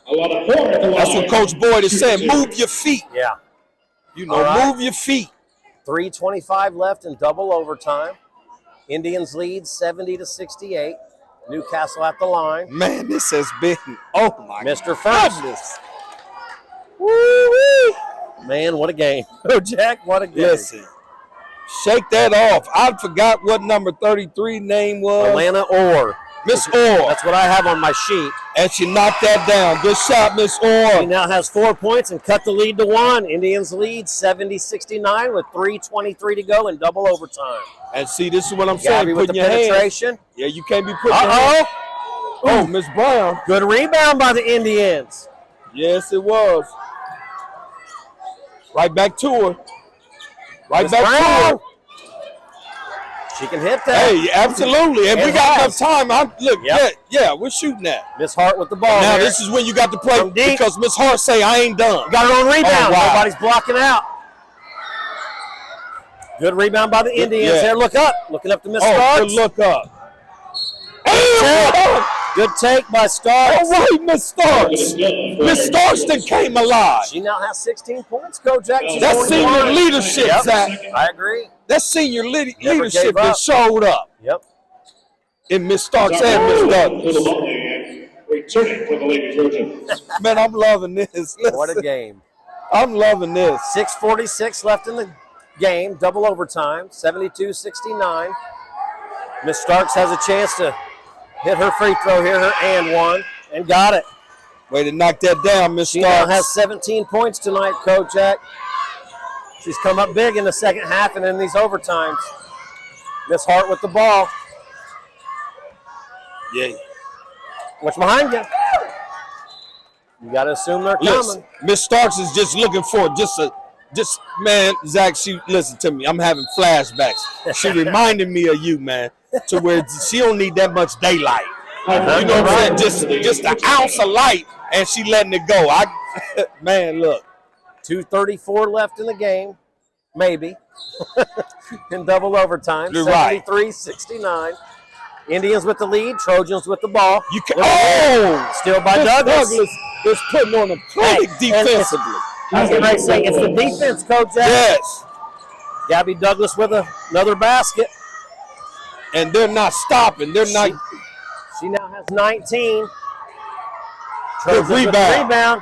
That's what Coach Boyd is saying. Move your feet.
Yeah.
Move your feet.
3:25 left in double overtime. Indians lead 70-68. Newcastle at the line.
Man, this has been,
Mr. First.
Goodness.
Woo-wee. Man, what a game. Oh, Jack, what a game.
Listen, shake that off. I forgot what number 33 name was.
Atlanta Orr.
Miss Orr.
That's what I have on my sheet.
And she knocked that down. Good shot, Miss
She
Orr.
now has 4 points and cut the lead to 1. Indians lead 70-69 with 3:23 to go in double overtime.
And see, this is what I'm
Gabby
saying.
with the
Putting your hands.
penetration.
Yeah, you can't be putting your hands. Oh, Miss Brown.
Good rebound by the Indians.
Yes, it was. Right back to her. Right
Miss
back
Brown.
to her.
She can hit that.
Hey, absolutely. And we got enough time. Look, yeah, we're shooting that.
Miss Hart with the ball.
Now,
here.
this is when you got to play
From deep.
because Miss Hart say, I ain't done.
Got her own rebound.
Oh, wow.
Nobody's blocking out. Good rebound by the Indians.
Yeah.
There, look up. Looking up to Miss
Oh,
Starks.
good look up.
Good take by Starks.
All right, Miss Starks. Miss Starks then came alive.
She now has 16 points, Kojak. She's
That's
41.
senior leadership,
Yep.
Zach.
I agree.
That's senior leadership
gave
that
up.
showed up
Yep.
in Miss Starks and Miss Douglas.
Returning for the Lady Trojans.
Man, I'm loving this. Listen,
What a game.
I'm loving this.
6:46 left in the game. Double overtime. 72-69. Miss Starks has a chance to hit her free throw here, her and one, and got it.
Way to knock that down, Miss
She now
Starks.
has 17 points tonight, Kojak. She's come up big in the second half and in these overtimes. Miss Hart with the ball.
Yeah.
What's behind you? You got to assume they're
Listen,
coming.
Miss Starks is just looking for man, Zach, she listen to me. I'm having flashbacks. She reminded me of you, man, to where she don't need that much daylight. You know what I'm saying? Just an ounce of light, and she letting it go. Man, look.
2:34 left in the game, maybe, in double overtime.
You're right.
73-69. Indians with the lead, Trojans with the ball.
You can,
Still by
Miss
Douglas.
is putting on a clinic
Hey, and
defensively.
I was getting ready to say, it's the defense, Kojak.
Yes.
Gabby Douglas with another basket.
And they're not stopping. They're not.
She now has 19.
Good
Trojans with the
rebound.
rebound.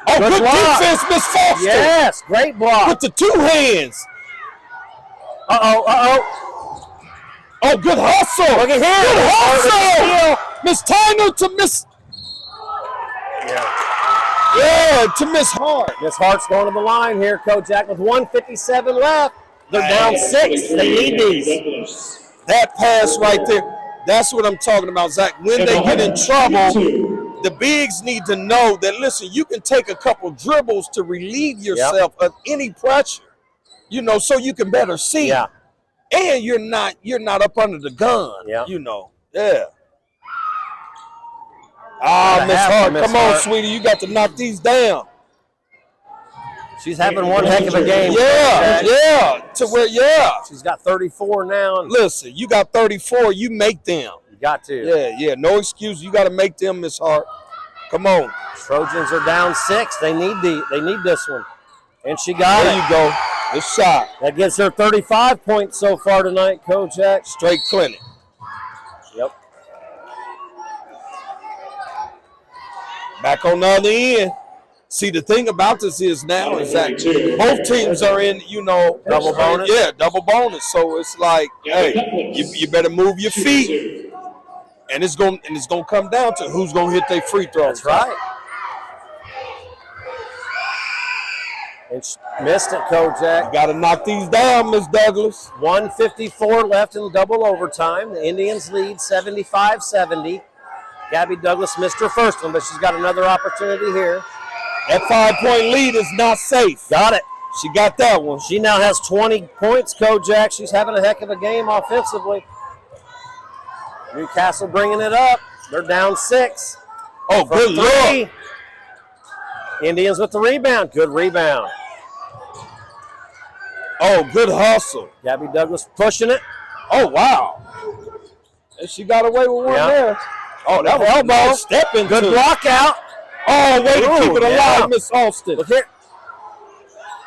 Oh, good
block.
defense, Miss Foster.
Yes, great block.
With the two hands.
Uh-oh.
Oh, good hustle.
Look at him.
Good hustle. Miss Tyner to Miss. Yeah, to Miss Hart.
Miss Hart's going to the line here, Kojak, with 1:57 left. They're down 6. They need these.
That pass right there, that's what I'm talking about, Zach. When they get in trouble, the bigs need to know that, listen, you can take a couple dribbles to relieve yourself of any pressure, you know, so you can better see.
Yeah.
And you're not up under the gun, you know. Yeah. Ah, Miss Hart, come on, sweetie. You got to knock these down.
She's having one heck of a game.
Yeah. To where,
She's got 34 now.
Listen, you got 34. You make them.
You got to.
Yeah. No excuse. You got to make them, Miss Hart. Come on.
Trojans are down 6. They need this one. And she got it.
There you go. Good shot.
That gives her 35 points so far tonight, Kojak.
Straight clinic.
Yep.
Back on the other end. See, the thing about this is now is that both teams are in, you know,
double bonus.
Yeah, double bonus. So it's like, hey, you better move your feet, and it's gonna come down to who's gonna hit their free throws.
That's right. And she missed it, Kojak.
You got to knock these down, Miss Douglas.
1:54 left in double overtime. The Indians lead 75-70. Gabby Douglas missed her first one, but she's got another opportunity here.
That 5-point lead is not safe.
Got it.
She got that one.
She now has 20 points, Kojak. She's having a heck of a game offensively. Newcastle bringing it up. They're down 6.
Oh, good look.
Indians with the rebound. Good rebound.
Oh, good hustle.
Gabby Douglas pushing it.
Oh, wow. And she got away with one there. Oh, that was elbow. Stepping.
Good block out.
Oh, way to keep it alive, Miss Austin.
Look here.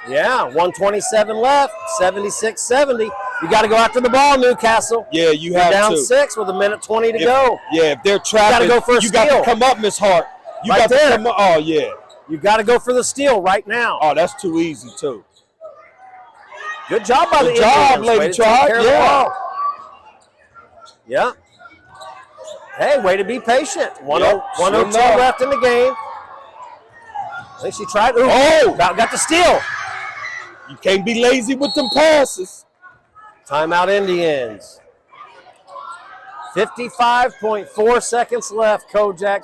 Yeah, 1:27 left, 76-70. You got to go after the ball, Newcastle.
Yeah, you
You're
have
down
to.
6 with 1:20 to go.
Yeah, if they're trapping,
go for a
you got
steal.
to come up, Miss Hart. You
Right
got
there.
to come up. Oh, yeah.
You got to go for the steal right now.
Oh, that's too easy, too.
Good job by the
Good job,
Indians.
Lady
Way to take
Tribe.
care of the
Yeah.
ball. Yeah. Hey, way to be patient. 102
enough.
left in the game. I think she tried. Ooh, got the steal.
You can't be lazy with them passes.
Timeout Indians. 55.4 seconds left. Kojak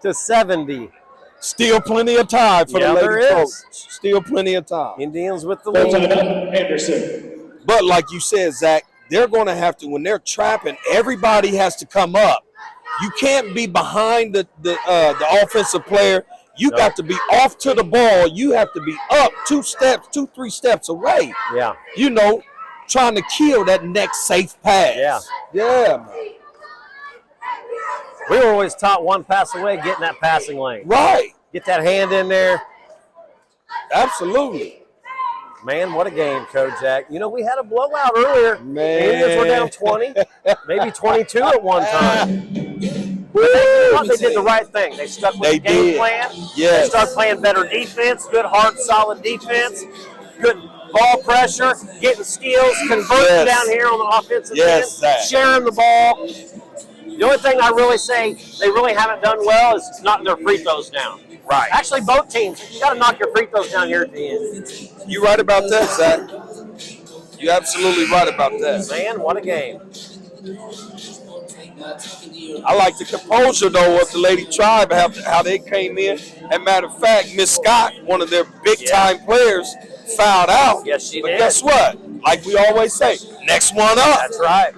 76-70.
Still plenty of time for the
there
Lady Coach.
is.
Still plenty of time.
Indians with the
Full
lead.
timeout, Anderson.
But like you said, Zach, they're going to have to, when they're trapping, everybody has to come up. You can't be behind the offensive player. You got to be off to the ball. You have to be up 2 steps, 3 steps away.
Yeah.
You know, trying to kill that next safe pass.
Yeah.
Yeah, man.
We were always taught one pass away, get in that passing lane.
Right.
Get that hand in there.
Absolutely.
Man, what a game, Kojak. You know, we had a blowout earlier.
Man.
The Indians were down 20, maybe 22 at one time. They did the right thing. They stuck with the game plan.
Yes.
They started playing better defense, good, hard, solid defense, good ball pressure, getting steals, converting down here on the offensive end, sharing the ball. The only thing I really say they really haven't done well is knocking their free throws down.
Right.
Actually, both teams, you got to knock your free throws down here at the end.
You're right about that, Zach. You're absolutely right about that.
Man, what a game.
I like the composure, though, of the Lady Tribe, how they came in. And matter of fact, Miss Scott, one of their big-time players, fouled out.
Yes, she
but
did.
Guess what? Like we always say, next one up.
That's right.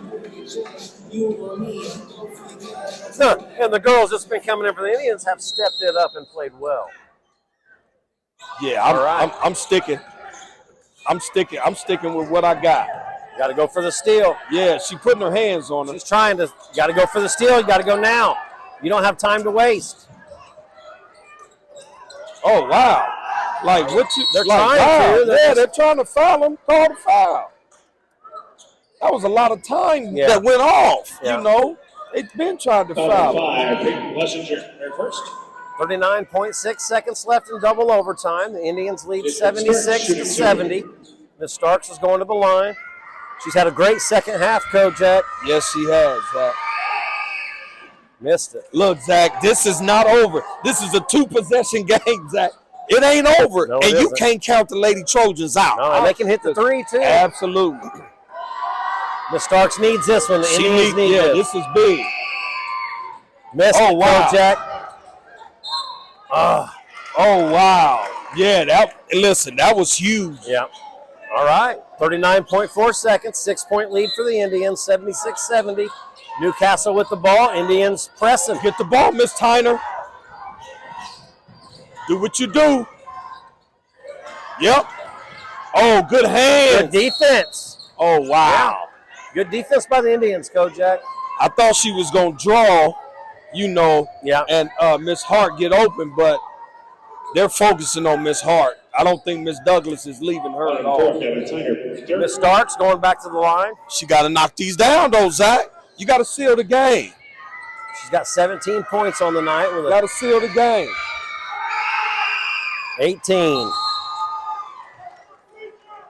And the girls that's been coming in for the Indians have stepped it up and played well.
Yeah, I'm sticking. I'm sticking with what I got.
Got to go for the steal.
Yeah, she putting her hands on it.
She's trying to. Got to go for the steal. You got to go now. You don't have time to waste.
Oh wow! Like what you?
They're
like,
trying to.
They're trying to foul him. Call the foul. That was a lot of time that went off.
Yeah.
You know, they've been trying to foul.
5, Washington, their first.
39.6 seconds left in double overtime. The Indians lead 76-70. Miss Starks is going to the line. She's had a great second half, Kojak.
Yes, she has, Zach.
Missed it.
Look, Zach, this is not over. This is a 2-possession game, Zach. It ain't over.
No,
and
it
you
isn't.
can't count the Lady Trojans out.
No, and they can hit the three, too.
Absolutely.
Miss Starks needs this one. The Indians need this.
This is big.
Missed it, Kojak.
Oh, wow. Yeah, that was huge.
Yeah. All right. 39.4 seconds. 6-point lead for the Indians. 76-70. Newcastle with the ball. Indians pressing.
Get the ball, Miss Tyner. Do what you do. Yep. Oh, good hands.
Good defense.
Oh, wow.
Good defense by the Indians, Kojak.
I thought she was going to draw, and Miss Hart get open, but they're focusing on Miss Hart. I don't think Miss Douglas is leaving her at all.
Miss Starks going back to the line.
She got to knock these down, though, Zach. You got to seal the game.
She's got 17 points on the night.
Got to seal the game.
18.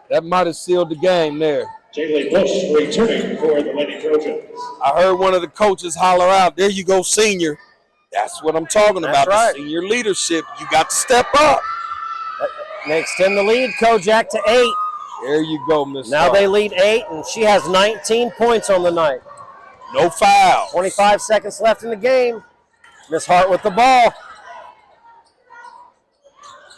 That might have sealed the game there.
Jaylee Bush returning for the Lady Trojans.
I heard one of the coaches holler out, "There you go, senior." That's what I'm talking about.
Right.
The senior leadership. You got to step up.
They extend the lead, Kojak, to 8.
There you go, Miss.
Now they lead 8, and she has 19 points on the night.
No foul.
25 seconds left in the game. Miss Hart with the ball.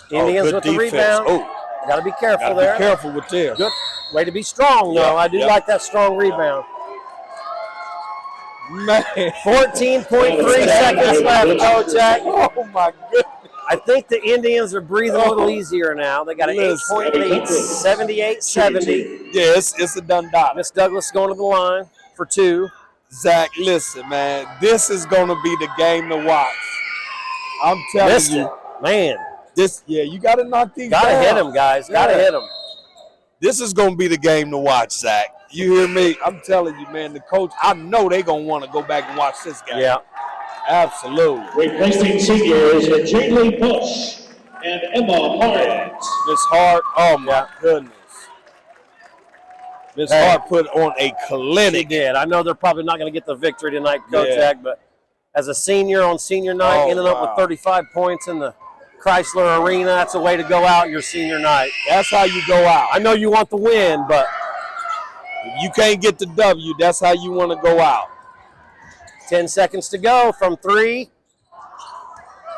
Indians with the rebound.
Oh,
got to be careful there.
Be careful with this.
Good way to be strong, though. I do like that strong rebound.
Man.
14.3 seconds left, Kojak.
Oh, my goodness.
I think the Indians are breathing a little easier now. They got an 8-point lead, 78-70.
Yeah, it's a done dot.
Miss Douglas going to the line for 2.
Zach, listen, man. This is going to be the game to watch. I'm telling you.
Man.
You got to knock these down.
Got to hit him, guys. Got to hit him.
This is going to be the game to watch, Zach. You hear me? I'm telling you, man, the coach, I know they're going to want to go back and watch this game.
Yeah.
Absolutely.
Replacing seniors are Jaylee Bush and Emma Hart.
Miss Hart, oh, my goodness. Miss Hart put on a
She
clinic.
did. I know they're probably not going to get the victory tonight, Kojak, but as a senior on senior night, ending up with 35 points in the Chrysler Arena, that's a way to go out your senior night.
That's how you go out.
I know you want the win, but
If you can't get the W, that's how you want to go out.
10 seconds to go from 3.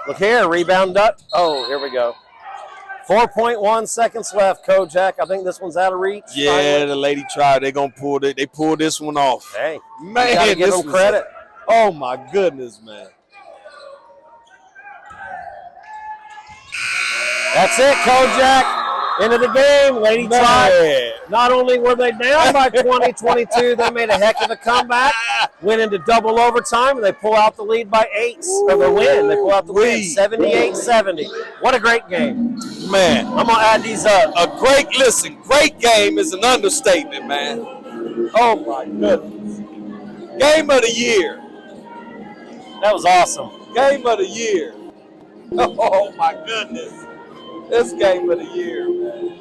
Look here, rebound up. Oh, here we go. 4.1 seconds left, Kojak. I think this one's out of reach.
Yeah,
finally.
the Lady Tribe, they're going to pull it. They pulled this one off.
Hey,
Man,
you gotta give
this
them
was-
credit.
Oh, my goodness, man.
That's it, Kojak. End of the game, Lady Tribe. Not only were they down by 20-22, they made a heck of a comeback, went into double overtime, and they pull out the lead by 8, or the win. They pull out the win, 78-70. What a great game.
Man,
I'm going to add these up.
a great game is an understatement, man. Oh, my goodness. Game of the year.
That was awesome.
Game of the year. Oh, my goodness. This game of the year, man.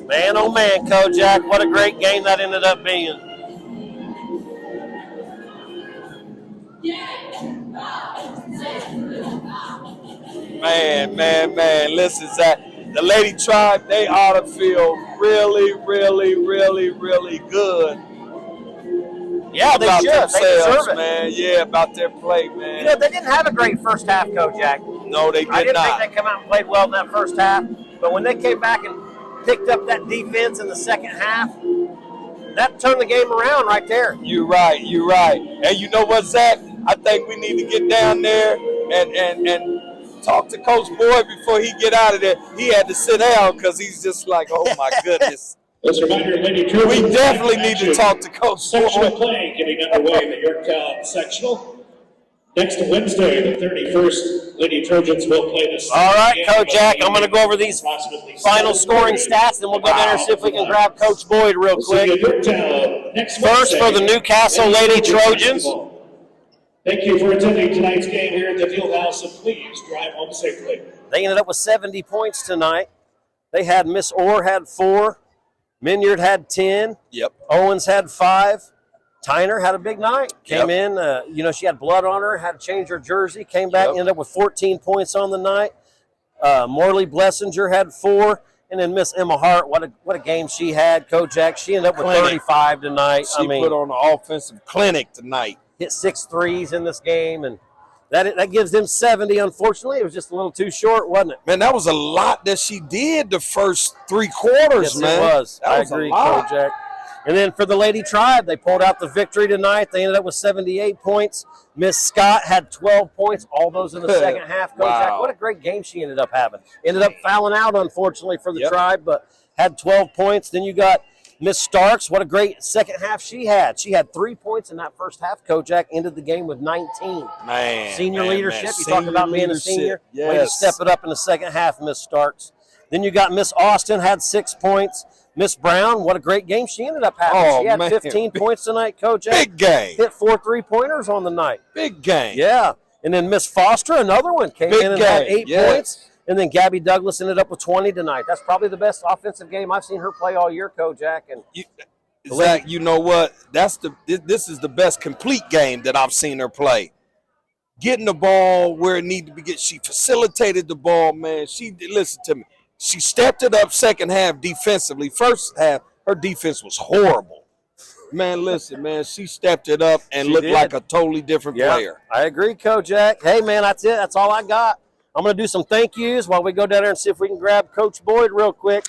Man, oh man, Kojak, what a great game that ended up being.
Man. Listen, Zach. The Lady Tribe, they ought to feel really good.
Yeah, they
about
should. They
themselves,
deserve it.
man. Yeah, about their play, man.
You know, they didn't have a great first half, Kojak.
No, they
I
did
didn't
not.
think they come out and played well in that first half, but when they came back and picked up that defense in the second half, that turned the game around right there.
You're right. And you know what, Zach? I think we need to get down there and talk to Coach Boyd before he get out of there. He had to sit down because he's just like, oh, my goodness.
Let's remind your Lady Trojans.
We definitely need to talk to Coach
Sectional
Boyd.
play getting underway in the Yorktown sectional. Next Wednesday, the 31st, Lady Trojans will play this.
All right, Kojak, I'm going to go over these final scoring stats, and we'll go down there and see if we can grab Coach Boyd real quick. First for the Newcastle Lady Trojans.
Thank you for attending tonight's game here at the Fieldhouse, and please drive home safely.
They ended up with 70 points tonight. They had Miss Orr had 4, Minyard had 10,
Yep.
Owens had 5. Tyner had a big night. Came in, she had blood on her, had to change her jersey, came back, ended up with 14 points on the night. Morley Blessinger had 4, and then Miss Emma Hart, what a game she had, Kojak. She ended up with 35 tonight.
She put on an offensive clinic tonight.
Hit 6 threes in this game, and that gives them 70. Unfortunately, it was just a little too short, wasn't it?
Man, that was a lot that she did the first 3 quarters,
Yes,
man.
it was.
That
I
was
agree,
a lot.
Kojak. And then for the Lady Tribe, they pulled out the victory tonight. They ended up with 78 points. Miss Scott had 12 points, all those in the second half. Kojak,
Wow.
what a great game she ended up having. Ended up fouling out, unfortunately, for the Tribe, but had 12 points. Then you got Miss Starks. What a great second half she had. She had 3 points in that first half. Kojak ended the game with 19.
Man.
Senior leadership. You
Senior
talk about being a
leadership.
senior.
Yes.
Way to step it up in the second half, Miss Starks. Then you got Miss Austin, had 6 points. Miss Brown, what a great game she ended up having.
Oh,
she had
man.
15 points tonight, Kojak.
Big game.
Hit 4 3-pointers on the night.
Big game.
Yeah. And then Miss Foster, another one, came
Big
in and had
game.
8
Yes.
points. And then Gabby Douglas ended up with 20 tonight. That's probably the best offensive game I've seen her play all year, Kojak. And
Zach, you know what? This is the best complete game that I've seen her play. Getting the ball where it needed to be get. She facilitated the ball, man. Listen to me. She stepped it up second half defensively. First half, her defense was horrible. Man, listen, man, she stepped it up and looked like a totally different player.
I agree, Kojak. Hey, man, that's it. That's all I got. I'm going to do some thank yous while we go down there and see if we can grab Coach Boyd real quick.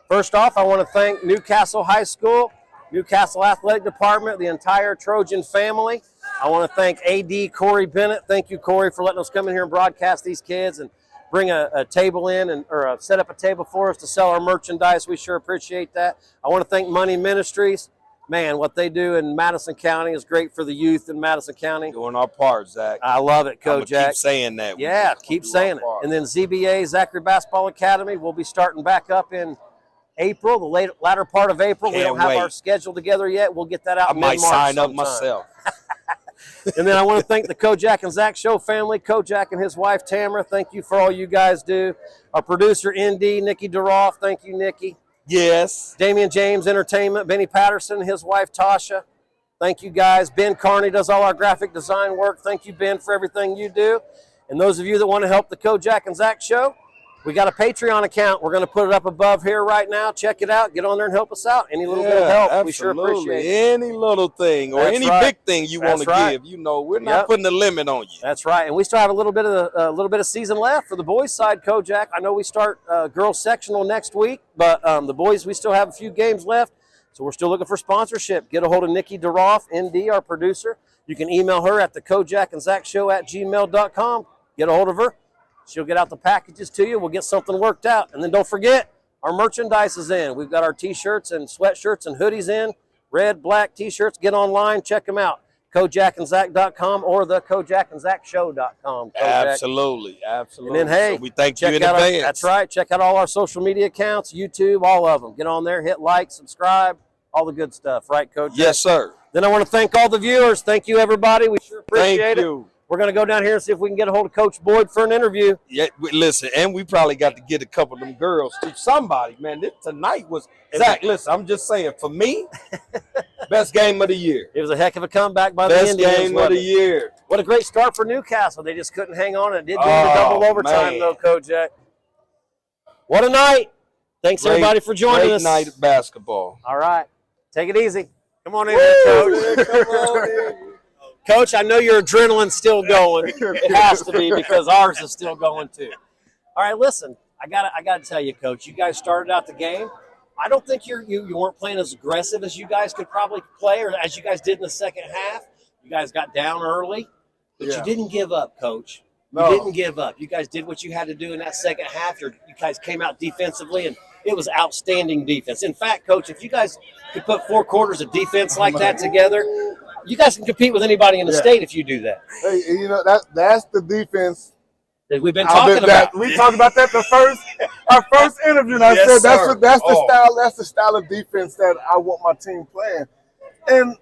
First off, I want to thank Newcastle High School, Newcastle Athletic Department, the entire Trojan family. I want to thank AD Corey Bennett. Thank you, Corey, for letting us come in here and broadcast these kids and bring a table in or set up a table for us to sell our merchandise. We sure appreciate that. I want to thank Money Ministries. Man, what they do in Madison County is great for the youth in Madison County.
Doing our part, Zach.
I love it, Kojak.
Keep saying that.
Yeah, keep saying it. And then ZBA, Zachary Basketball Academy, will be starting back up in April, the latter part of April. We don't have our schedule together yet. We'll get that out
I might
mid-March
sign up
sometime.
myself.
And then I want to thank the Kojak and Zach Show family, Kojak and his wife, Tamara. Thank you for all you guys do. Our producer, ND, Nikki Duroff. Thank you, Nikki.
Yes.
Damian James Entertainment, Benny Patterson, his wife, Tasha. Thank you, guys. Ben Carney does all our graphic design work. Thank you, Ben, for everything you do. And those of you that want to help the Kojak and Zach Show, we got a Patreon account. We're going to put it up above here right now. Check it out. Get on there and help us out. Any little bit of help,
absolutely.
we sure appreciate it.
Any little thing or
That's
any
right.
big thing you want to give, you know, we're not putting a limit on you.
That's right. And we still have a little bit of season left for the boys' side, Kojak. I know we start girls sectional next week, but the boys, we still have a few games left. So we're still looking for sponsorship. Get a hold of Nikki Duroff, ND, our producer. You can email her at the kojakandzackshow@gmail.com. Get a hold of her. She'll get out the packages to you. We'll get something worked out. And then don't forget, our merchandise is in. We've got our T-shirts and sweatshirts and hoodies in. Red, black T-shirts. Get online. Check them out. kojakandzack.com or the kojakandzackshow.com.
Absolutely. Absolutely.
And then, hey,
so we thank you in
out
advance.
That's right. Check out all our social media accounts, YouTube, all of them. Get on there, hit like, subscribe, all the good stuff. Right, Coach?
Yes, sir.
Then I want to thank all the viewers. Thank you, everybody. We sure appreciate it. We're going to go down here and see if we can get a hold of Coach Boyd for an interview.
Yeah, listen, and we probably got to get a couple of them girls to somebody, man. Tonight was, Zach, listen, I'm just saying, for me, best game of the year.
It was a heck of a comeback by the Indians.
Best game of the year.
What a great start for Newcastle. They just couldn't hang on. It did go into double overtime, though, Kojak. What a night. Thanks, everybody, for joining us.
Great night of basketball.
All right. Take it easy. Come on in, Coach.
Come on in.
Coach, I know your adrenaline's still going. It has to be because ours is still going too. All right, listen, I gotta tell you, Coach, you guys started out the game. I don't think you weren't playing as aggressive as you guys could probably play, or as you guys did in the second half. You guys got down early, but you didn't give up, Coach. You didn't give up. You guys did what you had to do in that second half. You guys came out defensively, and it was outstanding defense. In fact, Coach, if you guys could put 4 quarters of defense like that together, you guys can compete with anybody in the state if you do that.
Hey, you know that's the defense
that we've been talking about.
We talked about that our first interview. And I said that's the style of defense that I want my team playing. And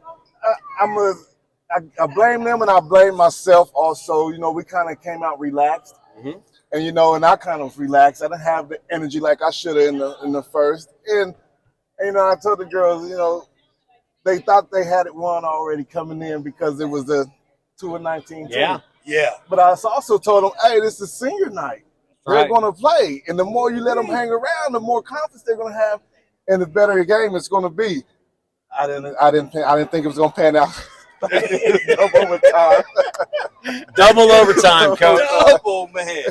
I blame them and I blame myself also. You know, we kind of came out relaxed, and and I kind of relaxed. I didn't have the energy like I should have in the first. And I told the girls, they thought they had it won already coming in because it was a 2-19 team.
Yeah.
But I also told them, hey, this is senior night. They're going to play. And the more you let them hang around, the more confidence they're going to have, and the better the game it's going to be. I didn't think it was going to pan out. Double overtime.
Double overtime, Coach.
Double, man.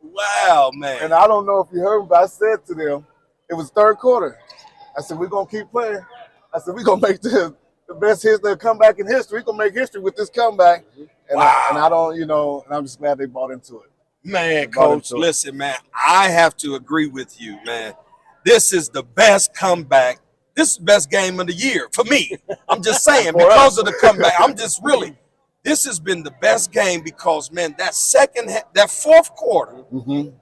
Wow, man.
And I don't know if you heard me, but I said to them, it was third quarter. I said, we're going to keep playing. I said, we're going to make the best comeback in history. We're going to make history with this comeback. And, and I'm just glad they bought into it.
Man, Coach, listen, man, I have to agree with you, man. This is the best comeback. This is the best game of the year for me. I'm just saying, because of the comeback. This has been the best game because, man, that fourth quarter,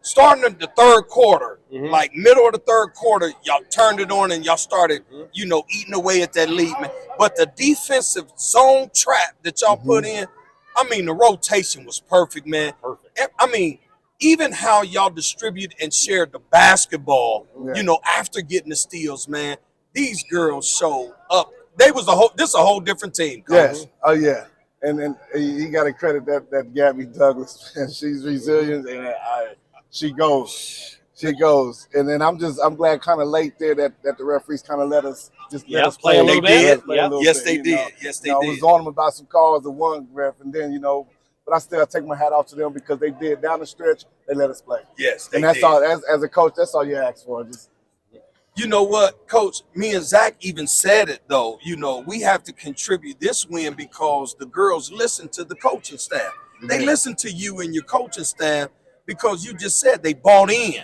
starting in the third quarter, like middle of the third quarter, y'all turned it on and y'all started, eating away at that lead, man. But the defensive zone trap that y'all put in, the rotation was perfect, man. Even how y'all distributed and shared the basketball, after getting the steals, man, these girls showed up. This is a whole different team, Coach.
Yes. Oh, yeah. And you got to credit that Gabby Douglas, and she's resilient, and she goes. And then I'm glad kind of late there that the referees kind of let us play a little bit.
Yes, they did. I
was on them about some calls of one ref, and then but I still take my hat off to them because they did down the stretch. They let us play.
Yes,
and that's all. As a coach, that's all you ask for.
You know what, Coach? Me and Zach even said it, though. We have to contribute this win because the girls listen to the coaching staff. They listen to you and your coaching staff because you just said they bought in.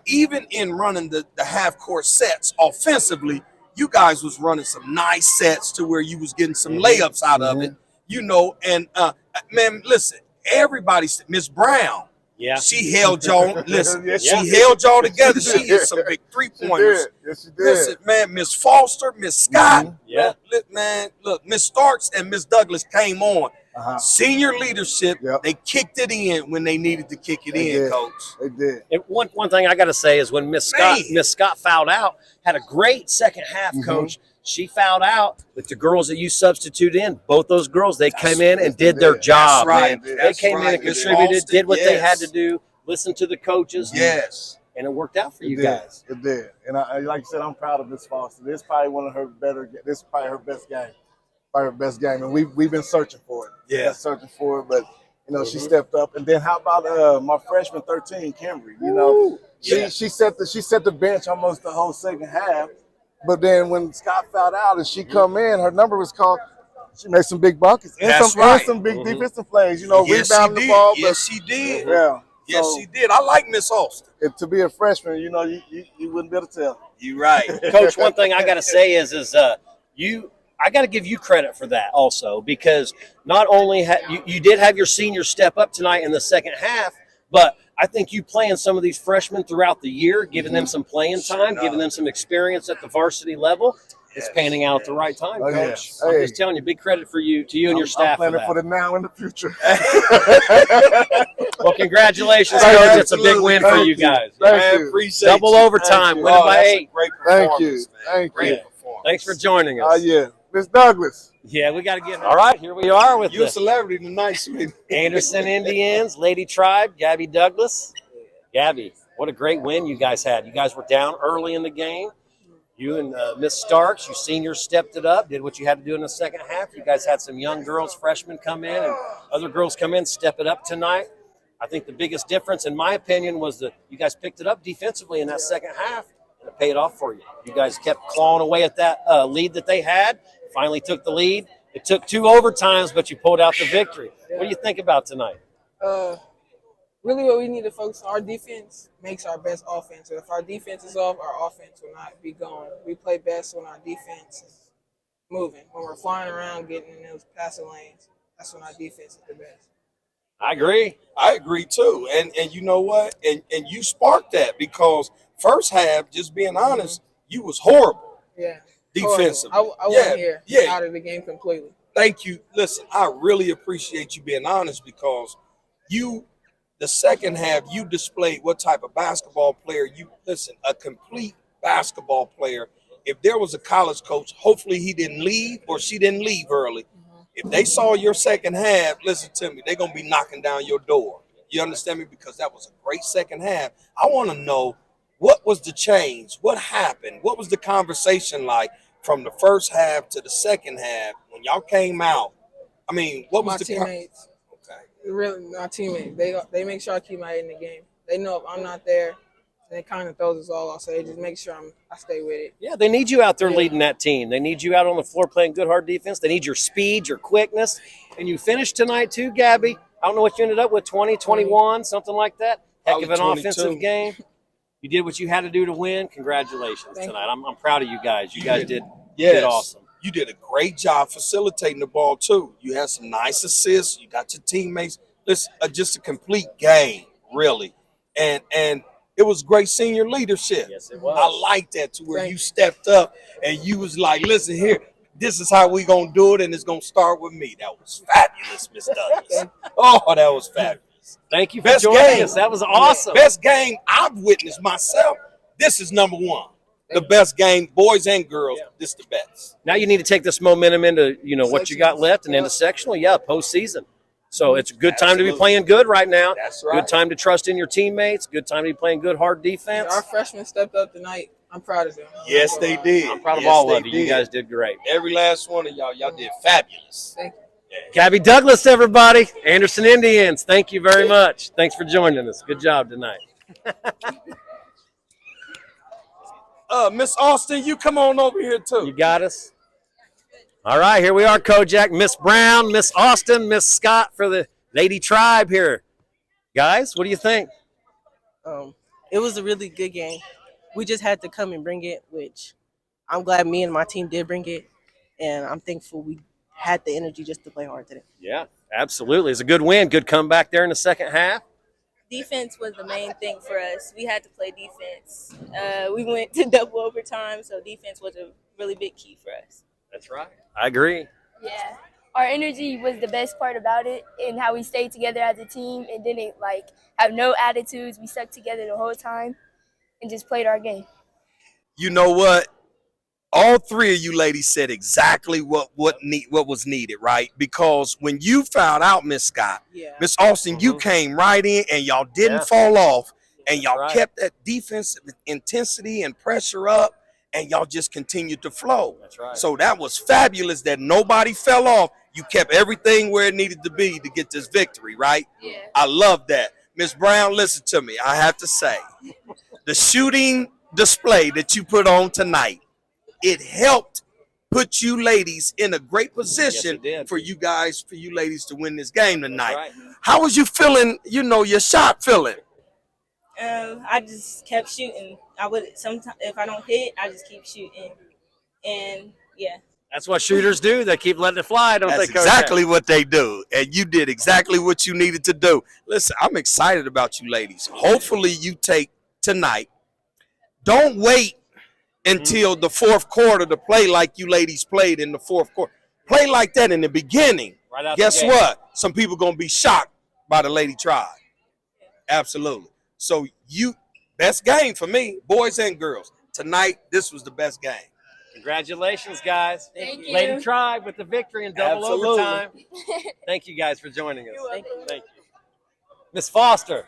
Even in running the half-court sets offensively, you guys was running some nice sets to where you was getting some layups out of it. And, man, listen, everybody said, Miss Brown, she held y'all. Listen, she held y'all together. She hit some big 3-pointers.
Yes, she did.
Listen, man, Miss Foster, Miss Scott, man, look, Miss Starks and Miss Douglas came on. Senior leadership,
Yep.
they kicked it in when they needed to kick it
They
in,
did.
Coach.
They did.
And one thing I got to say is when Miss Scott fouled out, had a great second half, Coach. She fouled out, but the girls that you substituted in, both those girls, they came in and did their job,
right.
man.
That's
they came in
right.
and contributed,
Austin,
did what they had
yes.
to do, listened to the coaches.
Yes.
And it worked out for you
did.
guys.
It did. And I, like I said, I'm proud of Miss Foster. This is probably one of her better. This is probably her best game. Probably her best game. And we've been searching for it.
Yeah.
We've been searching for it, but she stepped up. And then how about my freshman 13, Kimberly? She set the bench almost the whole second half. But then when Scott fouled out and she come in, her number was called. She made some big buckets and some big defensive plays. Rebounding the ball.
Yes, she did.
Yeah.
Yes,
So,
she did. I like Miss Austin.
to be a freshman, you wouldn't be able to tell.
You right.
Coach, one thing I got to say is I got to give you credit for that also, because not only you did have your seniors step up tonight in the second half, but I think you playing some of these freshmen throughout the year, giving them some playing time, giving them some experience at the varsity level, it's panning out at the right time, Coach.
Yeah.
I'm just telling you, big credit to you and your staff.
I'm planning
for
for the now and the future.
Well, congratulations, Coach. It's a big win for you guys.
Thank you.
Appreciate
Double
you.
overtime,
Thank you.
winning by
that's
8.
A great
Thank
performance,
you.
man.
Thank
Great
you.
performance.
Thanks for joining us.
Oh, yeah. Miss Douglas.
Yeah, we got to get. All right, here we are with
You're a
the
celebrity tonight, sweetie.
Anderson Indians, Lady Tribe, Gabby Douglas. Gabby, what a great win you guys had. You guys were down early in the game. You and Miss Starks, you seniors stepped it up, did what you had to do in the second half. You guys had some young girls, freshmen come in, and other girls come in, step it up tonight. I think the biggest difference, in my opinion, was that you guys picked it up defensively in that second half, and it paid off for you. You guys kept clawing away at that lead that they had, finally took the lead. It took 2 overtimes, but you pulled out the victory. What do you think about tonight?
Really what we need to focus on, our defense makes our best offense. If our defense is off, our offense will not be going. We play best when our defense is moving. When we're flying around, getting in those passing lanes, that's when our defense is the best.
I agree.
I agree too. And you know what? And you sparked that, because first half, just being honest, you was horrible.
Yeah.
Defensively.
I wasn't here out of the game completely.
Thank you. Listen, I really appreciate you being honest, because the second half, you displayed what type of basketball player a complete basketball player. If there was a college coach, hopefully he didn't leave or she didn't leave early. If they saw your second half, listen to me, they're going to be knocking down your door. You understand me? Because that was a great second half. I want to know, what was the change? What happened? What was the conversation like from the first half to the second half when y'all came out? I mean, what was
my teammates? Really, my teammates. They make sure I keep my head in the game. They know if I'm not there, then it kind of throws us all off. So they just make sure I stay with it.
Yeah, they need you out there leading that team. They need you out on the floor playing good, hard defense. They need your speed, your quickness. And you finished tonight too, Gabby. I don't know what you ended up with, 20, 21, something like that. Heck of an
22.
Offensive game. You did what you had to do to win. Congratulations tonight. I'm proud of you guys. You guys did awesome.
You did a great job facilitating the ball too. You had some nice assists. You got your teammates. Listen, just a complete game, really. And it was great senior leadership.
Yes, it was.
I like that, to where you stepped up and you was like, listen here, this is how we going to do it, and it's going to start with me. That was fabulous, Miss Douglas. Oh, that was fabulous.
Thank you for joining us. That was awesome.
Best game I've witnessed myself. This is number one. The best game, boys and girls. This is the best.
Now you need to take this momentum into, what you got left and into sectional. Yeah, postseason. So it's a good time to be playing good right now.
That's right.
Good time to trust in your teammates. Good time to be playing good, hard defense.
Our freshmen stepped up tonight. I'm proud of them.
Yes, they did.
I'm proud of all of you. You guys did great.
Every last one of y'all did fabulous.
Thank you.
Gabby Douglas, everybody. Anderson Indians, thank you very much. Thanks for joining us. Good job tonight.
Miss Austin, you come on over here too.
You got us? All right, here we are, Kojak. Miss Brown, Miss Austin, Miss Scott for the Lady Tribe here. Guys, what do you think?
It was a really good game. We just had to come and bring it, which I'm glad me and my team did bring it, and I'm thankful we had the energy just to play hard today.
Yeah, absolutely. It's a good win. Good comeback there in the second half.
Defense was the main thing for us. We had to play defense. We went to double overtime, so defense was a really big key for us.
That's right. I agree.
Yeah. our energy was the best part about it, and how we stayed together as a team and didn't like have no attitudes. We stuck together the whole time and just played our game.
You know what? All three of you ladies said exactly what was needed, right? Because when you found out, Miss Scott, Miss Austin, you came right in and y'all didn't fall off, and y'all kept that defensive intensity and pressure up, and y'all just continued to flow.
That's right.
So that was fabulous that nobody fell off. You kept everything where it needed to be to get this victory, right?
Yeah.
I love that. Miss Brown, listen to me. I have to say, the shooting display that you put on tonight, it helped put you ladies in a great position for you ladies to win this game tonight.
Right.
How was you feeling, your shot feeling?
I just kept shooting. I would sometimes, if I don't hit, I just keep shooting. And yeah.
That's what shooters do. They keep letting it fly, don't
That's
they, Coach?
exactly what they do. And you did exactly what you needed to do. Listen, I'm excited about you ladies. Hopefully you take tonight. Don't wait until the fourth quarter to play like you ladies played in the fourth quarter. Play like that in the beginning.
Right out
Guess
the gate.
what? Some people going to be shocked by the Lady Tribe. Absolutely. So best game for me, boys and girls. Tonight, this was the best game.
Congratulations, guys.
Thank you.
Lady Tribe with the victory in double
Absolutely.
overtime. Thank you guys for joining us. Thank you. Miss Foster.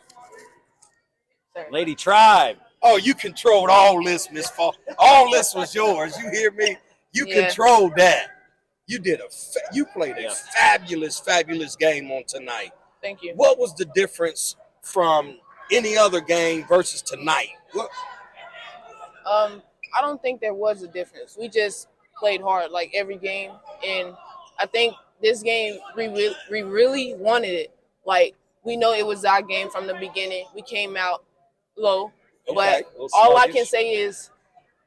Sir.
Lady Tribe.
Oh, you controlled all this, Miss Fall. All this was yours. You hear me? You controlled that. You played a fabulous, fabulous game on tonight.
Thank you.
What was the difference from any other game versus tonight?
I don't think there was a difference. We just played hard like every game, and I think this game we really wanted it. Like, we know it was our game from the beginning. We came out low, but all I can say is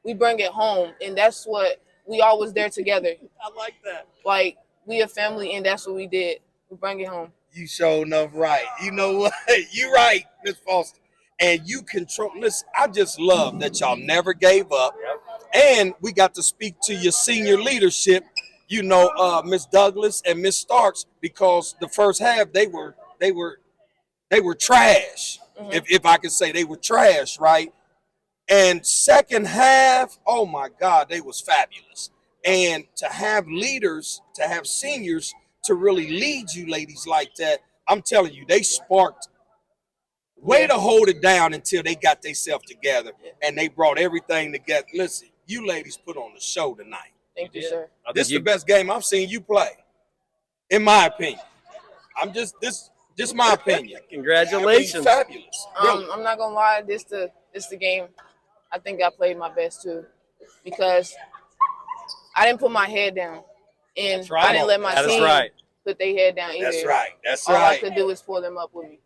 we bring it home, and that's what we always there together.
I like that.
Like, we a family, and that's what we did. We bring it home.
You sure enough right. You know what? You right, Miss Foster. And you control. Listen, I just love that y'all never gave up. And we got to speak to your senior leadership, Miss Douglas and Miss Starks, because the first half they were trash. If I could say, they were trash, right? And second half, oh my God, they was fabulous. And to have leaders, to have seniors to really lead you ladies like that, I'm telling you, they sparked. Way to hold it down until they got themselves together and they brought everything together. Listen, you ladies put on the show tonight.
Thank you, sir.
This is the best game I've seen you play, in my opinion. This my opinion.
Congratulations.
I mean, fabulous. Really.
I'm not gonna lie, this the game. I think I played my best too, because I didn't put my head down, and I didn't let my team put their head down either.
That's right. That's
All
right.
I could do is pull them up with me.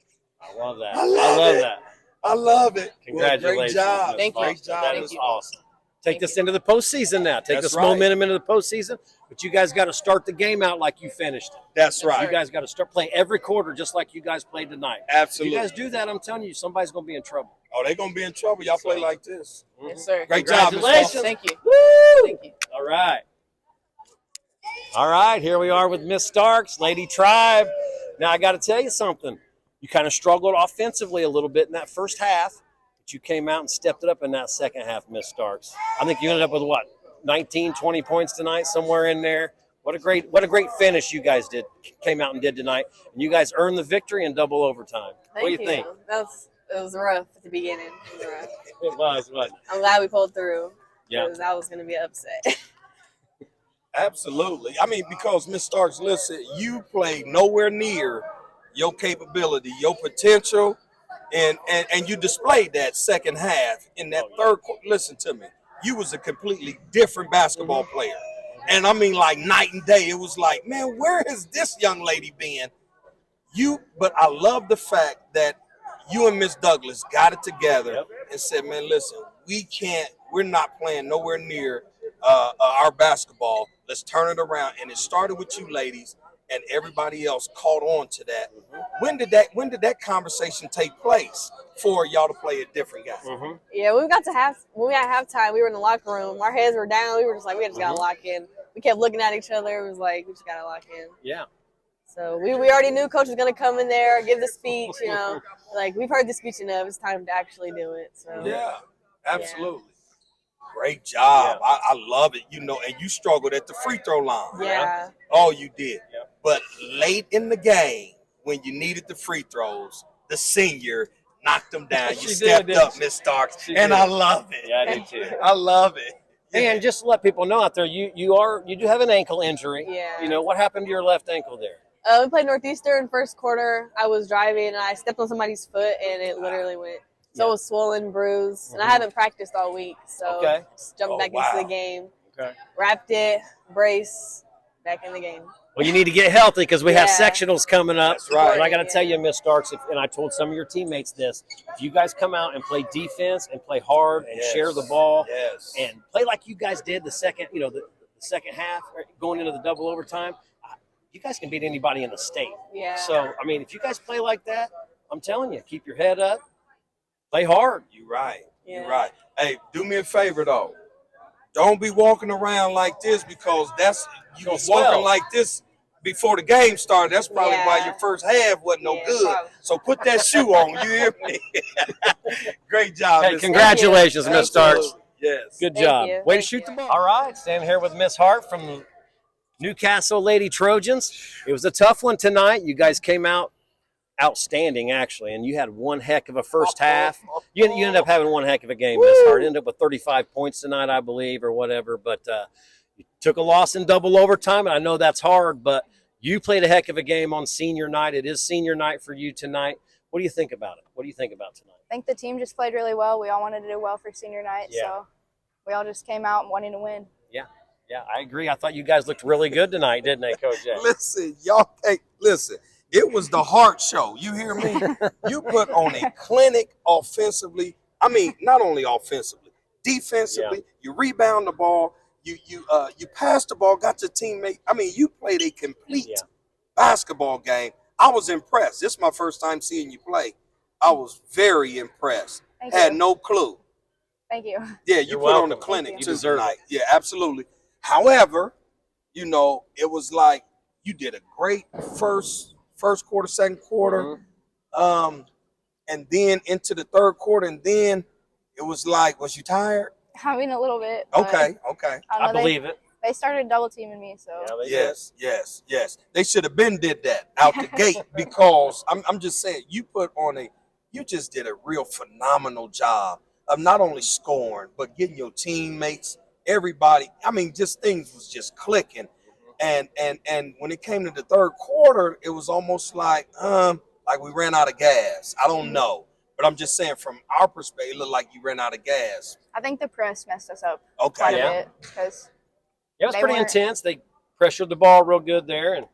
I love that.
I love that. I love it.
Congratulations.
Well, great job.
Thank you.
Great job.
That
Thank
is
you.
awesome. Take this into the postseason now. Take this momentum into the postseason. But you guys got to start the game out like you finished it.
That's right.
You guys got to start playing every quarter just like you guys played tonight.
Absolutely.
If you guys do that, I'm telling you, somebody's going to be in trouble.
Oh, they're going to be in trouble. Y'all play like this.
Yes, sir.
Great job, Ms.
Congratulations.
Foster.
Thank you.
Woo!
Thank you.
All right. All right, here we are with Miss Starks, Lady Tribe. Now, I got to tell you something. You kind of struggled offensively a little bit in that first half, but you came out and stepped it up in that second half, Miss Starks. I think you ended up with, 19, 20 points tonight, somewhere in there. What a great finish you guys came out and did tonight. And you guys earned the victory in double overtime. What do you think?
It was rough at the beginning.
It was.
I'm glad we pulled through.
Yeah.
Because I was going to be upset.
Absolutely. I mean, because Miss Starks, listen, you played nowhere near your capability, your potential, and you displayed that second half. In that third quarter, listen to me, you was a completely different basketball player. And I mean, like night and day. It was like, man, where has this young lady been? But I love the fact that you and Miss Douglas got it together and said, man, listen, we're not playing nowhere near our basketball. Let's turn it around. And it started with you ladies, and everybody else caught on to that. When did that conversation take place for y'all to play a different game?
Yeah, when we got halftime, we were in the locker room. Our heads were down. We were just like, we just got to lock in. we kept looking at each other. It was like, we just got to lock in.
Yeah.
So we already knew coach was going to come in there, give the speech, you know. Like, we've heard the speech enough. It's time to actually do it. So
Yeah, absolutely. Great job.
Yeah.
I love it. You know, and you struggled at the free throw line.
Yeah.
Oh, you did.
Yeah.
But late in the game, when you needed the free throws, the senior knocked them down. You stepped up, Miss Starks, and I love it.
Yeah, I do too.
I love it.
And just to let people know out there, you do have an ankle injury.
Yeah.
You know, what happened to your left ankle there?
We played Northeastern first quarter. I was driving and I stepped on somebody's foot and it literally went. So it was swollen, bruised, and I haven't practiced all week. So just jumped back into the game.
Okay.
Wrapped it, brace, back in the game.
Well, you need to get healthy because we have sectionals coming up.
That's right.
And I got to tell you, Miss Starks, and I told some of your teammates this, if you guys come out and play defense and play hard and share the ball and play like you guys did the second, the second half going into the double overtime, you guys can beat anybody in the state.
Yeah.
So, I mean, if you guys play like that, I'm telling you, keep your head up, play hard.
You're right.
Yeah.
You're right. Hey, do me a favor, though. Don't be walking around like this because you was walking like this before the game started. That's probably why your first half wasn't no good.
Probably.
So put that shoe on. You hear me? Great job.
Hey,
Miss
congratulations, Miss Starks.
Absolutely. Yes.
Good
Thank
job.
you.
Way to
Thank
shoot the
you.
ball. All right, standing here with Miss Hart from the Newcastle Lady Trojans. It was a tough one tonight. You guys came out outstanding, actually, and you had one heck of a first half. You ended up having one heck of a game, Miss Hart. Ended up with 35 points tonight, I believe, or whatever. But you took a loss in double overtime, and I know that's hard, but you played a heck of a game on senior night. It is senior night for you tonight. What do you think about it? What do you think about tonight?
I think the team just played really well. We all wanted to do well for senior night, so we all just came out wanting to win.
Yeah, I agree. I thought you guys looked really good tonight, didn't they, Kojak?
Listen, y'all listen. It was the Hart show. You hear me? You put on a clinic offensively. I mean, not only offensively, defensively. You rebound the ball. You passed the ball, got your teammate. I mean, you played a complete basketball game. I was impressed. This is my first time seeing you play. I was very impressed. Had no clue.
Thank you.
Yeah, you put on the clinic tonight. Yeah, absolutely. However, it was like you did a great first quarter, second quarter, and then into the third quarter, and then it was like, was you tired?
I mean, a little bit.
Okay.
I believe it.
They started double teaming me, so.
Yes. They should have been did that out the gate because I'm just saying you just did a real phenomenal job of not only scoring but getting your teammates, everybody. I mean, just things was just clicking, and when it came to the third quarter, it was almost like we ran out of gas. I don't know, but I'm just saying from our perspective, it looked like you ran out of gas.
I think the press messed us up
Okay.
quite a bit because.
Yeah, it was pretty intense. They pressured the ball real good there, and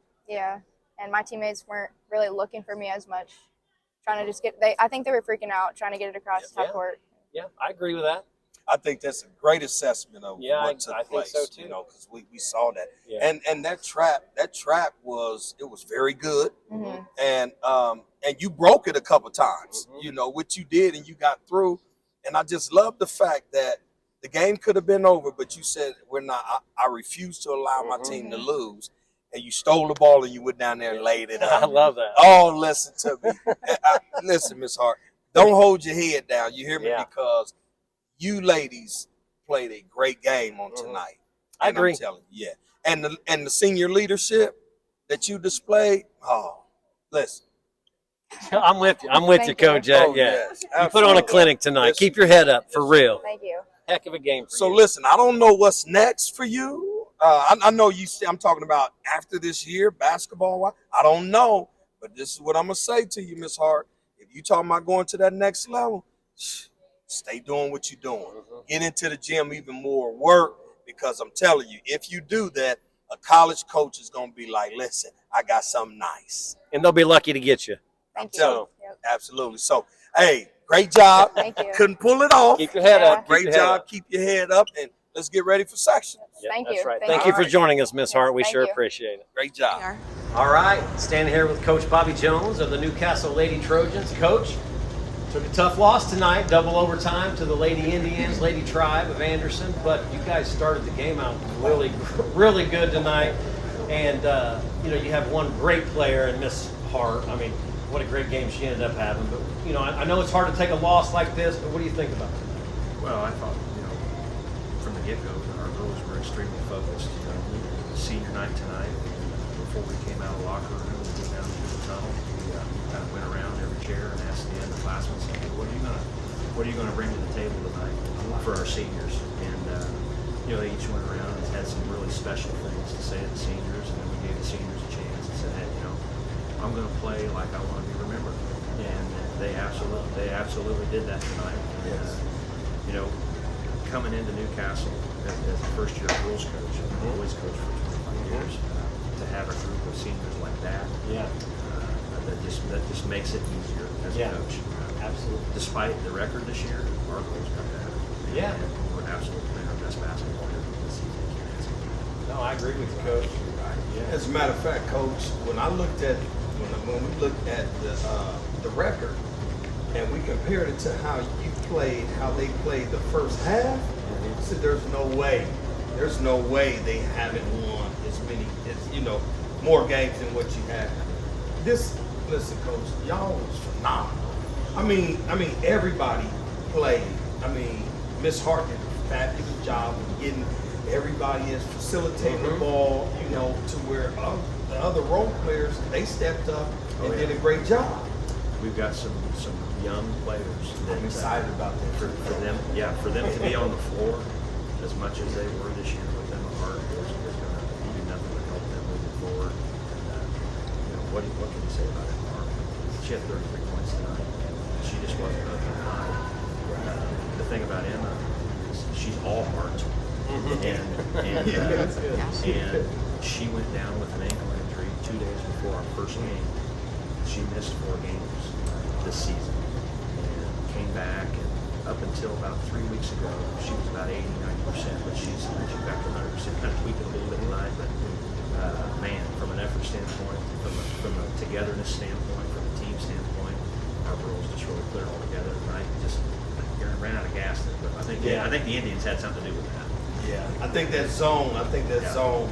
my teammates weren't really looking for me as much, trying to just I think they were freaking out, trying to get it across the top court.
Yeah, I agree with that.
I think that's a great assessment of what took
I
place.
think so too.
Because we saw that,
Yeah.
and that trap was very good, and you broke it a couple times. What you did, and you got through, and I just love the fact that the game could have been over, but you said we're not. I refuse to allow my team to lose, and you stole the ball and you went down there and laid it up.
I love that.
Oh, listen to me. Listen, Miss Hart, don't hold your head down. You hear me? Because you ladies played a great game on tonight.
I agree.
I'm telling you, and the senior leadership that you displayed. Oh, listen.
I'm with you. I'm with you, Kojak.
Oh, yes,
you put on a clinic tonight.
Listen.
Keep your head up for real.
Thank you.
Heck of a game for
So
you.
listen, I don't know what's next for you. I know you. I'm talking about after this year, basketball. I don't know, but this is what I'm gonna say to you, Miss Hart. If you talking about going to that next level, stay doing what you're doing. Get into the gym even more, work, because I'm telling you, if you do that, a college coach is gonna be like, listen, I got something nice,
and they'll be lucky to get you.
Thank you.
telling you. Absolutely. So, hey, great job.
Thank you.
Couldn't pull it off.
Keep your head up.
Great job. Keep your head up, and let's get ready for sections.
Thank
That's
you.
right.
Thank
Thank
you.
you for joining us, Miss Hart. We
Thank
sure
you.
appreciate it.
Great job.
All right, standing here with Coach Bobby Jones of the Newcastle Lady Trojans. Coach, Took a tough loss tonight, double overtime to the Lady Indians, Lady Tribe of Anderson. But you guys started the game out really, really good tonight. And, you have one great player in Miss Hart. I mean, what a great game she ended up having. But, I know it's hard to take a loss like this, but what do you think about it?
Well, I thought, from the get-go, our girls were extremely focused. Senior night tonight, before we came out of the locker room and went down to the tunnel, we kind of went around every chair and asked the underclassmen, what are you going to bring to the table tonight for our seniors? And they each went around and had some really special things to say to the seniors, and then we gave the seniors a chance and said, hey, I'm going to play like I want to be remembered. And they absolutely did that tonight.
Yes.
Coming into Newcastle as a first-year girls coach, and boys coach for 25 years, to have a group of seniors like that, that just makes it easier as a coach.
Absolutely.
Despite the record this year, our girls got that. And we're absolutely playing our best basketball here this season.
No, I agree with you, Coach.
As a matter of fact, Coach, when we looked at the record and we compared it to how they played the first half, I said there's no way they haven't won as many more games than what you had. Listen, Coach, y'all was phenomenal. I mean, everybody played. I mean, Miss Hart did a fabulous job of getting everybody is facilitating the ball, to where the other role players, they stepped up and did a great job.
We've got some young players.
I'm excited about that.
For them to be on the floor as much as they were this year with them Hart, there's going to do nothing but help them moving forward. And, what can you say about Emma Hart? She had 33 points tonight. She just wasn't looking high. The thing about Emma is she's all heart. And she went down with an ankle injury 2 days before our first game. She missed 4 games this season and came back, and up until about 3 weeks ago she was about 80-90%, but she's back to 100%. Kind of tweaked it a little bit tonight, but man, from an effort standpoint, from a togetherness standpoint, from a team standpoint, our girls just really put it all together tonight. Just ran out of gas there, but I think the Indians had something to do with that.
Yeah, I think that zone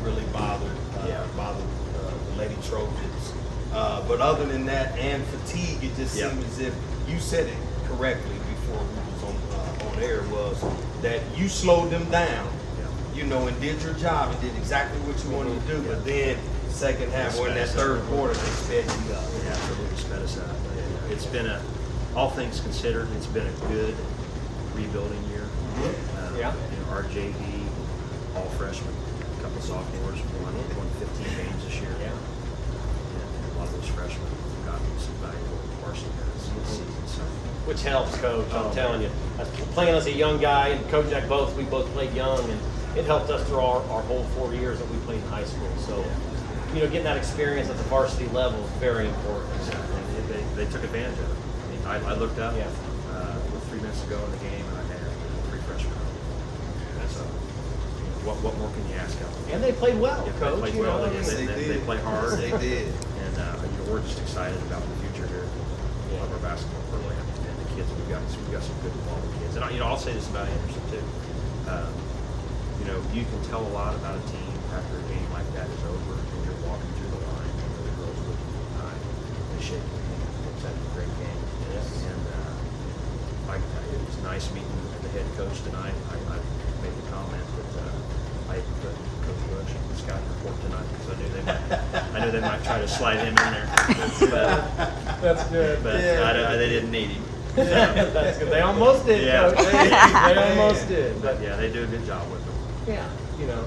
really bothered the Lady Trojans. But other than that and fatigue, it just seemed as if you said it correctly before we was on air, was that you slowed them down, and did your job and did exactly what you wanted to do. But then second half, or in that third quarter, they sped you up.
Yeah, absolutely sped us up. It's been all things considered, it's been a good rebuilding year. Our JV, all freshmen, a couple sophomores, won 15 games this year. And a lot of those freshmen have gotten some valuable varsity minutes this season. So.
Which helps, Coach. I'm telling you. Playing as a young guy, and Kojak we both played young, and it helped us through our whole 4 years that we played in high school. So, getting that experience at the varsity level is very important.
They took advantage of it. I looked up with 3 minutes to go in the game, and I had 3 freshmen. So, what more can you ask of them?
And they played well, Coach.
They played well. They played hard.
They did.
And we're just excited about the future here of our basketball program and the kids. We've got some good quality kids. And I'll say this about Anderson too. You can tell a lot about a team after a game like that is over, and you're walking through the line, and the girls look at you and they shake your hand. It's a great game. And it was nice meeting the head coach tonight. I made the comment that I put Coach Bush on the scouting report tonight because I knew they might try to slide him in there.
That's good.
But they didn't need him. So.
That's good. They almost did, Coach. They almost did.
But yeah, they do a good job with them.
Yeah,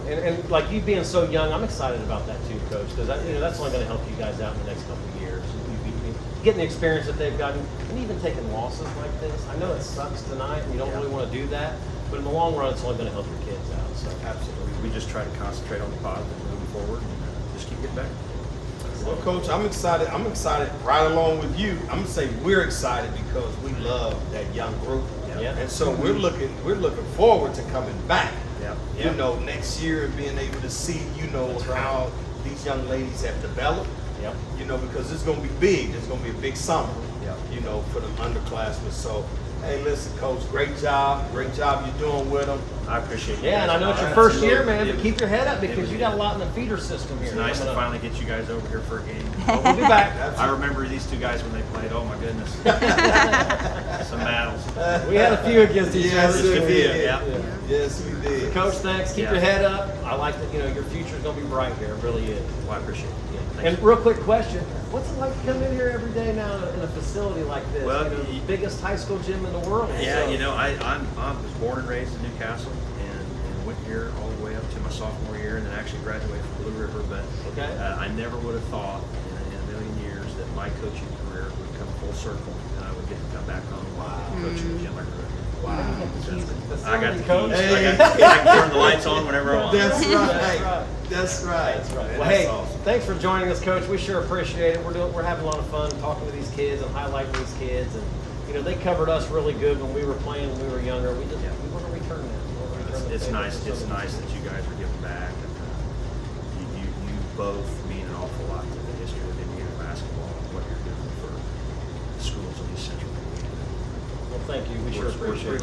and like you being so young, I'm excited about that too, Coach, because that's only going to help you guys out in the next couple of years. Getting the experience that they've gotten, and even taking losses like this. I know it sucks tonight, and you don't really want to do that, but in the long run, it's only going to help your kids out. So
absolutely, we just try to concentrate on the positive moving forward, and just keep getting better.
Well, Coach, I'm excited. I'm excited right along with you. I'm gonna say we're excited because we love that young group, and so we're looking forward to coming back. Next year and being able to see, how these young ladies have developed. Because it's going to be big. It's going to be a big summer. you know, for them underclassmen. So, hey, listen, Coach, great job you're doing with them.
I appreciate it.
Yeah, and I know it's your first year, man, but keep your head up because you got a lot in the feeder system here.
It's nice to finally get you guys over here for a game.
Well, we'll be back.
I remember these two guys when they played. Oh my goodness, some battles.
We had a few against each other.
Just a few, yeah.
Yes, we did.
Coach, thanks. Keep your head up. I like that. You know, your future's gonna be bright here. It really is.
Well, I appreciate it. Yeah,
and real quick question: what's it like to come in here every day now in a facility like this?
Well,
you know, the biggest high school gym in the world.
Yeah,
so.
you know, I was born and raised in Newcastle, and went here all the way up to my sophomore year, and then actually graduated from Blue River. But I never would have thought in a million years that my coaching career would come full circle, and I would get to come back home and coach in the gym I grew up in. Wow. I got the keys.
Hey.
I can turn the lights on whenever I want.
That's right. That's right.
Well, hey, thanks for joining us, Coach. We sure appreciate it. We're having a lot of fun talking to these kids and highlighting these kids, and you know they covered us really good when we were playing when we were younger. We want to return that.
It's nice that you guys are giving back, and you both mean an awful lot to the history of Indiana basketball and what you're doing for the schools of East Central Indiana.
Well, thank you. We sure appreciate it.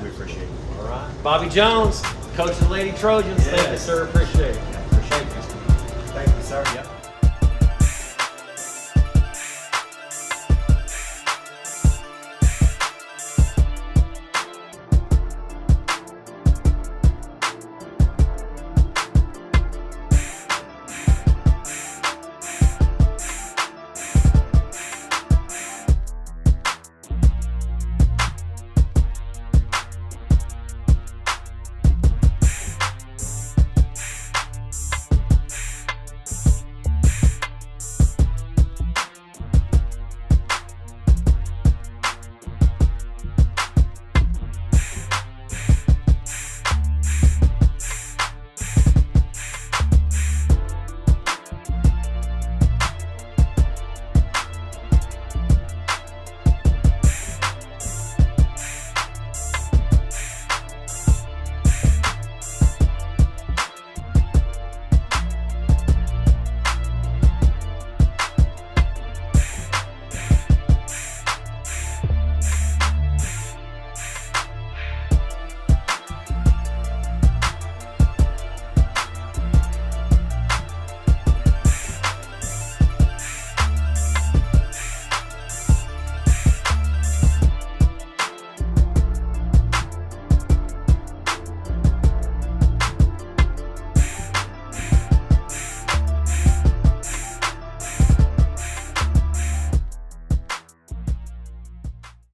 We appreciate it.
All right, Bobby Jones, coach of the Lady Trojans.
Yes.
Thank you, sir. Appreciate it.
Yeah, appreciate it.
Thank you, sir.
Yep.